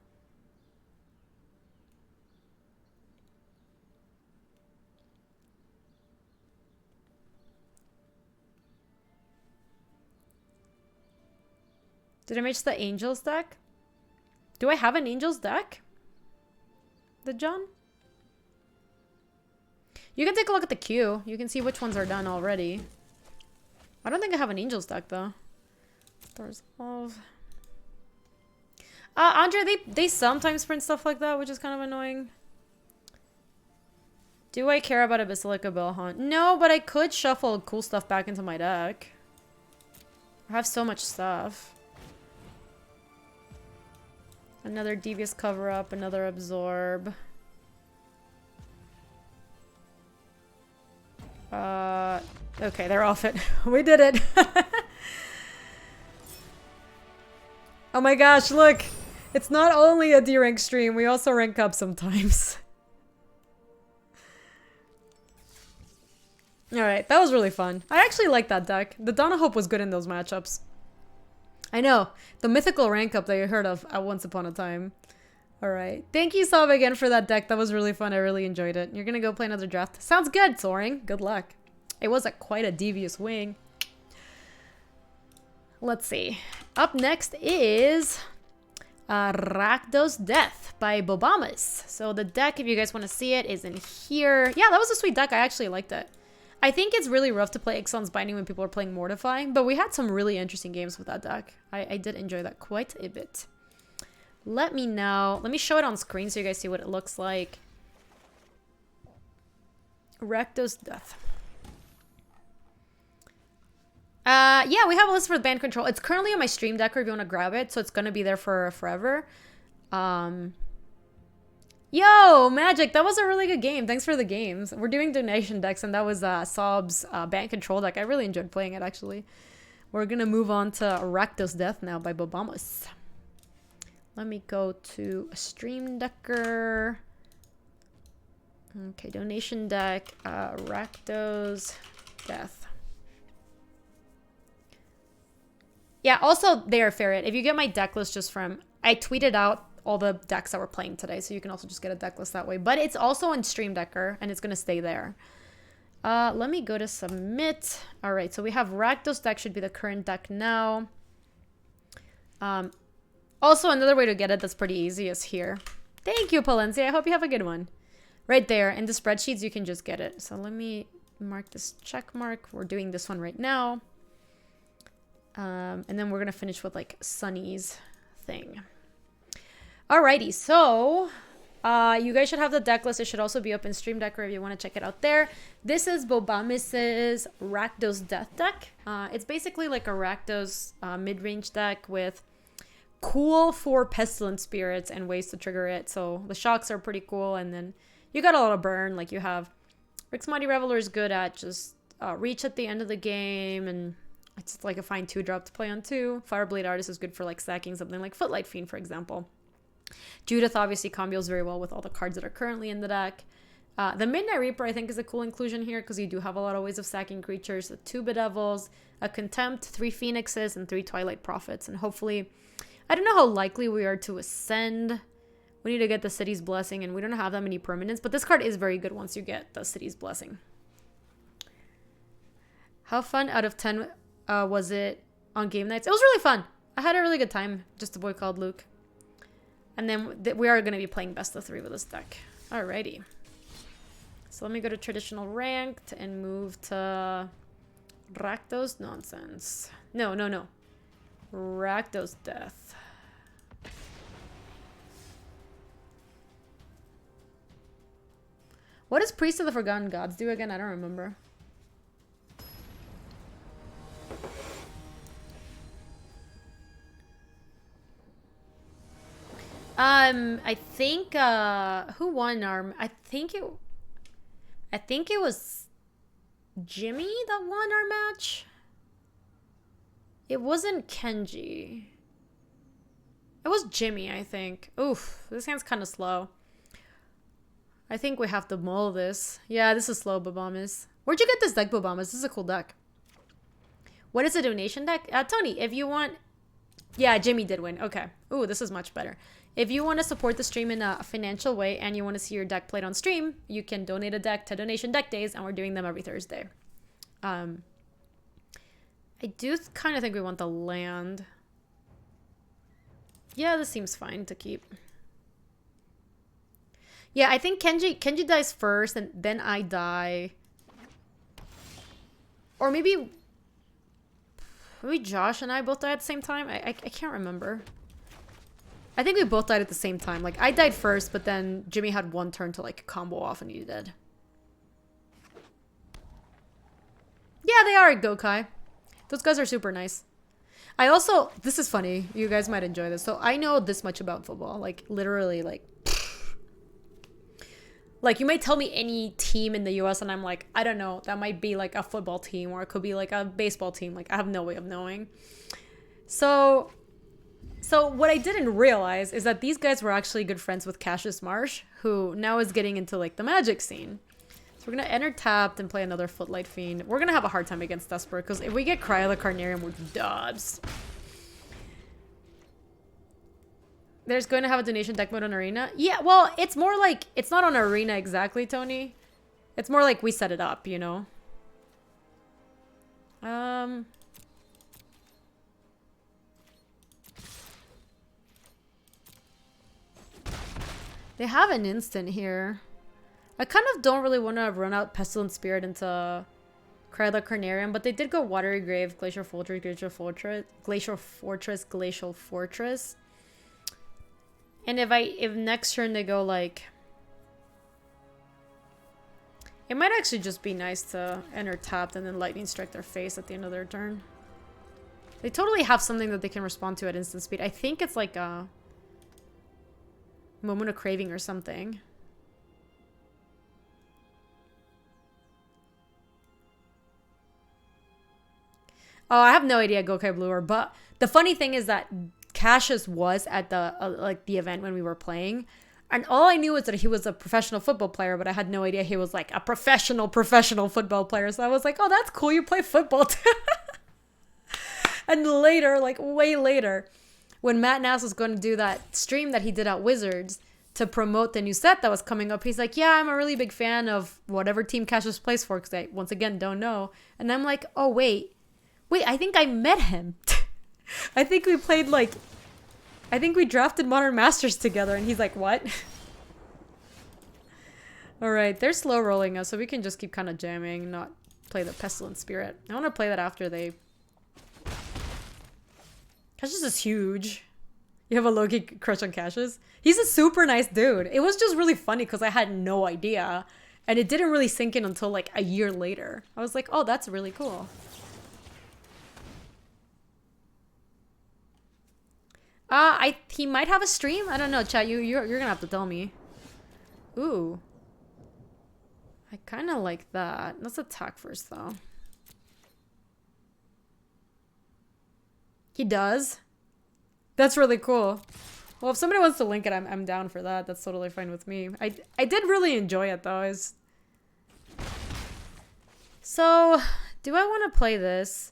Did I match the Angels deck? Do I have an Angels deck? The John? You can take a look at the queue. You can see which ones are done already. I don't think I have an Angels deck though. There's all. Andre, they sometimes print stuff like that, which is kind of annoying. Do I care about a Basilica Bell Hunt? No, but I could shuffle cool stuff back into my deck. I have so much stuff. Another Devious Cover-Up, another Absorb. Okay, they're off it. We did it. Oh my gosh, look. It's not only a D-rank stream, we also rank up sometimes. Alright, that was really fun. I actually like that deck. The Dawn of Hope was good in those matchups. I know. The mythical rank up that you heard of at once upon a time. Alright. Thank you, Sob, again for that deck. That was really fun. I really enjoyed it. You're gonna go play another draft. Sounds good, Soaring. Good luck. It was quite a devious wing. Let's see. Up next is Rakdos Death by Bobamas. So the deck, if you guys want to see it, is in here. Yeah, that was a sweet deck. I actually liked it. I think it's really rough to play Ixalan's Binding when people are playing Mortify, but we had some really interesting games with that deck. I did enjoy that quite a bit. Let me show it on screen so you guys see what it looks like. Rakdos Death. Yeah, we have a list for the Bant Control. It's currently on my stream decker if you want to grab it, so it's gonna be there for forever. Yo, Magic, that was a really good game. Thanks for the games. We're doing donation decks, and that was Sob's Bant Control deck. I really enjoyed playing it, actually. We're gonna move on to Rakdos Death now by Bobamas. Let me go to a stream decker. Okay, donation deck, Rakdos Death. Yeah, also there, Ferret. If you get my deck list just from... I tweeted out all the decks that we're playing today, so you can also just get a deck list that way. But it's also on Stream Decker, and it's going to stay there. Let me go to submit. All right, so we have Rakdos deck should be the current deck now. Also, another way to get it that's pretty easy is here. Thank you, Palencia. I hope you have a good one. Right there. In the spreadsheets, you can just get it. So let me mark this check mark. We're doing this one right now. And then we're going to finish with like Sunny's thing. Alrighty, so you guys should have the deck list. It should also be up in Stream Decker if you want to check it out there. This is Bobamas' Rakdos Death deck. It's basically like a Rakdos mid-range deck with cool 4 Pestilent Spirits and ways to trigger it. So the shocks are pretty cool, and then you got a lot of burn. Like you have Rick's Mighty Reveler is good at just reach at the end of the game, and it's like a fine 2-drop to play on 2. Fireblade Artist is good for like stacking something like Footlight Fiend, for example. Judith obviously combos very well with all the cards that are currently in the deck. The Midnight Reaper, I think, is a cool inclusion here because you do have a lot of ways of stacking creatures. The 2 Bedevils, a Contempt, 3 Phoenixes, and 3 Twilight Prophets. And hopefully, I don't know how likely we are to ascend. We need to get the City's Blessing, and we don't have that many permanents. But this card is very good once you get the City's Blessing. How fun out of 10 was it on game nights? It was really fun. I had a really good time. Just a boy called Luke. And then we are going to be playing best of 3 with this deck. Alrighty. So let me go to traditional ranked and move to Rakdos nonsense. No. Rakdos Death. What does Priest of the Forgotten Gods do again? I don't remember. I think who won our... I think it was Jimmy that won our match. It wasn't Kenji. It was Jimmy, I think. Oof, this hand's kind of slow. I think we have to mull this. Yeah, this is slow, Bobamas. Where'd you get this deck, Bobamas? This is a cool deck. What is a donation deck? Tony, if you want... Yeah, Jimmy did win. Okay. Ooh, this is much better. If you want to support the stream in a financial way and you want to see your deck played on stream, you can donate a deck to Donation Deck Days, and we're doing them every Thursday. I do kind of think we want the land. Yeah, this seems fine to keep. Yeah, I think Kenji dies first, and then I die. Or maybe Josh and I both died at the same time. I can't remember. I think we both died at the same time. Like, I died first, but then Jimmy had one turn to, like, combo off and he did. Yeah, they are Gokai. Those guys are super nice. I also... This is funny. You guys might enjoy this. So, I know this much about football. Like, literally, like... Like, you might tell me any team in the US and I'm like, I don't know. That might be, like, a football team or it could be, like, a baseball team. Like, I have no way of knowing. So what I didn't realize is that these guys were actually good friends with Cassius Marsh, who now is getting into, like, the Magic scene. So we're going to enter tapped and play another Footlight Fiend. We're going to have a hard time against Desper, because if we get Cryo the Carnarium, we're dubs. There's going to have a donation deck mode on Arena. Yeah, well, it's more like... It's not on Arena exactly, Tony. It's more like we set it up, you know? They have an instant here. I kind of don't really want to run out Pestilent Spirit into Cry the Carnarium, but they did go Watery Grave, Glacial Fortress, Glacial Fortress, Glacial Fortress, Glacial Fortress. And if next turn they go like... It might actually just be nice to enter tapped and then Lightning Strike their face at the end of their turn. They totally have something that they can respond to at instant speed. I think it's like a... Moment of Craving or something. Oh, I have no idea Gokai Blue or, but the funny thing is that Cassius was at the like the event when we were playing, and all I knew was that he was a professional football player, but I had no idea he was like a professional football player. So I was like, oh, that's cool, you play football too. And later, like way later, when Matt Nass was going to do that stream that he did at Wizards to promote the new set that was coming up, he's like, yeah, I'm a really big fan of whatever team Cassius plays for, because I, once again, don't know. And I'm like, oh, wait, I think I met him. I think we played, like, I think we drafted Modern Masters together. And he's like, what? All right, they're slow rolling us, so we can just keep kind of jamming, not play the Pestilent Spirit. I want to play that after they... Cassius is huge. You have a low-key crush on Cassius? He's a super nice dude. It was just really funny because I had no idea. And it didn't really sink in until like a year later. I was like, oh, that's really cool. He might have a stream? I don't know, chat. You're gonna have to tell me. Ooh. I kind of like that. Let's attack first, though. He does? That's really cool. Well, if somebody wants to link it, I'm down for that. That's totally fine with me. I did really enjoy it, though. So, do I want to play this?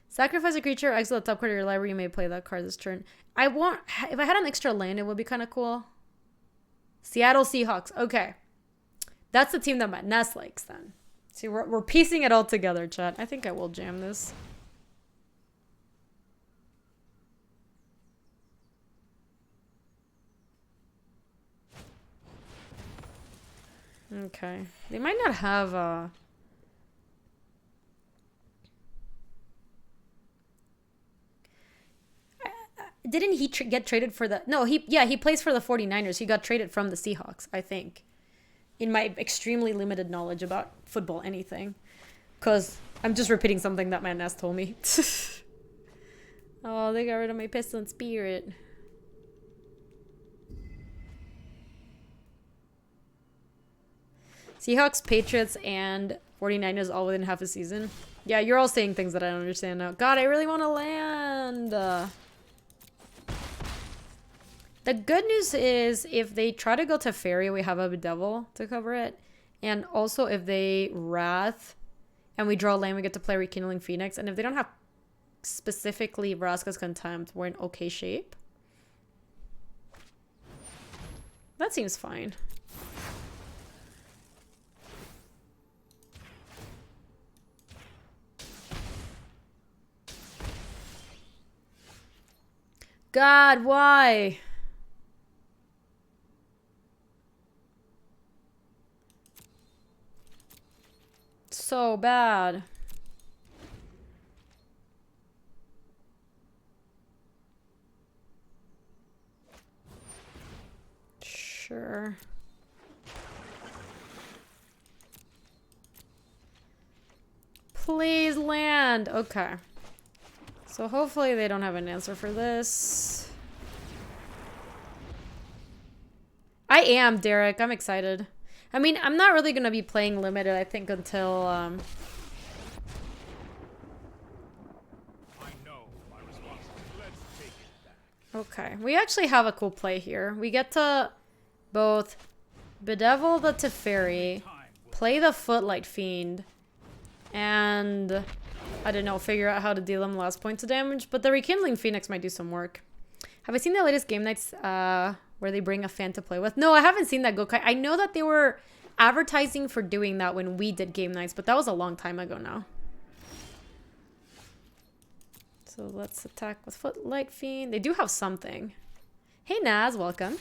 Sacrifice a creature, exile the top card of your library. You may play that card this turn. If I had an extra land, it would be kind of cool. Seattle Seahawks. Okay. That's the team that Matt Ness likes, then. See, we're piecing it all together, chat. I think I will jam this. Okay. They might not have didn't he get traded for the... No, he plays for the 49ers. He got traded from the Seahawks, I think. In my extremely limited knowledge about football anything. Because I'm just repeating something that my Ness told me. Oh, they got rid of my Pestilent Spirit. Seahawks, Patriots, and 49ers all within half a season. Yeah, you're all saying things that I don't understand now. God, I really want to land. The good news is if they try to go to Fairy, we have a Bedevil to cover it. And also if they Wrath and we draw land, we get to play Rekindling Phoenix. And if they don't have specifically Vraska's Contempt, were in okay shape. That seems fine. God, why? So bad. Sure. Please land. Okay. So hopefully they don't have an answer for this. I am, Derek. I'm excited. I mean, I'm not really going to be playing limited, I think, until... I know my responsibility. Let's take it back. Okay. We actually have a cool play here. We get to both bedevil the Teferi, play the Footlight Fiend, and... I don't know, figure out how to deal them less points of damage, but the Rekindling Phoenix might do some work. Have I seen the latest game nights where they bring a fan to play with? No, I haven't seen that, Gokai. I know that they were advertising for doing that when we did game nights, but that was a long time ago now. So let's attack with Footlight Fiend. They do have something. Hey Naz, welcome.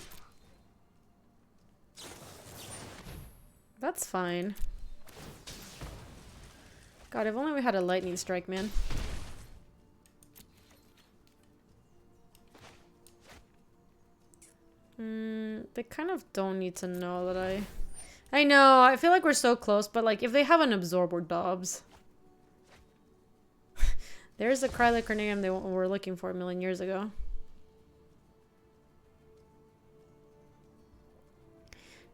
That's fine. God, if only we had a lightning strike, man. They kind of don't need to know that I know, I feel like we're so close, but like, if they have an absorb, we're dobs. There's the Crylicornium they were looking for a million years ago.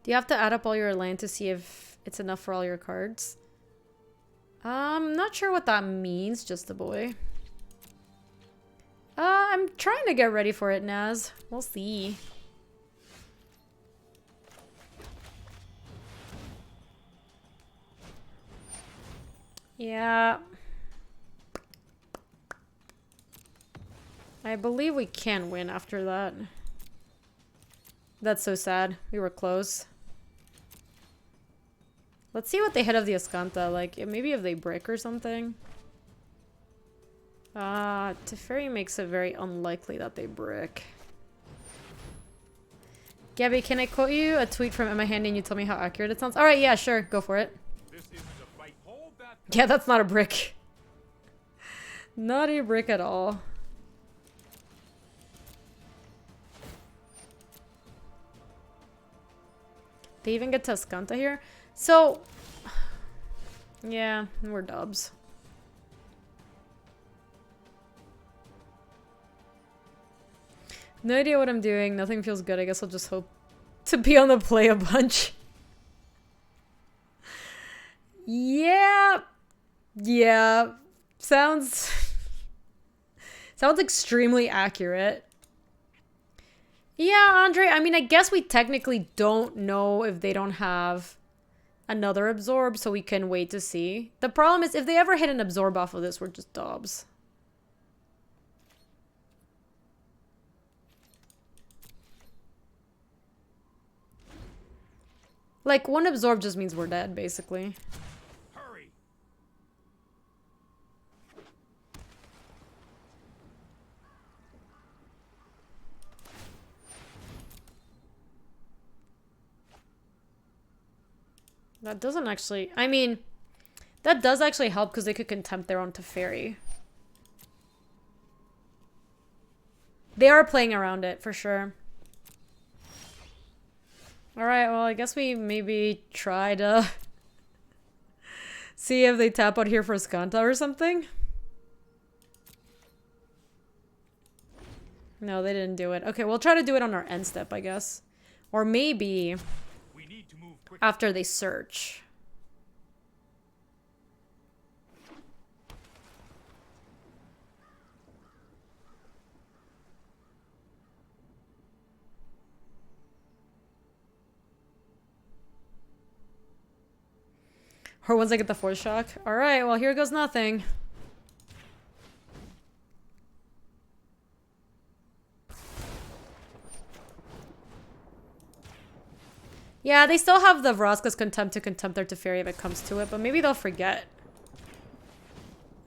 Do you have to add up all your land to see if it's enough for all your cards? I'm not sure what that means, just a boy. I'm trying to get ready for it, Naz. We'll see. Yeah. I believe we can win after that. That's so sad. We were close. Let's see what they hit of the Ascanta. Like, maybe if they brick or something. Teferi makes it very unlikely that they brick. Gaby, can I quote you a tweet from Emma Handy and you tell me how accurate it sounds? Alright, yeah, sure. Go for it. This isn't a fight. Hold that. Yeah, that's not a brick. Not a brick at all. They even get to Ascanta here? So, yeah, we're dubs. No idea what I'm doing. Nothing feels good. I guess I'll just hope to be on the play a bunch. Yeah. Yeah. Sounds extremely accurate. Yeah, Andre, I mean, I guess we technically don't know if they don't have another absorb, so we can wait to see. The problem is, if they ever hit an absorb off of this, we're just dobs. Like, one absorb just means we're dead, basically. Hurry. That doesn't actually... I mean, that does actually help because they could contempt their own Teferi. They are playing around it, for sure. Alright, well, I guess we maybe try to see if they tap out here for Skanta or something. No, they didn't do it. Okay, we'll try to do it on our end step, I guess. Or maybe We need to move quickly. after they search. Or once I get the force shock. Alright, well, here goes nothing. Yeah, they still have the Vraska's Contempt to contempt their Teferi if it comes to it, but maybe they'll forget.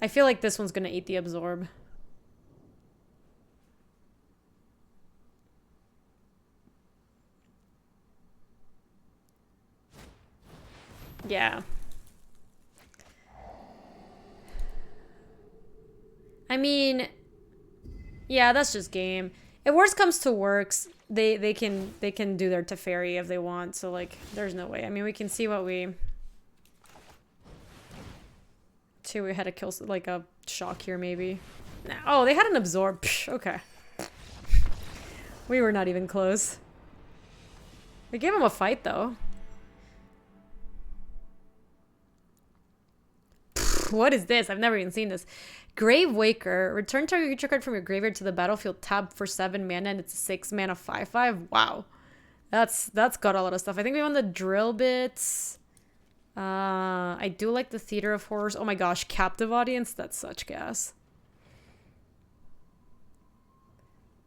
I feel like this one's gonna eat the Absorb. Yeah. I mean, yeah, that's just game. If worst comes to worst, they can do their Teferi if they want. So like, there's no way. I mean, we can see what we. We had a kill like a shock here maybe. Nah. Oh, they had an absorb. Psh, okay. We were not even close. We gave him a fight though. Pff, what is this? I've never even seen this. Grave Waker. Return target creature card from your graveyard to the battlefield. Tab for 7 mana and it's a 6 mana 5/5. Wow. That's got a lot of stuff. I think we want the drill bits. I do like the Theater of Horrors. Oh my gosh, Captive Audience. That's such gas.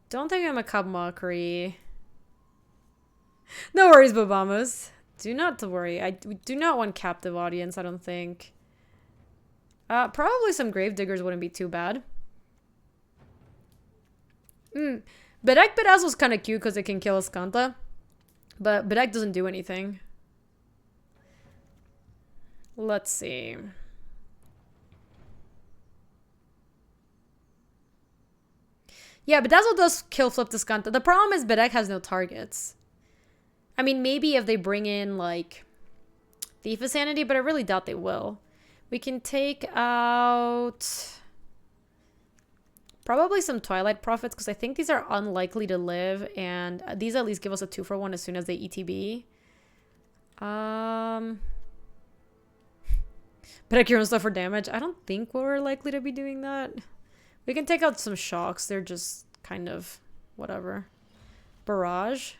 Don't think I'm a Cub Mockery. No worries, Babamas. Do not to worry. I do not want Captive Audience, I don't think. Probably some Gravediggers wouldn't be too bad. Bedek Bedazzle's kind of cute because it can kill Iskanta. But Bedek doesn't do anything. Let's see. Yeah, Bedazzle does kill Flip Iskanta. The problem is Bedek has no targets. I mean, maybe if they bring in, like, Thief of Sanity, but I really doubt they will. We can take out probably some Twilight Prophets because I think these are unlikely to live, and these at least give us a 2-for-1 as soon as they ETB. But I can stuff for damage. I don't think we're likely to be doing that. We can take out some shocks. They're just kind of whatever. Barrage.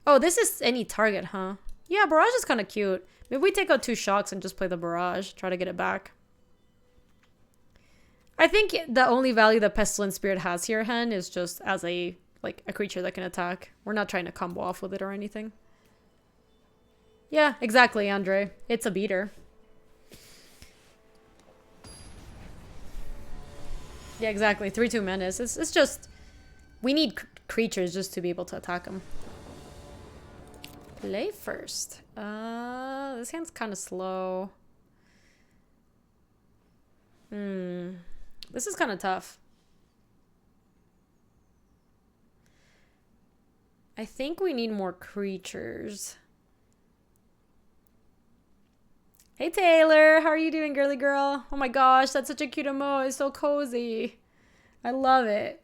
Oh, this is any target, huh? Yeah, Barrage is kind of cute. Maybe we take out 2 shocks and just play the Barrage. Try to get it back. I think the only value that Pestilent Spirit has here, Hen, is just as a creature that can attack. We're not trying to combo off with it or anything. Yeah, exactly, Andre. It's a beater. Yeah, exactly. 3/2 menace. It's just we need creatures just to be able to attack them. Play first. This hand's kind of slow. This is kind of tough. I think we need more creatures. Hey Taylor, how are you doing, girly girl? Oh my gosh, that's such a cute emote. It's so cozy. I love it.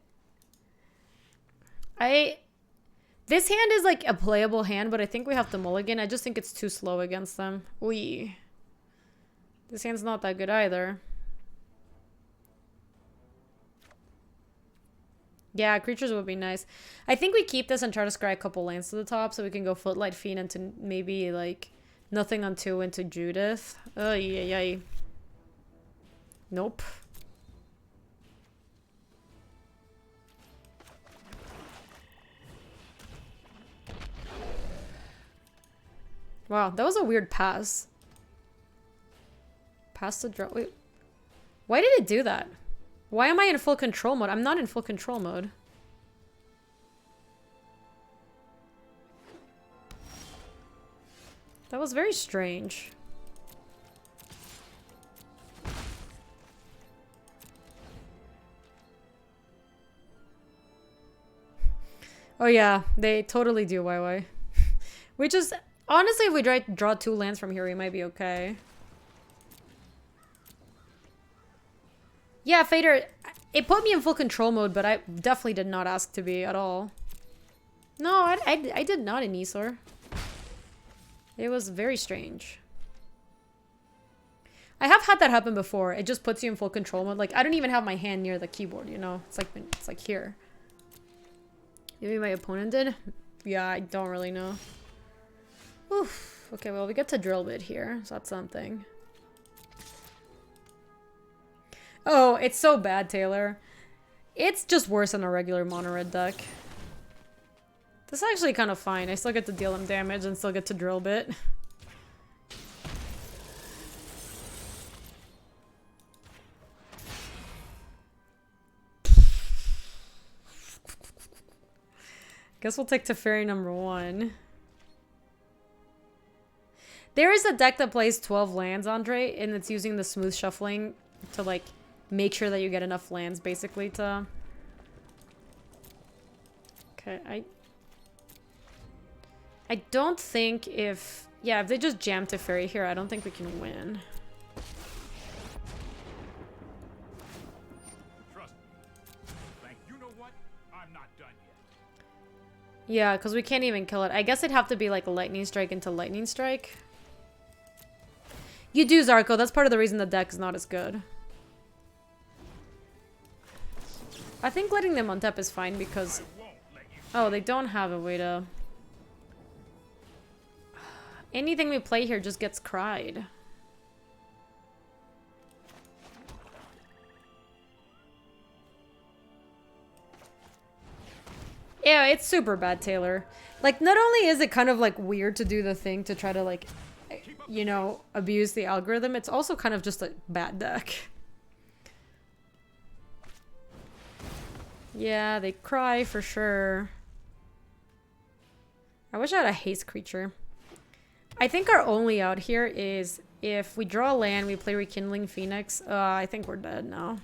This hand is like a playable hand, but I think we have to mulligan. I just think it's too slow against them. Ooh. This hand's not that good either. Yeah, creatures would be nice. I think we keep this and try to scry a couple lands to the top so we can go Footlight Fiend into maybe like nothing on 2 into Judith. Oh, yeah. Nope. Wow, that was a weird pass. Pass the draw. Wait. Why did it do that? Why am I in full control mode? I'm not in full control mode. That was very strange. Oh yeah, they totally do YY. We just... Honestly, if we draw 2 lands from here, we might be okay. Yeah, Fader, it put me in full control mode, but I definitely did not ask to be at all. No, I did not in Esor. It was very strange. I have had that happen before. It just puts you in full control mode. Like, I don't even have my hand near the keyboard, you know? It's like here. Maybe my opponent did? Yeah, I don't really know. Oof. Okay, well, we get to drill bit here, so that's something. Oh, it's so bad, Taylor. It's just worse than a regular mono red deck. This is actually kind of fine. I still get to deal him damage and still get to drill bit. Guess we'll take Teferi number 1. There is a deck that plays 12 lands, Andre, and it's using the smooth shuffling to, like, make sure that you get enough lands, basically, to... Okay, I don't think if... Yeah, if they just jam Teferi here, I don't think we can win. Trust me. Like, you know what? I'm not done yet. Yeah, because we can't even kill it. I guess it'd have to be, like, Lightning Strike into Lightning Strike. You do, Zarko. That's part of the reason the deck is not as good. I think letting them untap is fine because... Oh, they don't have a way to... Anything we play here just gets cried. Yeah, it's super bad, Taylor. Like, not only is it kind of, like, weird to do the thing to try to, like... you know, abuse the algorithm, it's also kind of just a bad deck. Yeah, they cry for sure. I wish I had a haste creature. I think our only out here is if we draw land, we play Rekindling Phoenix. I think we're dead now.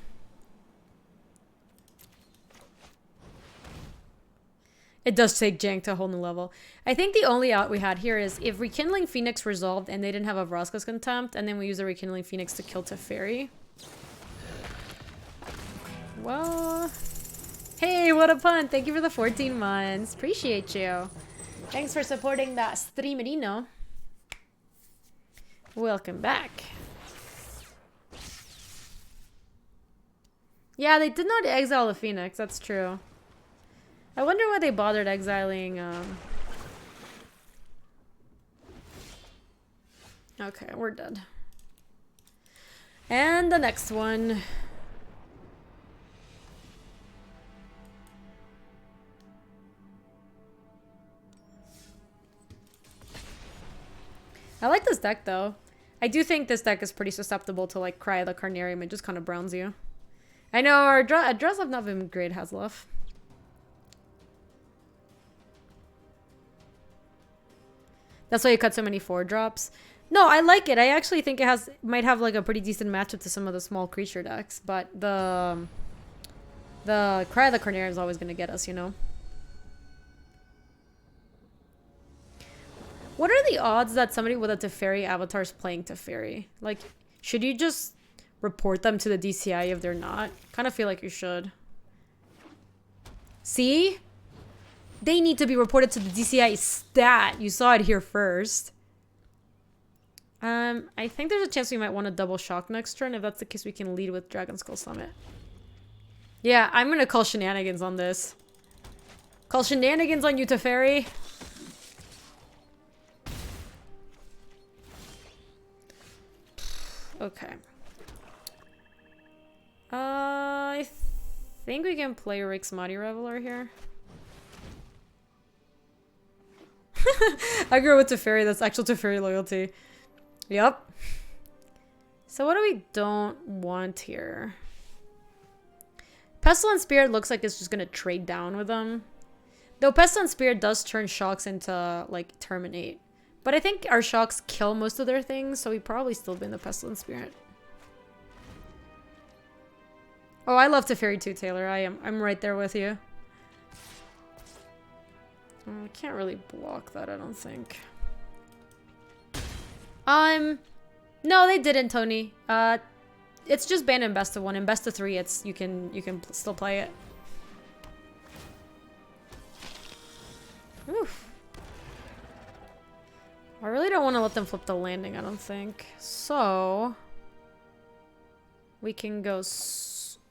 It does take Jank to a whole new level. I think the only out we had here is if Rekindling Phoenix resolved and they didn't have a Vraska's Contempt, and then we use a Rekindling Phoenix to kill Teferi. Well... Hey, what a pun! Thank you for the 14 months. Appreciate you. Thanks for supporting that streamerino. Welcome back. Yeah, they did not exile the Phoenix. That's true. I wonder why they bothered exiling, Okay, we're dead. And the next one. I like this deck, though. I do think this deck is pretty susceptible to, like, Cry of the Carnarium. It just kind of browns you. I know, our draws have not been great, Haslov. That's why you cut so many 4-drops. No, I like it. I actually think it might have like a pretty decent matchup to some of the small creature decks, but the Cry of the Carnarium is always going to get us, you know. What are the odds that somebody with a Teferi avatar is playing Teferi? Like, should you just report them to the DCI if they're not? Kind of feel like you should. See? They need to be reported to the DCI stat. You saw it here first. I think there's a chance we might want to double shock next turn. If that's the case, we can lead with Dragon Skull Summit. Yeah, I'm gonna call shenanigans on this. Call shenanigans on you, Teferi. Okay. I think we can play Rick's Mighty Reveler here. I grew up with Teferi. That's actual Teferi loyalty. Yep. So what do we don't want here? Pestilent Spirit looks like it's just going to trade down with them. Though Pestilent Spirit does turn shocks into, like, terminate. But I think our shocks kill most of their things, so we probably still win the Pestilent Spirit. Oh, I love Teferi too, Taylor. I'm right there with you. I can't really block that, I don't think. No, they didn't, Tony. It's just banned in best of 1. In best of 3, it's you can still play it. Oof. I really don't want to let them flip the landing, I don't think. So we can go.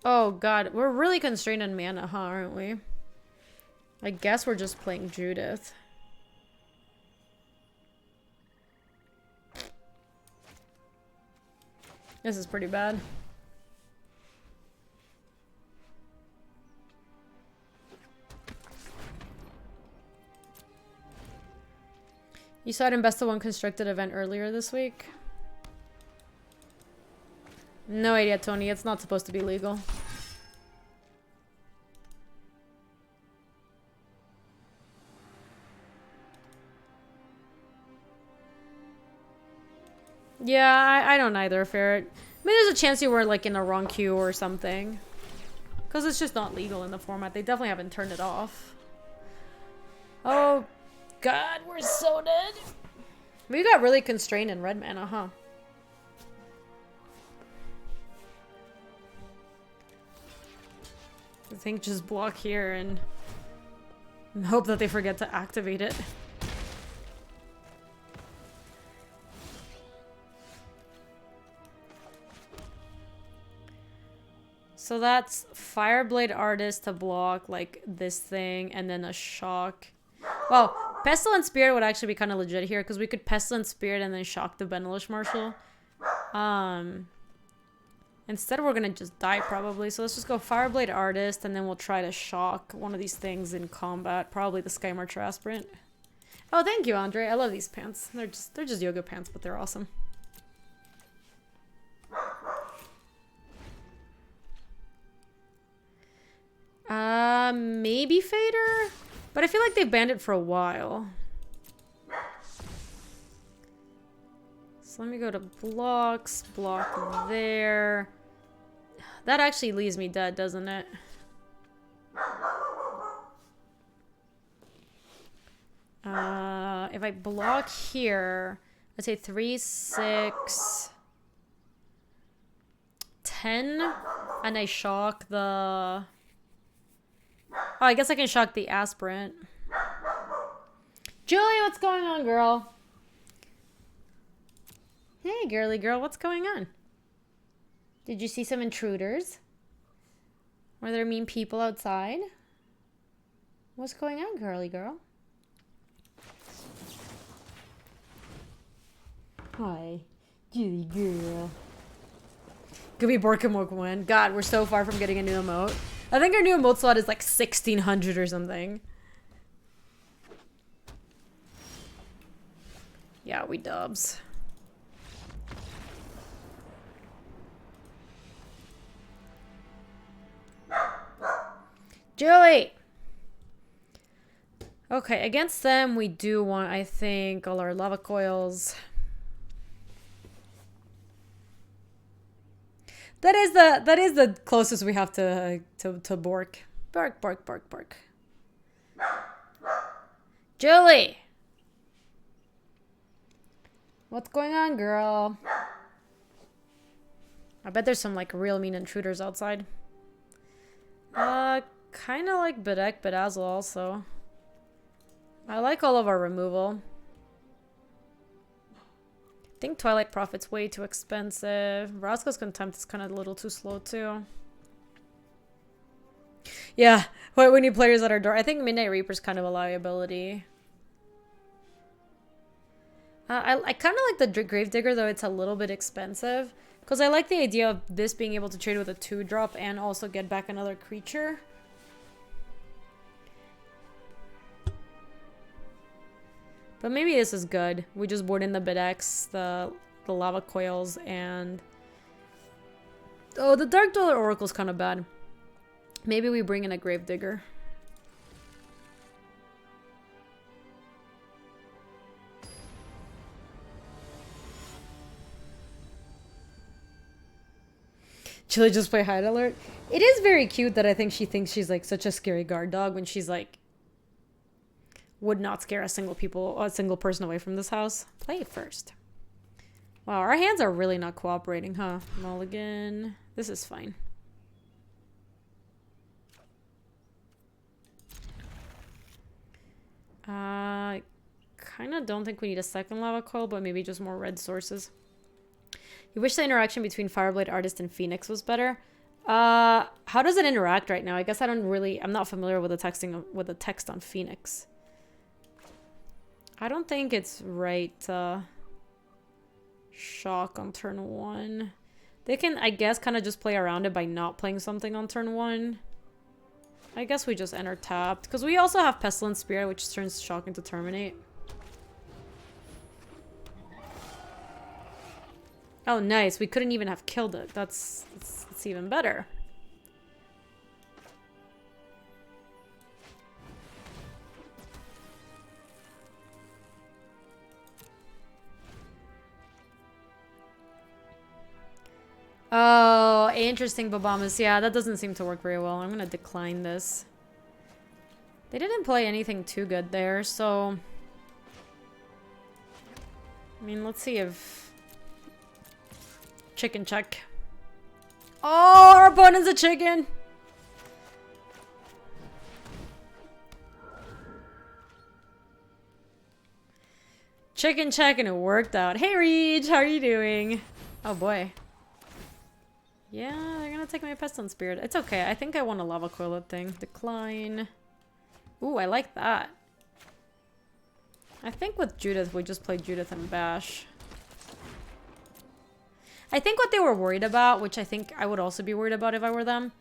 Oh god, we're really constrained on mana, huh? Aren't we? I guess we're just playing Judith. This is pretty bad. You saw it in Best of One Constructed event earlier this week? No idea, Tony. It's not supposed to be legal. Yeah, I don't either, Ferret. I mean, there's a chance you were, like, in the wrong queue or something. Because it's just not legal in the format. They definitely haven't turned it off. Oh, God, we're so dead. We got really constrained in red mana, huh? I think just block here and hope that they forget to activate it. So that's Fireblade Artist to block like this thing and then a shock. Well, Pestilent Spirit would actually be kind of legit here because we could Pestilent Spirit and then shock the Benelish Marshal. Instead, we're gonna just die probably. So let's just go Fireblade Artist, and then we'll try to shock one of these things in combat. Probably the Sky Marcher Aspirant. Oh, thank you, Andre. I love these pants. They're just yoga pants, but they're awesome. Maybe Fader, but I feel like they've banned it for a while. So let me go to blocks, block there. That actually leaves me dead, doesn't it? If I block here, let's say 3, 6, 10, and I shock the... Oh, I guess I can shock the Aspirant. Julie, what's going on, girl? Hey, girly girl, what's going on? Did you see some intruders? Were there mean people outside? What's going on, girly girl? Hi, Julie girl. Could be Borkamok win. God, we're so far from getting a new emote. I think our new emote slot is like 1600 or something. Yeah, we dubs. Julie! Okay, against them we do want, I think, all our lava coils. That is the closest we have to Bork. Bork, Bork, Bork, Bork. Julie! What's going on, girl? I bet there's some like real mean intruders outside. Kind of like Bedek Bedazzle also. I like all of our removal. I think Twilight Prophet's way too expensive. Vraska's Contempt is kind of a little too slow too. Yeah, we need players at our door. I think Midnight Reaper's kind of a liability. I kind of like the Gravedigger, though it's a little bit expensive. Because I like the idea of this being able to trade with a 2-drop and also get back another creature. But maybe this is good. We just board in the Bidex, the Lava Coils, and... Oh, the Dark Dweller Oracle's kind of bad. Maybe we bring in a Gravedigger. Should I just play Hide Alert? It is very cute that I think she thinks she's like such a scary guard dog when she's like would not scare a single person away from this house. Play it first. Wow, our hands are really not cooperating, huh? Mulligan. This is fine. Kind of don't think we need a second lava coil, but maybe just more red sources. You wish the interaction between Fireblade Artist and Phoenix was better. How does it interact right now? I guess I'm not familiar with the text on Phoenix. I don't think it's right to shock on turn 1. They can, I guess, kind of just play around it by not playing something on turn 1. I guess we just enter tapped. Because we also have Pestilent Spirit, which turns shock into Terminate. Oh, nice. We couldn't even have killed it. That's even better. Oh, interesting, Babamas. Yeah, that doesn't seem to work very well. I'm gonna decline this. They didn't play anything too good there, so... I mean, let's see if... Chicken check. Oh, our opponent's a chicken! Chicken check and it worked out. Hey, Reach, how are you doing? Oh, boy. Yeah, they're gonna take my Pestilence Spirit. It's okay. I think I want a Lava Coil thing. Decline. Ooh, I like that. I think with Judith, we just play Judith and Bash. I think what they were worried about, which I think I would also be worried about if I were them,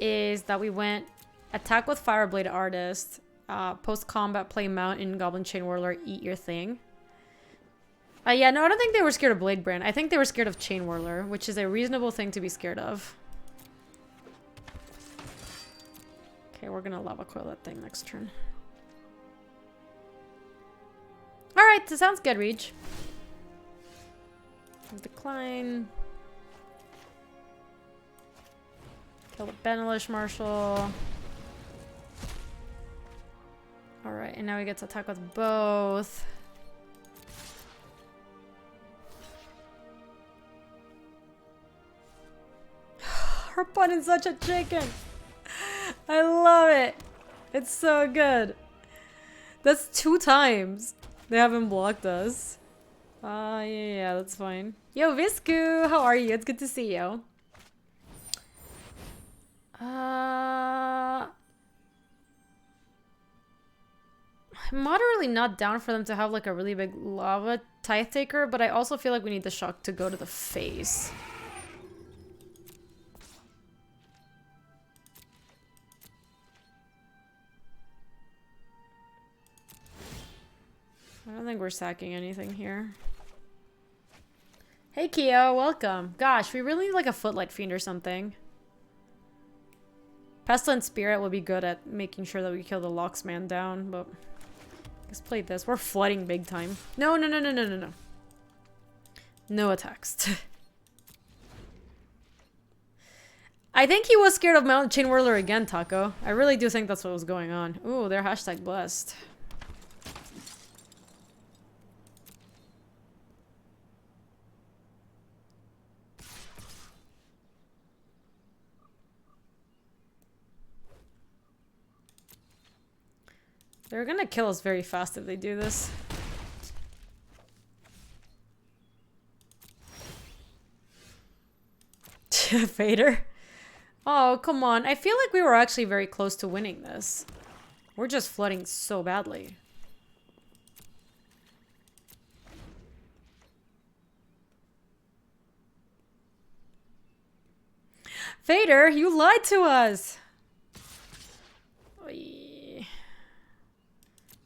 is that we went attack with Fireblade Artist, post-combat play Mountain, Goblin Chain Whirler, eat your thing. Yeah, no, I don't think they were scared of Blade Brand. I think they were scared of Chain Whirler, which is a reasonable thing to be scared of. Okay, we're gonna Lava Coil that thing next turn. Alright, that sounds good, Reach. Decline. Kill the Benelish Marshal. Alright, and now we get to attack with both. Her opponent's such a chicken. I love it. It's so good. That's 2 times they haven't blocked us. Yeah, that's fine. Yo, Visku, how are you? It's good to see you. I'm moderately not down for them to have like a really big lava Tithe Taker, but I also feel like we need the shock to go to the face. I don't think we're sacking anything here. Hey Keo, welcome. Gosh, we really need like a Footlight Fiend or something. Pestilent Spirit will be good at making sure that we kill the Locksman down, but let's play this. We're flooding big time. No, no, no, no, no, no, no. No attacks. I think he was scared of Mountain Chain Whirler again, Taco. I really do think that's what was going on. Ooh, they're hashtag blessed. They're gonna kill us very fast if they do this. Fader. Oh, come on. I feel like we were actually very close to winning this. We're just flooding so badly. Fader, you lied to us!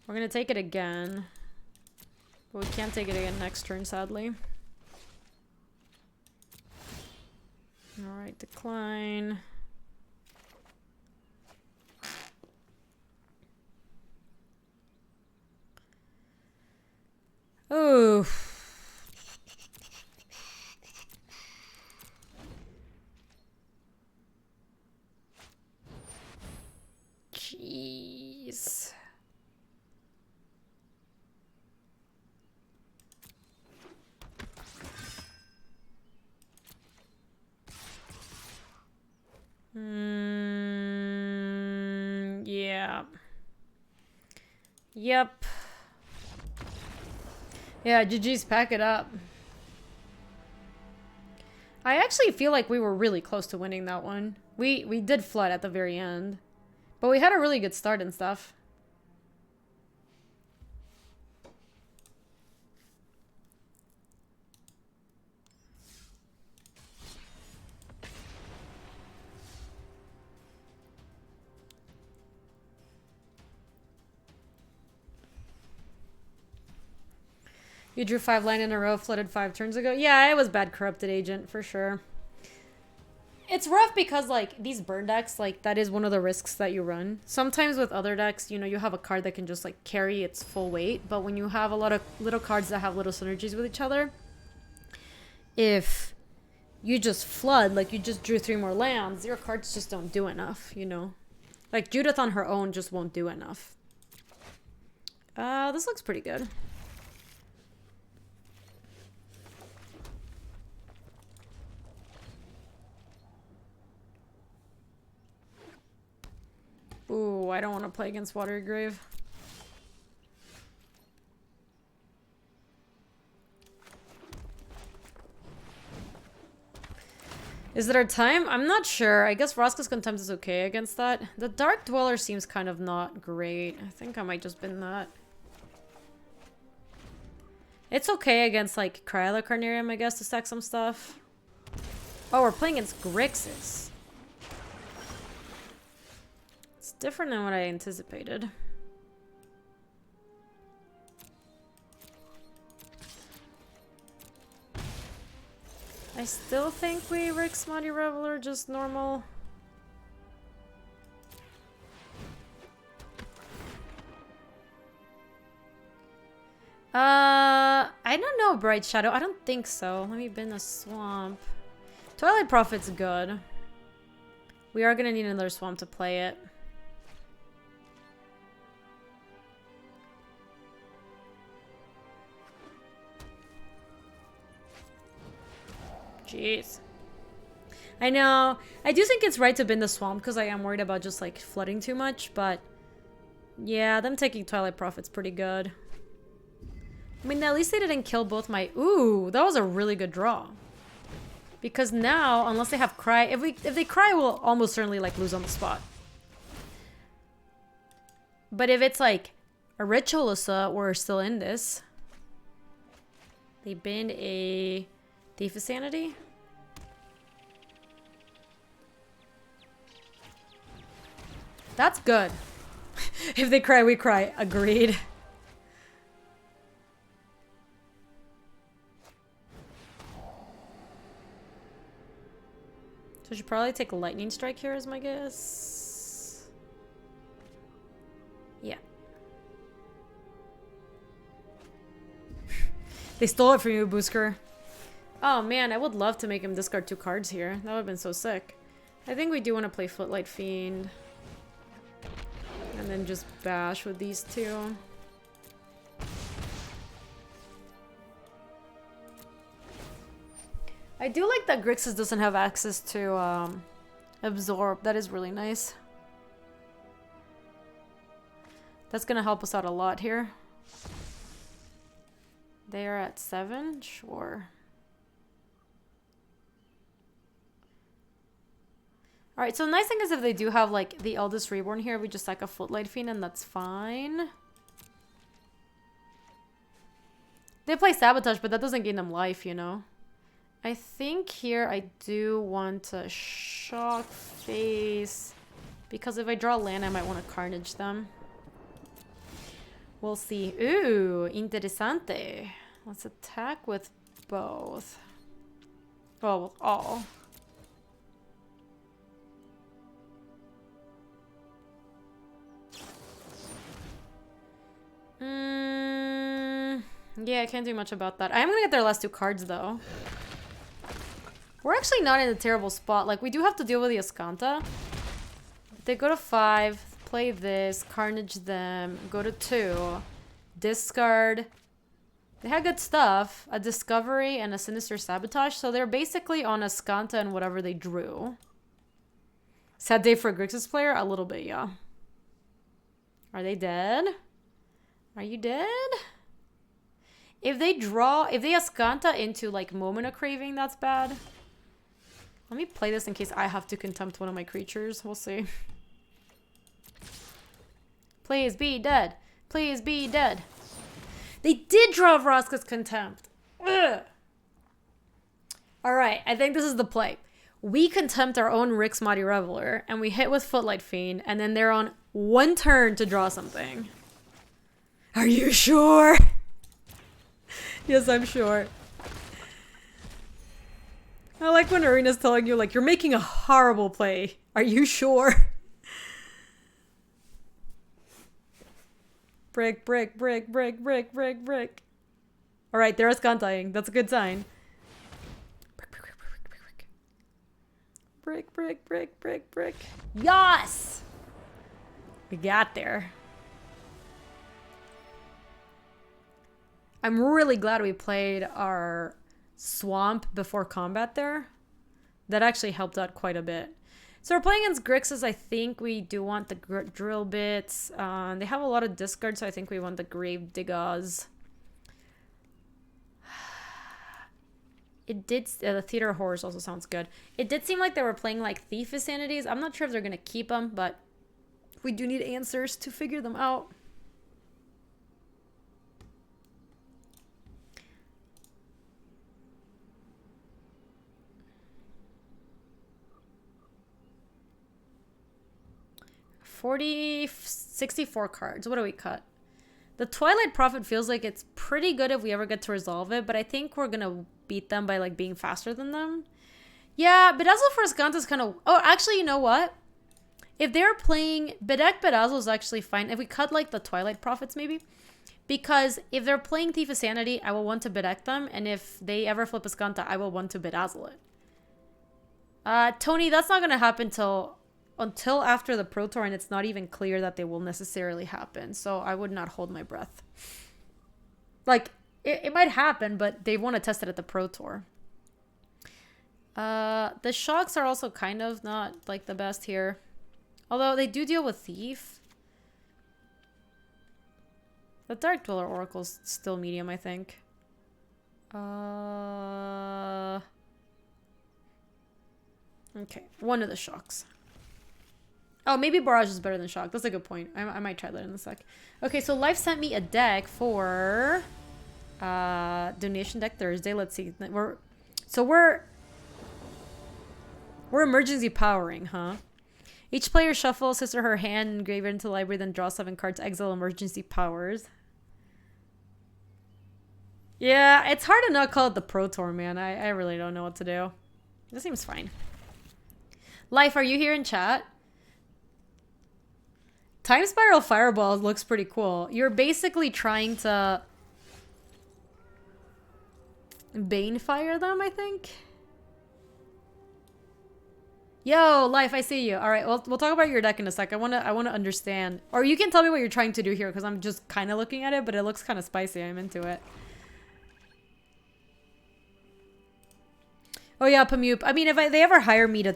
We're gonna take it again. But we can't take it again next turn, sadly. Alright, decline. Oh. Jeez. Yeah. Yep. Yeah, GG's, pack it up. I actually feel like we were really close to winning that one. We did flood at the very end. But we had a really good start and stuff. You drew 5 land in a row, flooded 5 turns ago. Yeah, it was bad corrupted agent for sure. It's rough because like these burn decks, like that is one of the risks that you run. Sometimes with other decks, you know, you have a card that can just like carry its full weight. But when you have a lot of little cards that have little synergies with each other, if you just flood, like you just drew 3 more lands, your cards just don't do enough, you know? Like Judith on her own just won't do enough. This looks pretty good. Ooh, I don't want to play against Watery Grave. Is it our time? I'm not sure. I guess Rakdos Contempt is okay against that. The Dark Dweller seems kind of not great. I think I might just bin that. It's okay against like Cryolo Carnarium, I guess, to stack some stuff. Oh, we're playing against Grixis. It's different than what I anticipated. I still think we Rick's Mighty Reveler, just normal. I don't know, Bright Shadow. I don't think so. Let me bin a swamp. Twilight Prophet's good. We are gonna need another swamp to play it. Jeez. I know. I do think it's right to bin the swamp because I am worried about just like flooding too much, but yeah, them taking Twilight Prophet's pretty good. I mean, at least they didn't kill both my... Ooh, that was a really good draw. Because now, unless they have Cry... If they Cry, we'll almost certainly like lose on the spot. But if it's like a Ritualista, we're still in this. They binned a Thief of Sanity. That's good. If they cry, we cry. Agreed. So I should probably take a Lightning Strike here as my guess. Yeah. They stole it from you, Boosker. Oh man, I would love to make him discard 2 cards here. That would have been so sick. I think we do want to play Footlight Fiend. And then just bash with these 2. I do like that Grixis doesn't have access to Absorb. That is really nice. That's gonna help us out a lot here. They are at 7? Sure. Alright, so the nice thing is if they do have like the Eldest Reborn here, we just like a Footlight Fiend and that's fine. They play Sabotage, but that doesn't gain them life, you know? I think here I do want to Shock Face, because if I draw land, I might want to Carnage them. We'll see. Ooh, interesante. Let's attack with both. Oh, with all. Yeah, I can't do much about that. I am gonna get their last 2 cards though. We're actually not in a terrible spot. Like, we do have to deal with the Ascanta. They go to 5, play this, Carnage them, go to 2, discard. They had good stuff. A Discovery and a Sinister Sabotage. So they're basically on Ascanta and whatever they drew. Sad day for a Grixis player? A little bit, yeah. Are they dead? Are you dead? If they Ascanta into like Moment of Craving, that's bad. Let me play this in case I have to contempt one of my creatures. We'll see. Please be dead. Please be dead. They did draw Vraska's Contempt. Ugh. Alright, I think this is the play. We contempt our own Rick's Mighty Reveler, and we hit with Footlight Fiend, and then they're on 1 turn to draw something. Are you sure? Yes, I'm sure. I like when Arena's telling you, like, you're making a horrible play. Are you sure? Brick, brick, brick, brick, brick, brick, brick. Alright, they're Askantaing. That's a good sign. Brick, brick, brick, brick, brick, brick. Brick, brick, brick, brick, brick. Yes! We got there. I'm really glad we played our swamp before combat there. That actually helped out quite a bit. So we're playing against Grixis. I think we do want the drill bits. They have a lot of discards, so I think we want the grave diggers. It did. The theater of horrors also sounds good. It did seem like they were playing like thief insanities. I'm not sure if they're gonna keep them, but we do need answers to figure them out. $40, 64 cards. What do we cut? The Twilight Prophet feels like it's pretty good if we ever get to resolve it, but I think we're gonna beat them by like being faster than them. Yeah, Bedazzle for Ascanta is kind of... Oh, actually, you know what? If they're playing... Bedazzle is actually fine. If we cut like the Twilight Prophets maybe. Because if they're playing Thief of Sanity, I will want to Bedeck them. And if they ever flip Ascanta, I will want to Bedazzle it. Tony, that's not gonna happen until after the Pro Tour, and it's not even clear that they will necessarily happen. So I would not hold my breath. Like, it might happen, but they want to test it at the Pro Tour. The shocks are also kind of not, like, the best here. Although, they do deal with Thief. The Dark Dweller Oracle's still medium, I think. Okay, one of the shocks. Oh, maybe Barrage is better than Shock. That's a good point. I might try that in a sec. Okay, so Life sent me a deck for Donation Deck Thursday. Let's see. We're emergency powering, huh? Each player shuffles his or her hand and graveyard into the library, then draw 7 cards, exile emergency powers. Yeah, it's hard to not call it the Pro Tour, man. I really don't know what to do. This seems fine. Life, are you here in chat? Time Spiral Fireball looks pretty cool. You're basically trying to Bane Fire them, I think. Yo, Life, I see you. All right, we'll talk about your deck in a sec. I wanna understand, or you can tell me what you're trying to do here because I'm just kind of looking at it, but it looks kind of spicy. I'm into it. Oh yeah, Pamup. I mean, if they ever hire me to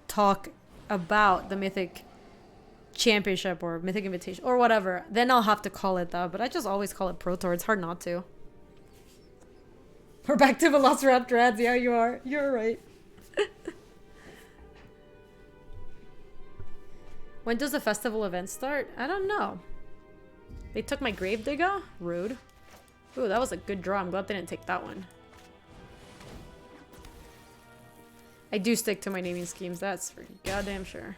talk about the Mythic Championship or Mythic Invitation or whatever, then I'll have to call it that, but I just always call it Pro Tour. It's hard not to. We're back to Velociraptor ads. Yeah, you are. You're right. When does the festival event start? I don't know. They took my Gravedigger? Rude. Ooh, that was a good draw. I'm glad they didn't take that one. I do stick to my naming schemes. That's for goddamn sure.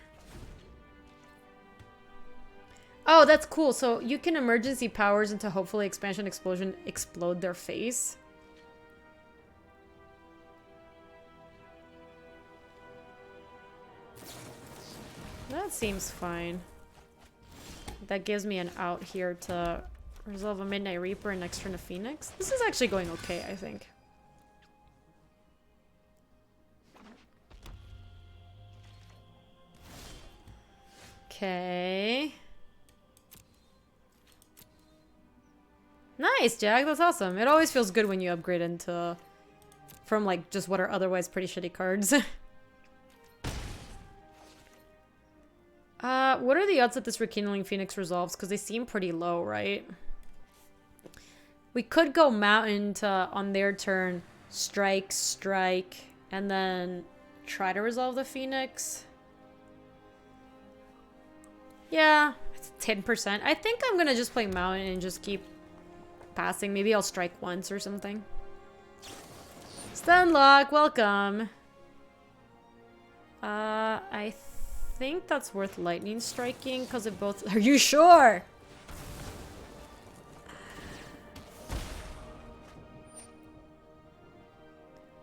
Oh, that's cool. So you can emergency powers into hopefully Expansion Explosion explode their face. That seems fine. That gives me an out here to resolve a Midnight Reaper and next turn a Phoenix. This is actually going okay, I think. Okay. Nice, Jack. That's awesome. It always feels good when you upgrade into... from, like, just what are otherwise pretty shitty cards. What are the odds that this Rekindling Phoenix resolves? Because they seem pretty low, right? We could go Mountain to, on their turn, strike, and then try to resolve the Phoenix. Yeah, it's 10%. I think I'm going to just play Mountain and just keep passing. Maybe I'll strike once or something. Stunlock, welcome. I think that's worth lightning striking because it both... Are you sure?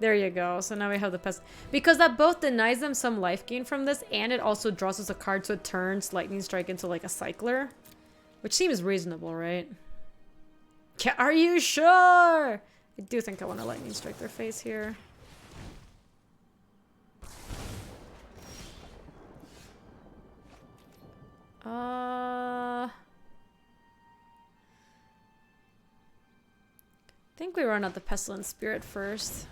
There you go. So now we have the pest. Because that both denies them some life gain from this, and it also draws us a card, so it turns Lightning Strike into like a cycler. Which seems reasonable, right? Are you sure? I do think I want to Lightning Strike their face here. I think we run out the Pestilent Spirit first.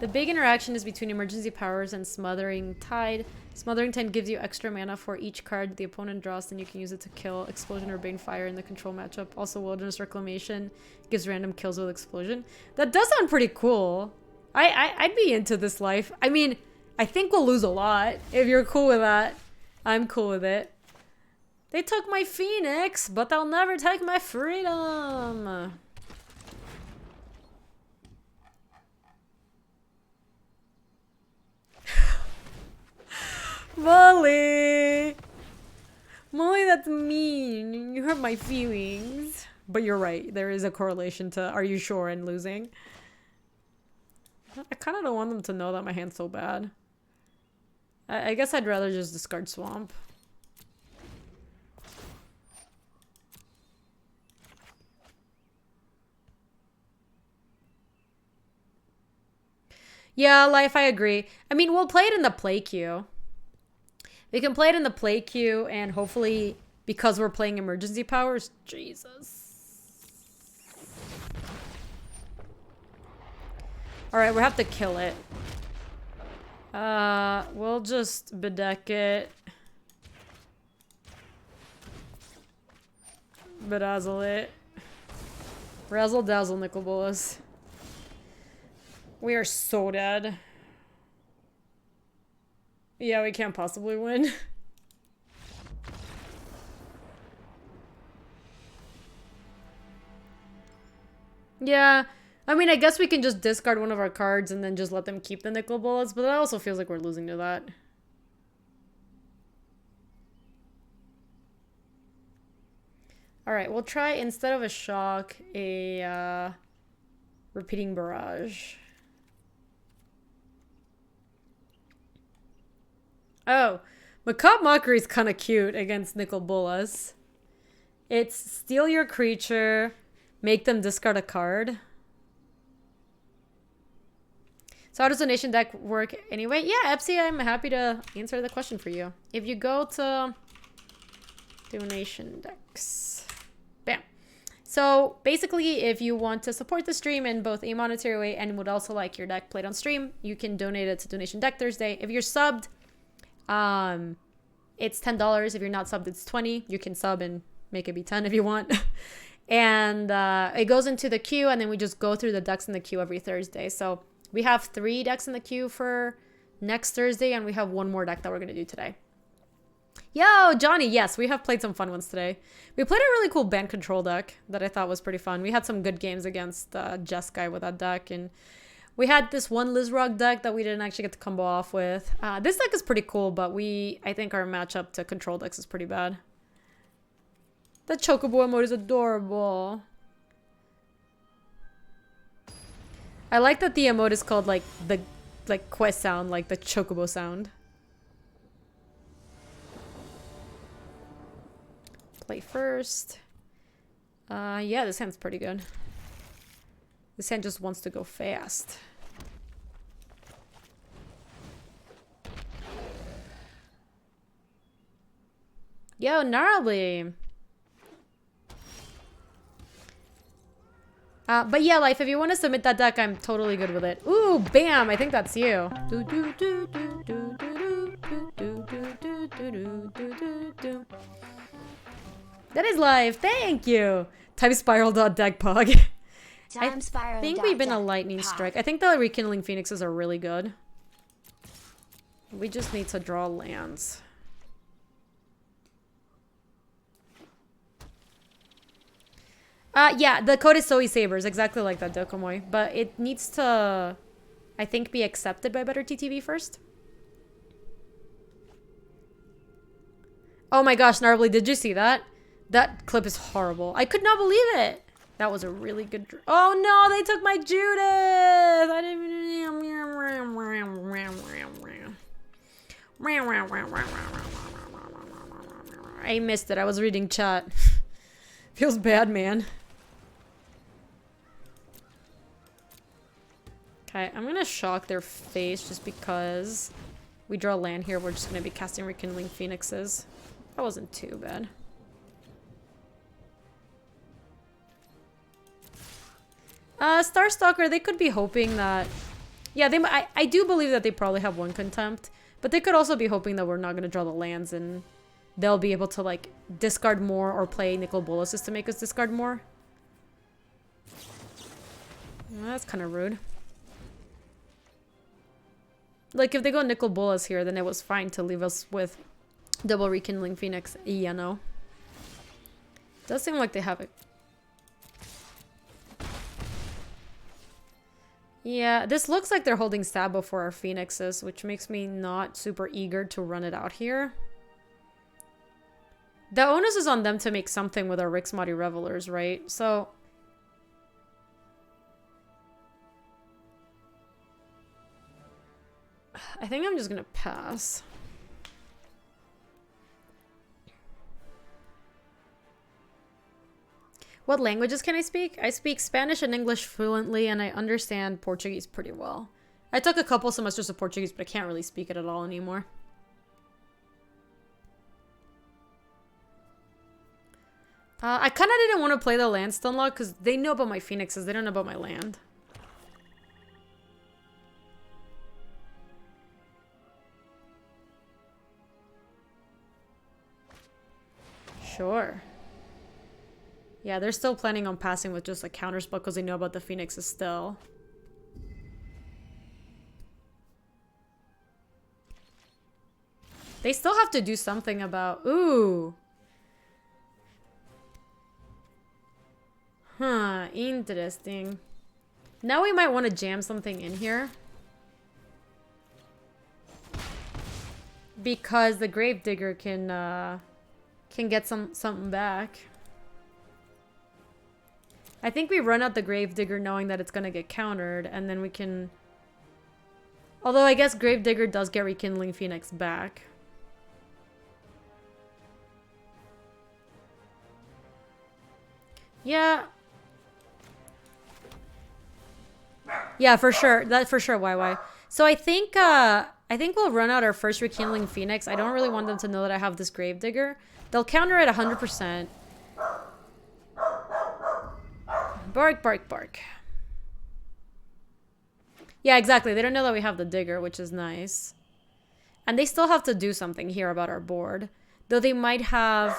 The big interaction is between Emergency Powers and Smothering Tide. Smothering Tide gives you extra mana for each card the opponent draws, then you can use it to kill Explosion or Bane Fire in the control matchup. Also, Wilderness Reclamation gives random kills with Explosion. That does sound pretty cool. I'd be into this life. I mean, I think we'll lose a lot. If you're cool with that, I'm cool with it. They took my Phoenix, but they'll never take my freedom. Molly! Molly, that's mean. You hurt my feelings. But you're right. There is a correlation to are you sure and losing. I kind of don't want them to know that my hand's so bad. I guess I'd rather just discard Swamp. Yeah, Life, I agree. I mean, we'll play it in the play queue. We can play it in the play queue, and hopefully, because we're playing Emergency Powers, Jesus. Alright, we have to kill it. We'll just bedeck it. Bedazzle it. Razzle dazzle, Nicol Bolas. We are so dead. Yeah, we can't possibly win. Yeah, I mean, I guess we can just discard one of our cards and then just let them keep the Nicol Bolas, but that also feels like we're losing to that. Alright, we'll try, instead of a shock, a repeating barrage. Oh, Macabre Mockery is kind of cute against Nicol Bolas. It's steal your creature, make them discard a card. So how does donation deck work anyway? Yeah, Epsi, I'm happy to answer the question for you. If you go to donation decks, bam. So basically, if you want to support the stream in both a monetary way and would also like your deck played on stream, you can donate it to Donation Deck Thursday. If you're subbed, it's $10. If you're not subbed, it's $20. You can sub and make it be 10 if you want. And it goes into the queue, and then we just go through the decks in the queue every Thursday. So we have 3 decks in the queue for next Thursday, and we have 1 more deck that we're going to do today. Yo, Johnny, yes, we have played some fun ones today. We played a really cool Bant Control deck that I thought was pretty fun. We had some good games against Jess Guy with that deck, and we had this one Lizrog deck that we didn't actually get to combo off with. This deck is pretty cool, but I think our matchup to control decks is pretty bad. The Chocobo emote is adorable. I like that the emote is called like the quest sound, like the Chocobo sound. Play first. Yeah, this hand's pretty good. This hand just wants to go fast. Yo, gnarly. But yeah, Life, if you want to submit that deck, I'm totally good with it. Ooh, bam! I think that's you. That is Live. Thank you. Type spiral.deckpog. I think we've been a lightning strike. I think the Rekindling Phoenixes are really good. We just need to draw lands. Yeah, the code is Soy Sabers, exactly like that, Dokomoy. But it needs to, I think, be accepted by Better TTV first. Oh my gosh, Gnarbly, did you see that? That clip is horrible. I could not believe it. That was a really good... Oh no, they took my Judith! I didn't... I missed it. I was reading chat. Feels bad, man. Okay, I'm gonna shock their face just because we draw land here. We're just gonna be casting Rekindling Phoenixes. That wasn't too bad. Starstalker, they could be hoping that... Yeah, I do believe that they probably have one Contempt. But they could also be hoping that we're not going to draw the lands and they'll be able to, like, discard more or play Nicol Bolas's to make us discard more. Well, that's kind of rude. Like, if they go Nicol Bolas here, then it was fine to leave us with double Rekindling Phoenix, you know. Does seem like they have it. Yeah, this looks like they're holding Sabo for our Phoenixes, which makes me not super eager to run it out here. The onus is on them to make something with our Rixmati Revelers, right? So... I think I'm just gonna pass. What languages can I speak? I speak Spanish and English fluently, and I understand Portuguese pretty well. I took a couple semesters of Portuguese, but I can't really speak it at all anymore. I kind of didn't want to play the land Stunlock because they know about my Phoenixes. They don't know about my land. Sure. Yeah, they're still planning on passing with just a counterspell because they know about the Phoenixes still. They still have to do something about... Ooh. Huh, interesting. Now we might want to jam something in here. Because the Gravedigger can get something back. I think we run out the Gravedigger knowing that it's gonna get countered, and then we can... Although I guess Gravedigger does get Rekindling Phoenix back. Yeah. Yeah, for sure. That for sure, YY. So I think we'll run out our first Rekindling Phoenix. I don't really want them to know that I have this Gravedigger. They'll counter it 100%. Bark, bark, bark. Yeah, exactly. They don't know that we have the Digger, which is nice. And they still have to do something here about our board. Though they might have...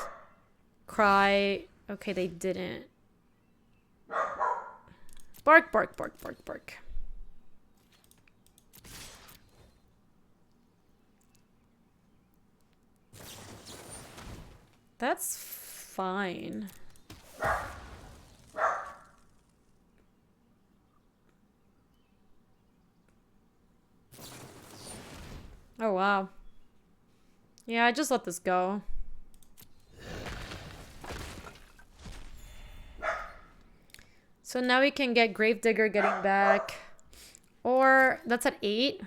Cry... Okay, they didn't. Bark, bark, bark, bark, bark. That's fine. Oh, wow. Yeah, I just let this go. So now we can get Gravedigger getting back. Or, that's at 8.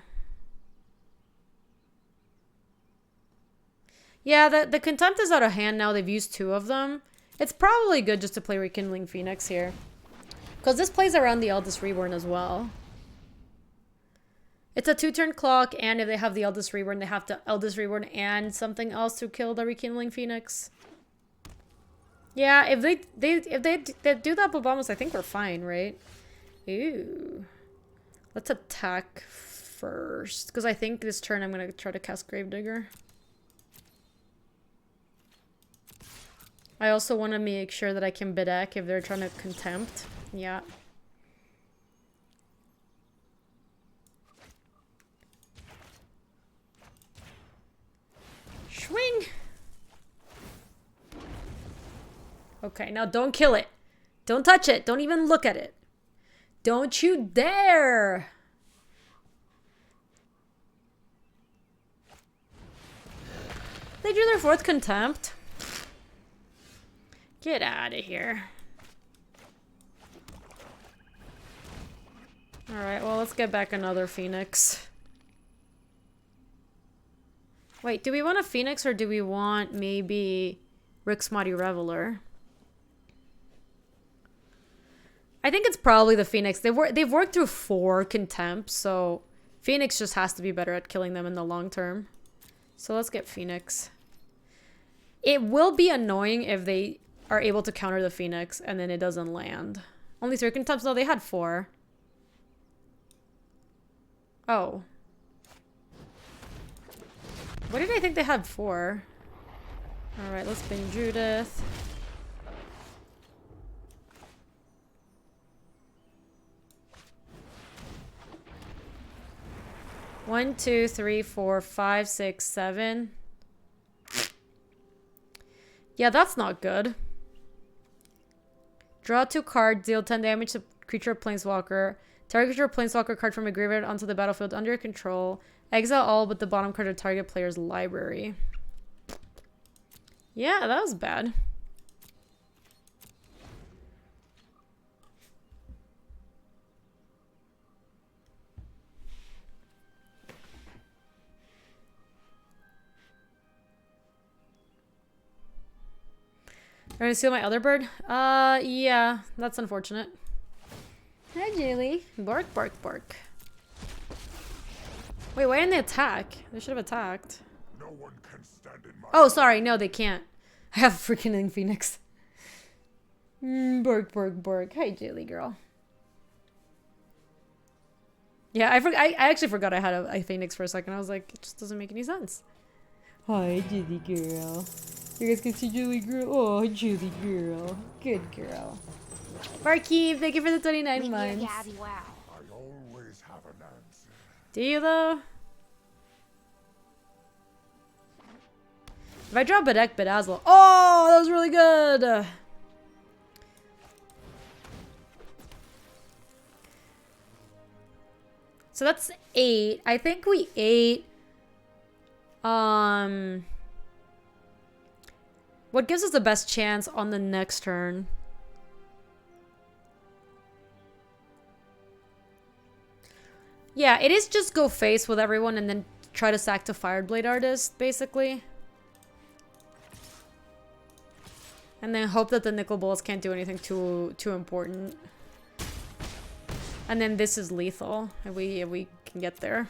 Yeah, the Contempt is out of hand now. They've used 2 of them. It's probably good just to play Rekindling Phoenix here. Because this plays around the Eldest Reborn as well. It's a 2-turn clock, and if they have the Eldest Reborn, they have to Eldest Reborn and something else to kill the Rekindling Phoenix. Yeah, if they do that Bobamas, I think we're fine, right? Ooh. Let's attack first. Because I think this turn I'm going to try to cast Gravedigger. I also want to make sure that I can Bedeck if they're trying to Contempt. Yeah. Swing! Okay, now don't kill it. Don't touch it. Don't even look at it. Don't you dare! They drew their 4th contempt. Get out of here. Alright, well, let's get back another Phoenix. Wait, do we want a Phoenix or do we want maybe Rick's Mighty Reveler? I think it's probably the Phoenix. They've worked through 4 contempts, so Phoenix just has to be better at killing them in the long term. So let's get Phoenix. It will be annoying if they are able to counter the Phoenix and then it doesn't land. Only 3 contempts? No, they had 4. Oh. What did I think they had 4? Alright, let's spin Judith. One, 2, 3, 4, 5, 6, 7. Yeah, that's not good. Draw 2 cards, deal 10 damage to creature or planeswalker. Target creature or planeswalker card from a graveyard onto the battlefield under your control. Exile all but the bottom card of target player's library. Yeah, that was bad. Are you gonna steal my other bird? Yeah, that's unfortunate. Hi, Julie. Bark, bark, bark. Wait, why didn't they attack? They should have attacked. No one can stand in my Oh, sorry. No, they can't. I have a freaking Phoenix. Bark, bark, bark. Hi, Julie girl. Yeah, I actually forgot I had a Phoenix for a second. I was like, it just doesn't make any sense. Hi, Julie girl. You guys can see Julie girl. Oh, Julie girl. Good girl. Barkeep, thank you for the 29 Meet months. your Gaby, wow. I always have an answer. Do you though? If I draw Bedek Bedazzle. Oh, that was really good. So that's 8. I think we ate. What gives us the best chance on the next turn? Yeah, it is just go face with everyone and then try to sack to Fireblade Artist, basically. And then hope that the Nickel Balls can't do anything too important. And then this is lethal if we can get there.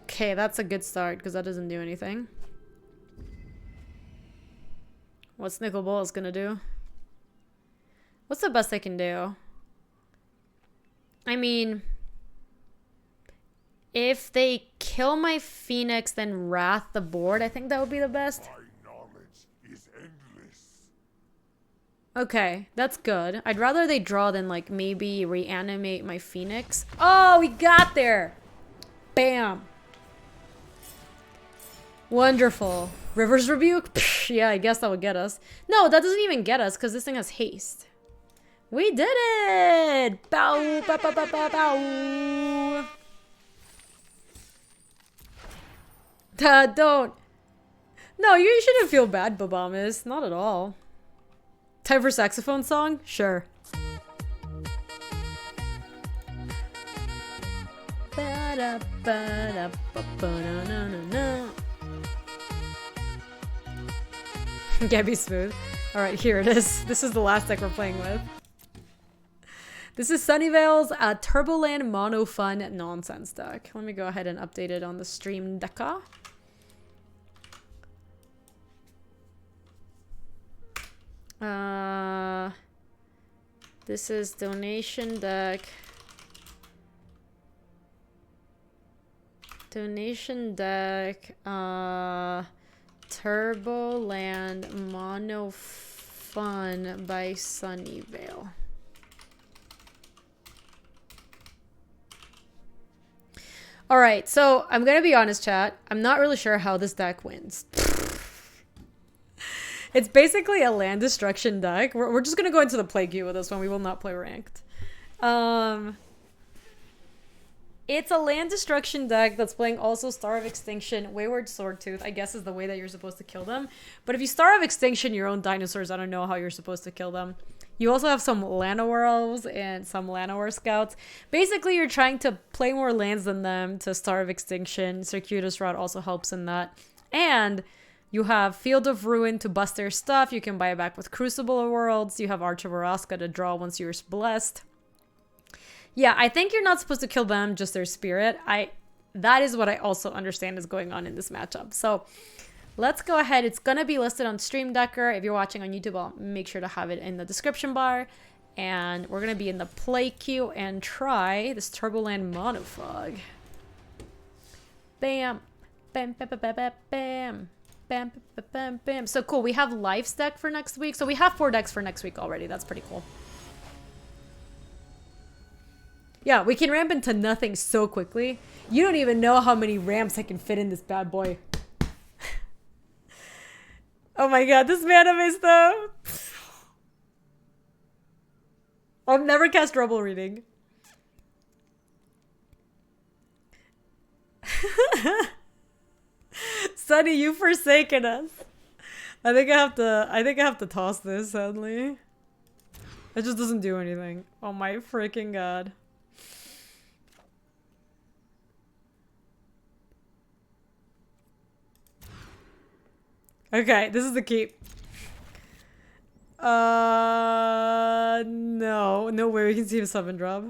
Okay, that's a good start because that doesn't do anything. What's Nickel Balls gonna do? What's the best they can do? I mean, if they kill my Phoenix, then Wrath the board, I think that would be the best. My knowledge is endless. Okay, that's good. I'd rather they draw than like maybe reanimate my Phoenix. Oh, we got there! Bam! Wonderful. River's Rebuke? Psh, yeah, I guess that would get us. No, that doesn't even get us because this thing has haste. We did it! Bow, bow, bow, bow, bow, bow. Don't. No, you shouldn't feel bad, Babamas. Not at all. Time for saxophone song? Sure. Gaby Smooth. Alright, here it is. This is the last deck we're playing with. This is Sunnyvale's TurboLand Mono Fun Nonsense deck. Let me go ahead and update it on the stream deca. This is donation deck. Donation deck. TurboLand Mono Fun by Sunnyvale. Alright, so I'm gonna be honest, chat. I'm not really sure how this deck wins. It's basically a land destruction deck. We're just gonna go into the play queue with this one. We will not play ranked. It's a land destruction deck that's playing also Star of Extinction, Wayward Swordtooth, I guess is the way that you're supposed to kill them. But if you Star of Extinction your own dinosaurs, I don't know how you're supposed to kill them. You also have some Llanowar Elves and some Llanowar Scouts. Basically, you're trying to play more lands than them to Star of Extinction. Circuitous Route also helps in that. And you have Field of Ruin to bust their stuff. You can buy it back with Crucible of Worlds. You have Arch of Araska to draw once you're blessed. Yeah, I think you're not supposed to kill them, just their spirit. That is what I also understand is going on in this matchup. So let's go ahead. It's going to be listed on Stream Decker. If you're watching on YouTube, I'll make sure to have it in the description bar. And we're going to be in the play queue and try this TurboLand Monofog. Bam. Bam, bam, bam, bam, bam, bam. Bam, bam, bam, bam. So cool. We have Life's deck for next week. So we have 4 decks for next week already. That's pretty cool. Yeah, we can ramp into nothing so quickly. You don't even know how many ramps I can fit in this bad boy. Oh my god, this mana base though. I've never cast Rebel Reading. Sonny, you've forsaken us. I think I have to toss this, sadly. It just doesn't do anything. Oh my freaking god. Okay, this is the keep. No way we can see a 7-drop.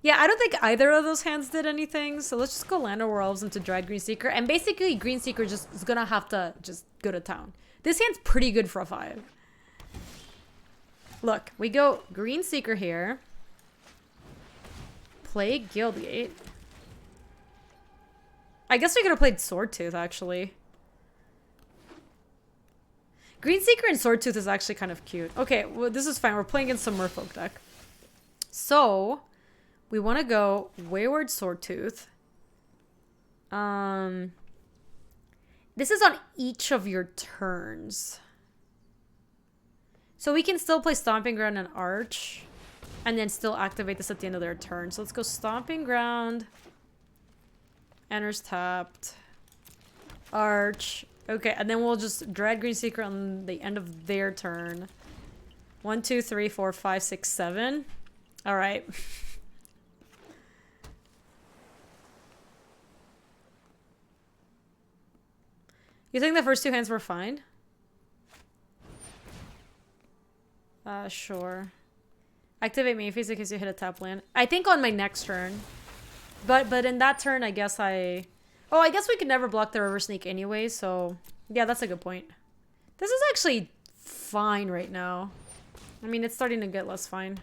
Yeah, I don't think either of those hands did anything, so let's just go Llanowar Elves into Dread Greenseeker, and basically Greenseeker just is gonna have to just go to town. This hand's pretty good for a 5. Look, we go Greenseeker here. Play Guildgate. I guess we could have played Swordtooth, actually. Greenseeker and Swordtooth is actually kind of cute. Okay, well, this is fine. We're playing against some Merfolk deck. So, we want to go Wayward Swordtooth. This is on each of your turns. So we can still play Stomping Ground and Arch. And then still activate this at the end of their turn. So let's go Stomping Ground. Enters tapped. Arch. Okay, and then we'll just Dread Greenseeker on the end of their turn. 1, 2, 3, 4, 5, 6, 7. Alright. You think the first 2 hands were fine? Sure. Activate Mayface in case you hit a tap land. I think on my next turn. But in that turn, I guess I... Oh, I guess we could never block the River Sneak anyway, so... Yeah, that's a good point. This is actually fine right now. I mean, it's starting to get less fine.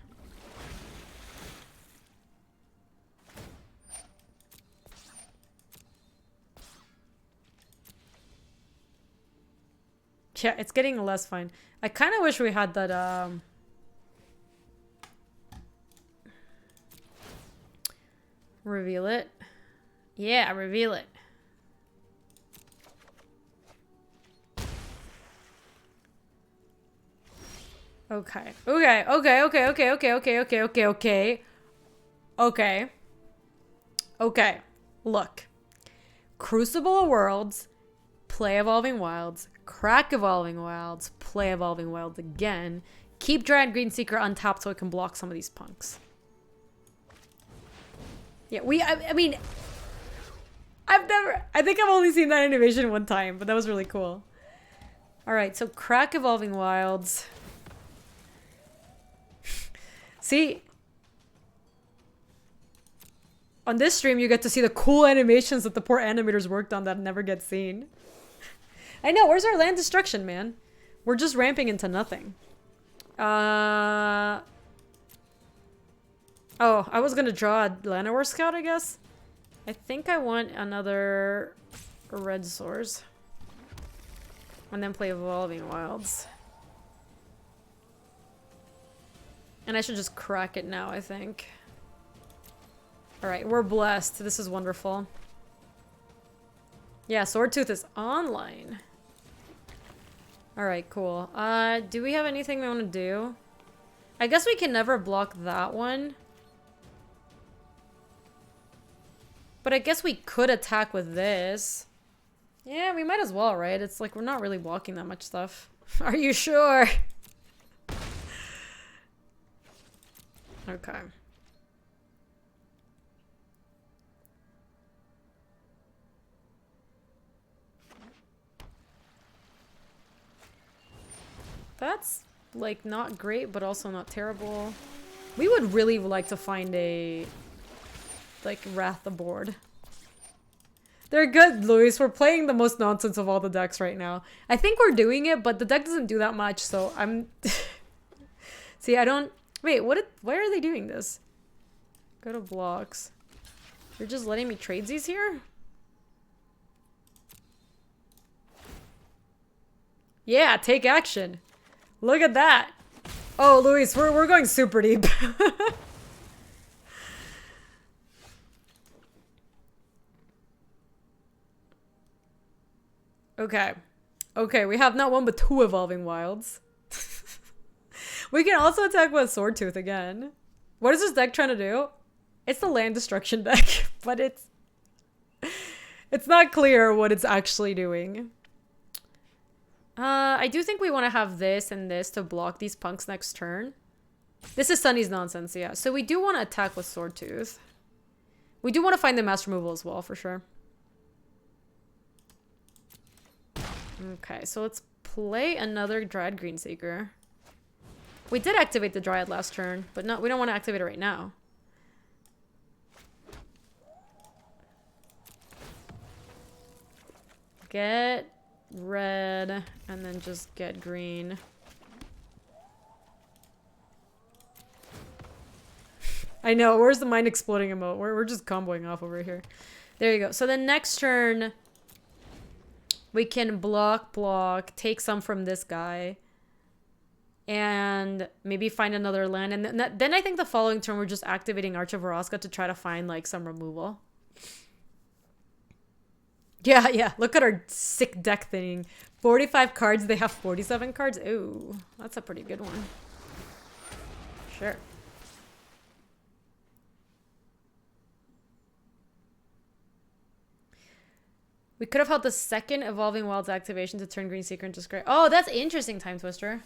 Yeah, it's getting less fine. I kind of wish we had that, Reveal it. Yeah, reveal it. Okay. Okay. Look. Crucible of Worlds, play Evolving Wilds, crack Evolving Wilds, play Evolving Wilds again. Keep Dread Greenseeker untapped so it can block some of these punks. Yeah, I mean, I think I've only seen that animation one time, but that was really cool. Alright, so crack Evolving Wilds. See? On this stream, you get to see the cool animations that the poor animators worked on that never get seen. I know, where's our land destruction, man? We're just ramping into nothing. Oh, I was gonna draw a Llanowar Scout, I guess. I think I want another Red Swords. And then play Evolving Wilds. And I should just crack it now, I think. Alright, we're blessed. This is wonderful. Yeah, Swordtooth is online. Alright, cool. Do we have anything we want to do? I guess we can never block that one. But I guess we could attack with this. Yeah, we might as well, right? It's like we're not really blocking that much stuff. Are you sure? Okay. That's, like, not great, but also not terrible. We would really like to find a, like, Wrath aboard. They're good, Luis. We're playing the most nonsense of all the decks right now. I think we're doing it, but the deck doesn't do that much, so I'm... See, I don't... Wait, why are they doing this? Go to blocks. You're just letting me trade these here? Yeah, take action. Look at that. Oh, Luis, we're going super deep. Okay. Okay, we have not one but two Evolving Wilds. We can also attack with Swordtooth again. What is this deck trying to do? It's the land destruction deck, but it's not clear what it's actually doing. I do think we want to have this and this to block these punks next turn. This is Sunny's nonsense, yeah. So we do want to attack with Swordtooth. We do want to find the mass removal as well, for sure. Okay, so let's play another Dryad Greenseeker. We did activate the Dryad last turn, but no, we don't want to activate it right now. Get red, and then just get green. I know, where's the mind exploding emote? We're just comboing off over here. There you go. So then next turn, we can block, take some from this guy, and maybe find another land. And then I think the following turn, we're just activating Arch of Vraska to try to find, like, some removal. Yeah, look at our sick deck thing. 45 cards, they have 47 cards. Ooh, that's a pretty good one. Sure. We could have held the second Evolving Wilds activation to turn Greenseeker into Scry. Oh, that's interesting, Time Twister.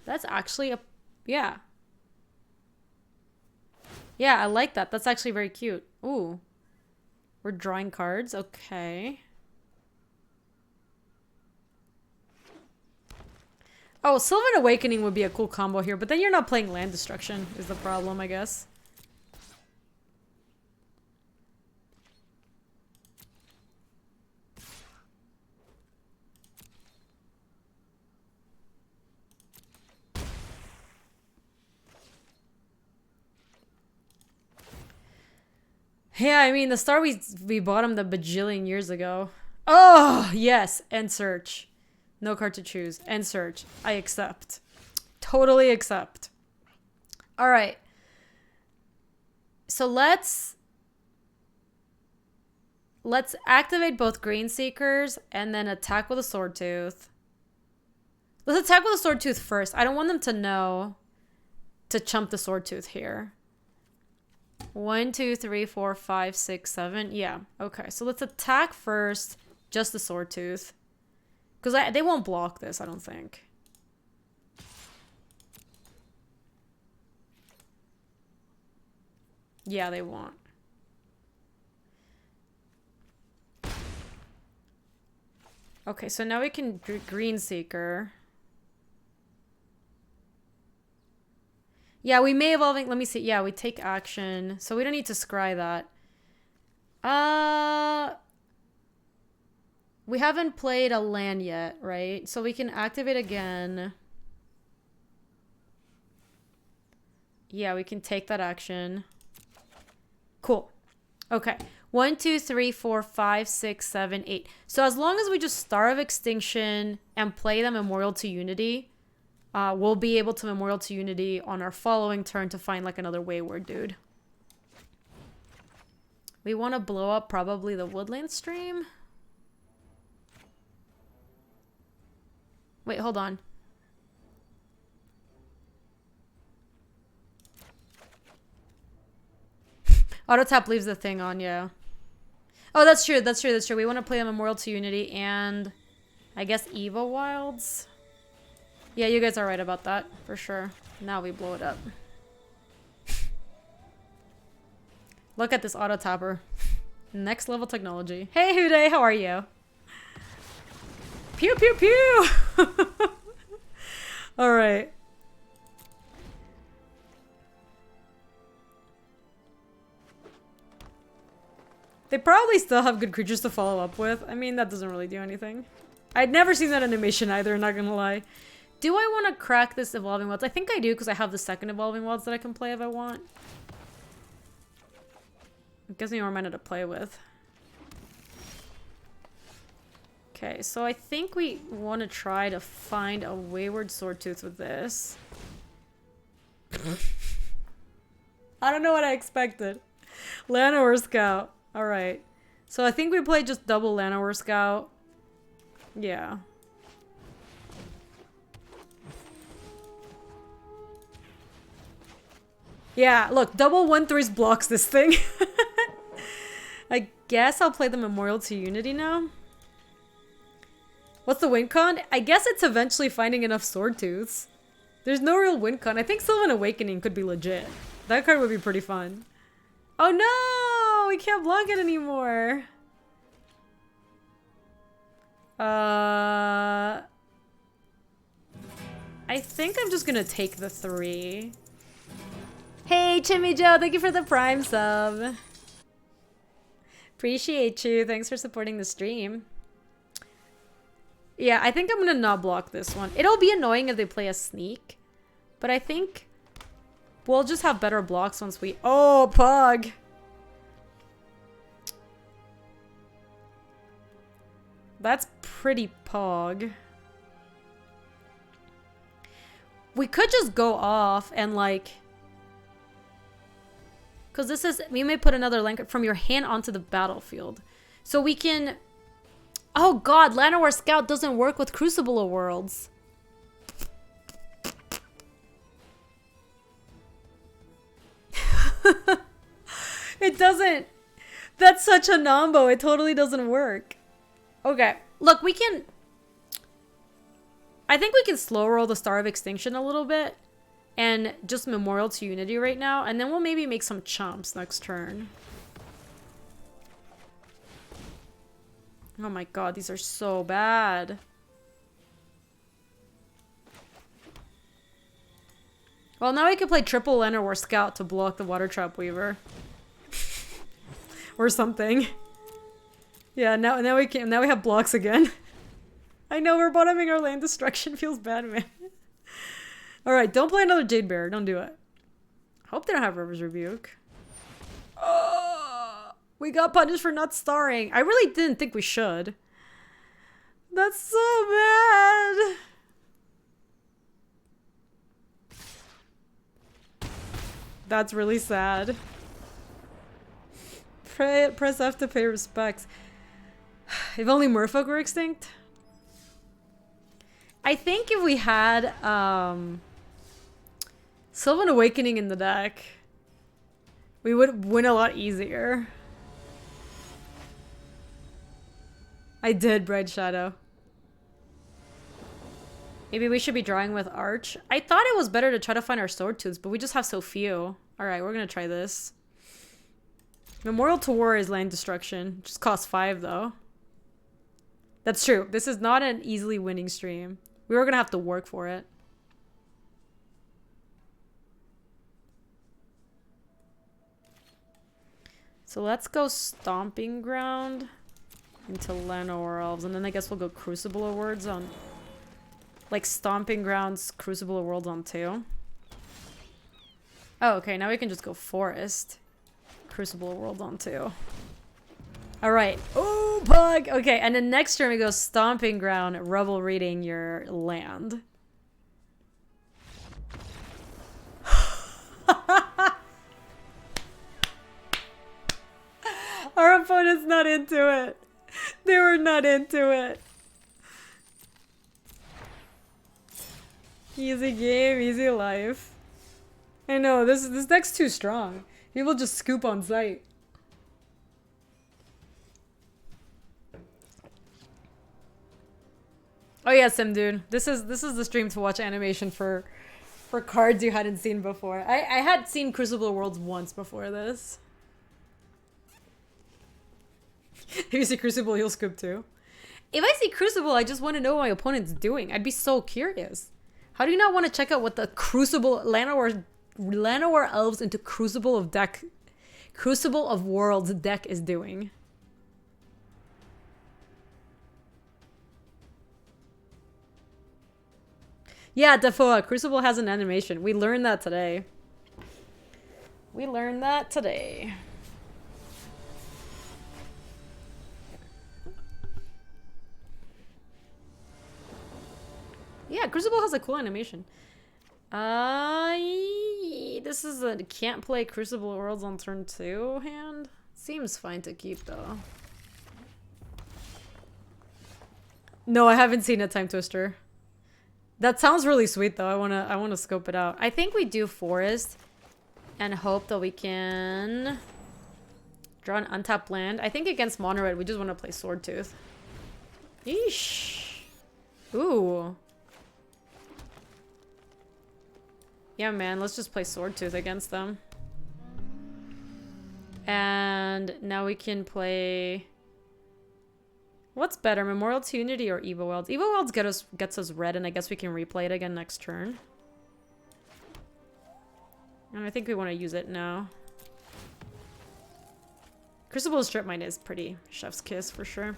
That's actually a... Yeah. Yeah, I like that. That's actually very cute. Ooh. We're drawing cards. Okay. Oh, Sylvan Awakening would be a cool combo here, but then you're not playing land destruction is the problem, I guess. Yeah, I mean, the star we bottomed a bajillion years ago. Oh, yes. End search. No card to choose. End search. I accept. Totally accept. All right. So let's activate both Greenseekers and then attack with a Swordtooth. Let's attack with a Swordtooth first. I don't want them to know to chump the Swordtooth here. 1, 2, 3, 4, 5, 6, 7. Yeah. Okay. So let's attack first. Just the Swordtooth. Because they won't block this, I don't think. Yeah, they won't. Okay, so now we can Greenseeker. Yeah, we may evolving. Let me see. Yeah, we take action. So we don't need to scry that. We haven't played a land yet, right? So we can activate again. Yeah, we can take that action. Cool. Okay. 1, 2, 3, 4, 5, 6, 7, 8. So as long as we just Star of Extinction and play the Memorial to Unity, we'll be able to Memorial to Unity on our following turn to find like another Wayward dude. We want to blow up probably the Woodland Stream. Wait, hold on. Auto tap leaves the thing on, yeah. Oh, that's true. That's true. That's true. We want to play a Memorial to Unity and I guess Eva Wilds. Yeah, you guys are right about that for sure. Now we blow it up. Look at this auto tapper. Next level technology. Hey, Huday, how are you? Pew pew pew. All right. They probably still have good creatures to follow up with. I mean, that doesn't really do anything. I'd never seen that animation either, not gonna lie. Do I want to crack this Evolving Wilds? I think I do, because I have the second Evolving Wilds that I can play if I want. It gives me more mana to play with. Okay, so I think we want to try to find a Wayward Swordtooth with this. I don't know what I expected. Llanowar Scout. Alright. So I think we played just double Llanowar Scout. Yeah. Yeah, look, double 1/3 blocks this thing. I guess I'll play the Memorial to Unity now. What's the win con? I guess it's eventually finding enough Swordtooths. There's no real win con. I think Sylvan Awakening could be legit. That card would be pretty fun. Oh no! We can't block it anymore. I think I'm just gonna take the 3. Hey, Chimmy Joe, thank you for the Prime sub. Appreciate you. Thanks for supporting the stream. Yeah, I think I'm gonna not block this one. It'll be annoying if they play a sneak, but I think we'll just have better blocks once we... Oh, Pug! That's pretty Pog. We could just go off and like... Because this is... We may put another land from your hand onto the battlefield. So we can... Oh god, Llanowar Scout doesn't work with Crucible of Worlds. It doesn't. That's such a nombo. It totally doesn't work. Okay, look, we can... I think we can slow roll the Star of Extinction a little bit. And just Memorial to Unity right now. And then we'll maybe make some chumps next turn. Oh my god, these are so bad. Well, now we can play triple Llanowar Scout to block the Water Trap Weaver. Or something. Yeah, now we have blocks again. I know we're bottoming our land destruction. Feels bad, man. Alright, don't play another Jade Bear. Don't do it. Hope they don't have River's Rebuke. Oh, we got punished for not starring. I really didn't think we should. That's so bad. That's really sad. Press F to pay respects. If only Merfolk were extinct. I think if we had Sylvan Awakening in the deck, we would win a lot easier. I did, Bright Shadow. Maybe we should be drawing with Arch. I thought it was better to try to find our Swordtooths, but we just have so few. Alright, we're gonna try this. Memorial to War is land destruction. Just costs 5 though. That's true. This is not an easily winning stream. We were gonna have to work for it. So let's go Stomping Ground into Llanowar Elves, and then I guess we'll go Crucible of Worlds on... Like Stomping Grounds, Crucible of Worlds on 2. Oh, okay, now we can just go Forest. Crucible of Worlds on 2. Alright. Oh, Pug! Okay, and then next turn we go Stomping Ground, Rubble Reading your land. Our opponent's not into it. They were not into it. Easy game, easy life. I know, this deck's too strong. People just scoop on sight. Oh yeah, Sim dude. This is the stream to watch animation for cards you hadn't seen before. I had seen Crucible Worlds once before this. If you see Crucible, you'll scoop too. If I see Crucible, I just want to know what my opponent's doing. I'd be so curious. How do you not want to check out what the Crucible Llanowar Elves into Crucible of Worlds deck is doing? Yeah, Defoe, Crucible has an animation. We learned that today. We learned that today. Yeah, Crucible has a cool animation. This is a can't play Crucible Worlds on turn 2 hand. Seems fine to keep though. No, I haven't seen a Time Twister. That sounds really sweet though. I wanna scope it out. I think we do Forest and hope that we can draw an untapped land. I think against Mono Red we just want to play Swordtooth. Yeesh. Ooh. Yeah, man, let's just play Swordtooth against them. And now we can play... What's better, Memorial to Unity or Evo Wilds? Evo Wilds gets us red, and I guess we can replay it again next turn. And I think we want to use it now. Crucible Strip Mine is pretty chef's kiss for sure.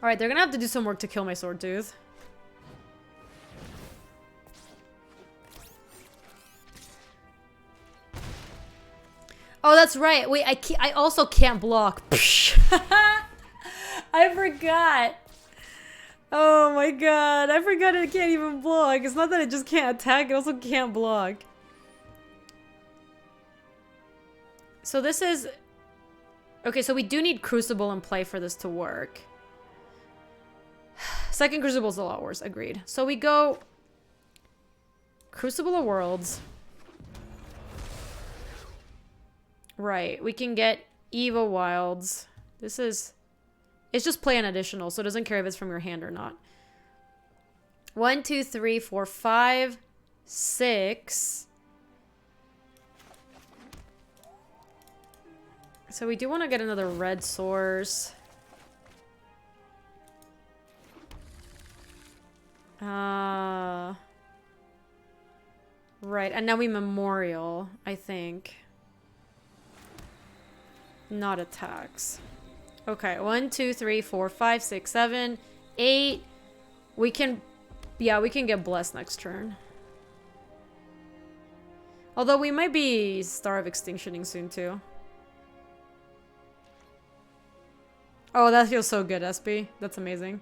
Alright, they're gonna have to do some work to kill my Swordtooth. Oh, that's right. Wait, I also can't block. I forgot. Oh my god. I forgot I can't even block. It's not that I just can't attack, it also can't block. So this is... Okay, so we do need Crucible in play for this to work. Second Crucible is a lot worse, agreed. So we go... Crucible of Worlds. Right, we can get Evo Wilds. This is... It's just play an additional, so it doesn't care if it's from your hand or not. 1, 2, 3, 4, 5, 6. So we do want to get another red source. Right, and now we Memorial, I think. Not attacks. Okay, 1, 2, 3, 4, 5, 6, 7, 8. We can... Yeah, we can get Blessed next turn. Although we might be Star of Extinctioning soon, too. Oh, that feels so good, SB. That's amazing.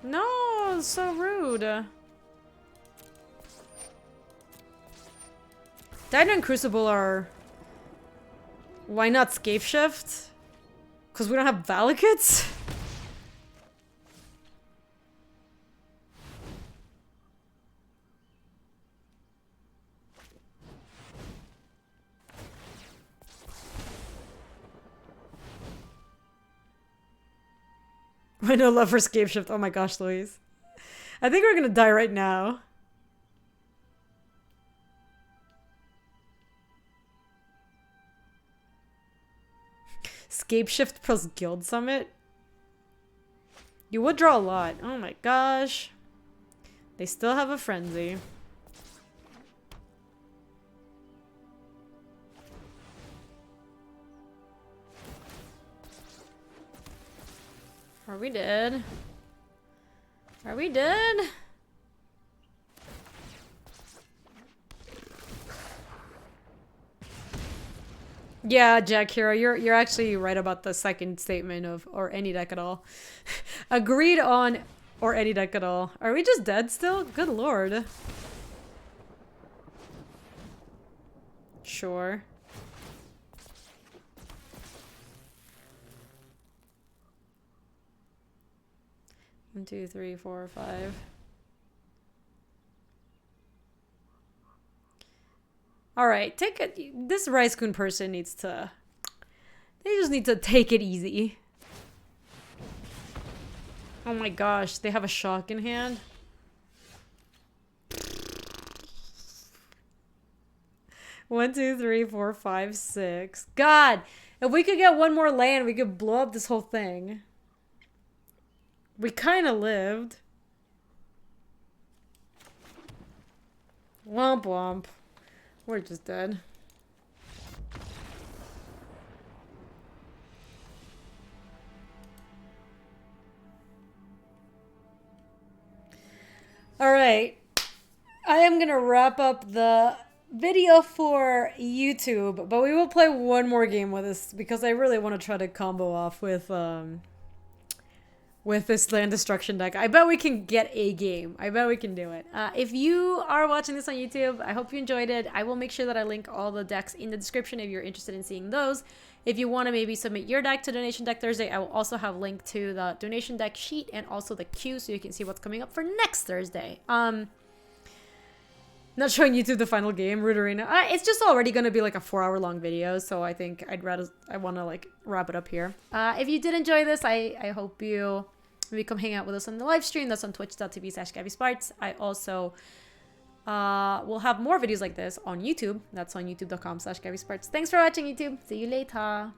No, it's so rude. Dino and Crucible are... Why not Scape Shift? Because we don't have Valakuts? I no love for Scape Shift. Oh my gosh, Louise. I think we're gonna die right now. Scape Shift plus Guild Summit? You would draw a lot. Oh my gosh. They still have a Frenzy. Are we dead? Are we dead? Yeah, Jack Hero, you're actually right about the second statement of or any deck at all. Agreed on or any deck at all. Are we just dead still? Good lord. Sure. One, two, three, four, five. All right, take it. This Rice-kun person needs to. They just need to take it easy. Oh my gosh, they have a shock in hand. One, two, three, four, five, six. God, if we could get one more land, we could blow up this whole thing. We kind of lived. Womp womp. We're just dead. Alright. I am gonna wrap up the video for YouTube, but we will play one more game with this because I really want to try to combo off with this land destruction deck. I bet we can get a game. I bet we can do it. If you are watching this on YouTube, I hope you enjoyed it. I will make sure that I link all the decks in the description if you're interested in seeing those. If you want to maybe submit your deck to Donation Deck Thursday, I will also have a link to the donation deck sheet and also the queue so you can see what's coming up for next Thursday. Not showing YouTube the final game, Root Arena. It's just already going to be like a 4-hour long video, so I think I want to like wrap it up here. If you did enjoy this, I hope you maybe come hang out with us on the live stream. That's on twitch.tv/GabySpartz. I also will have more videos like this on YouTube. That's on youtube.com/GabySpartz. Thanks for watching, YouTube. See you later.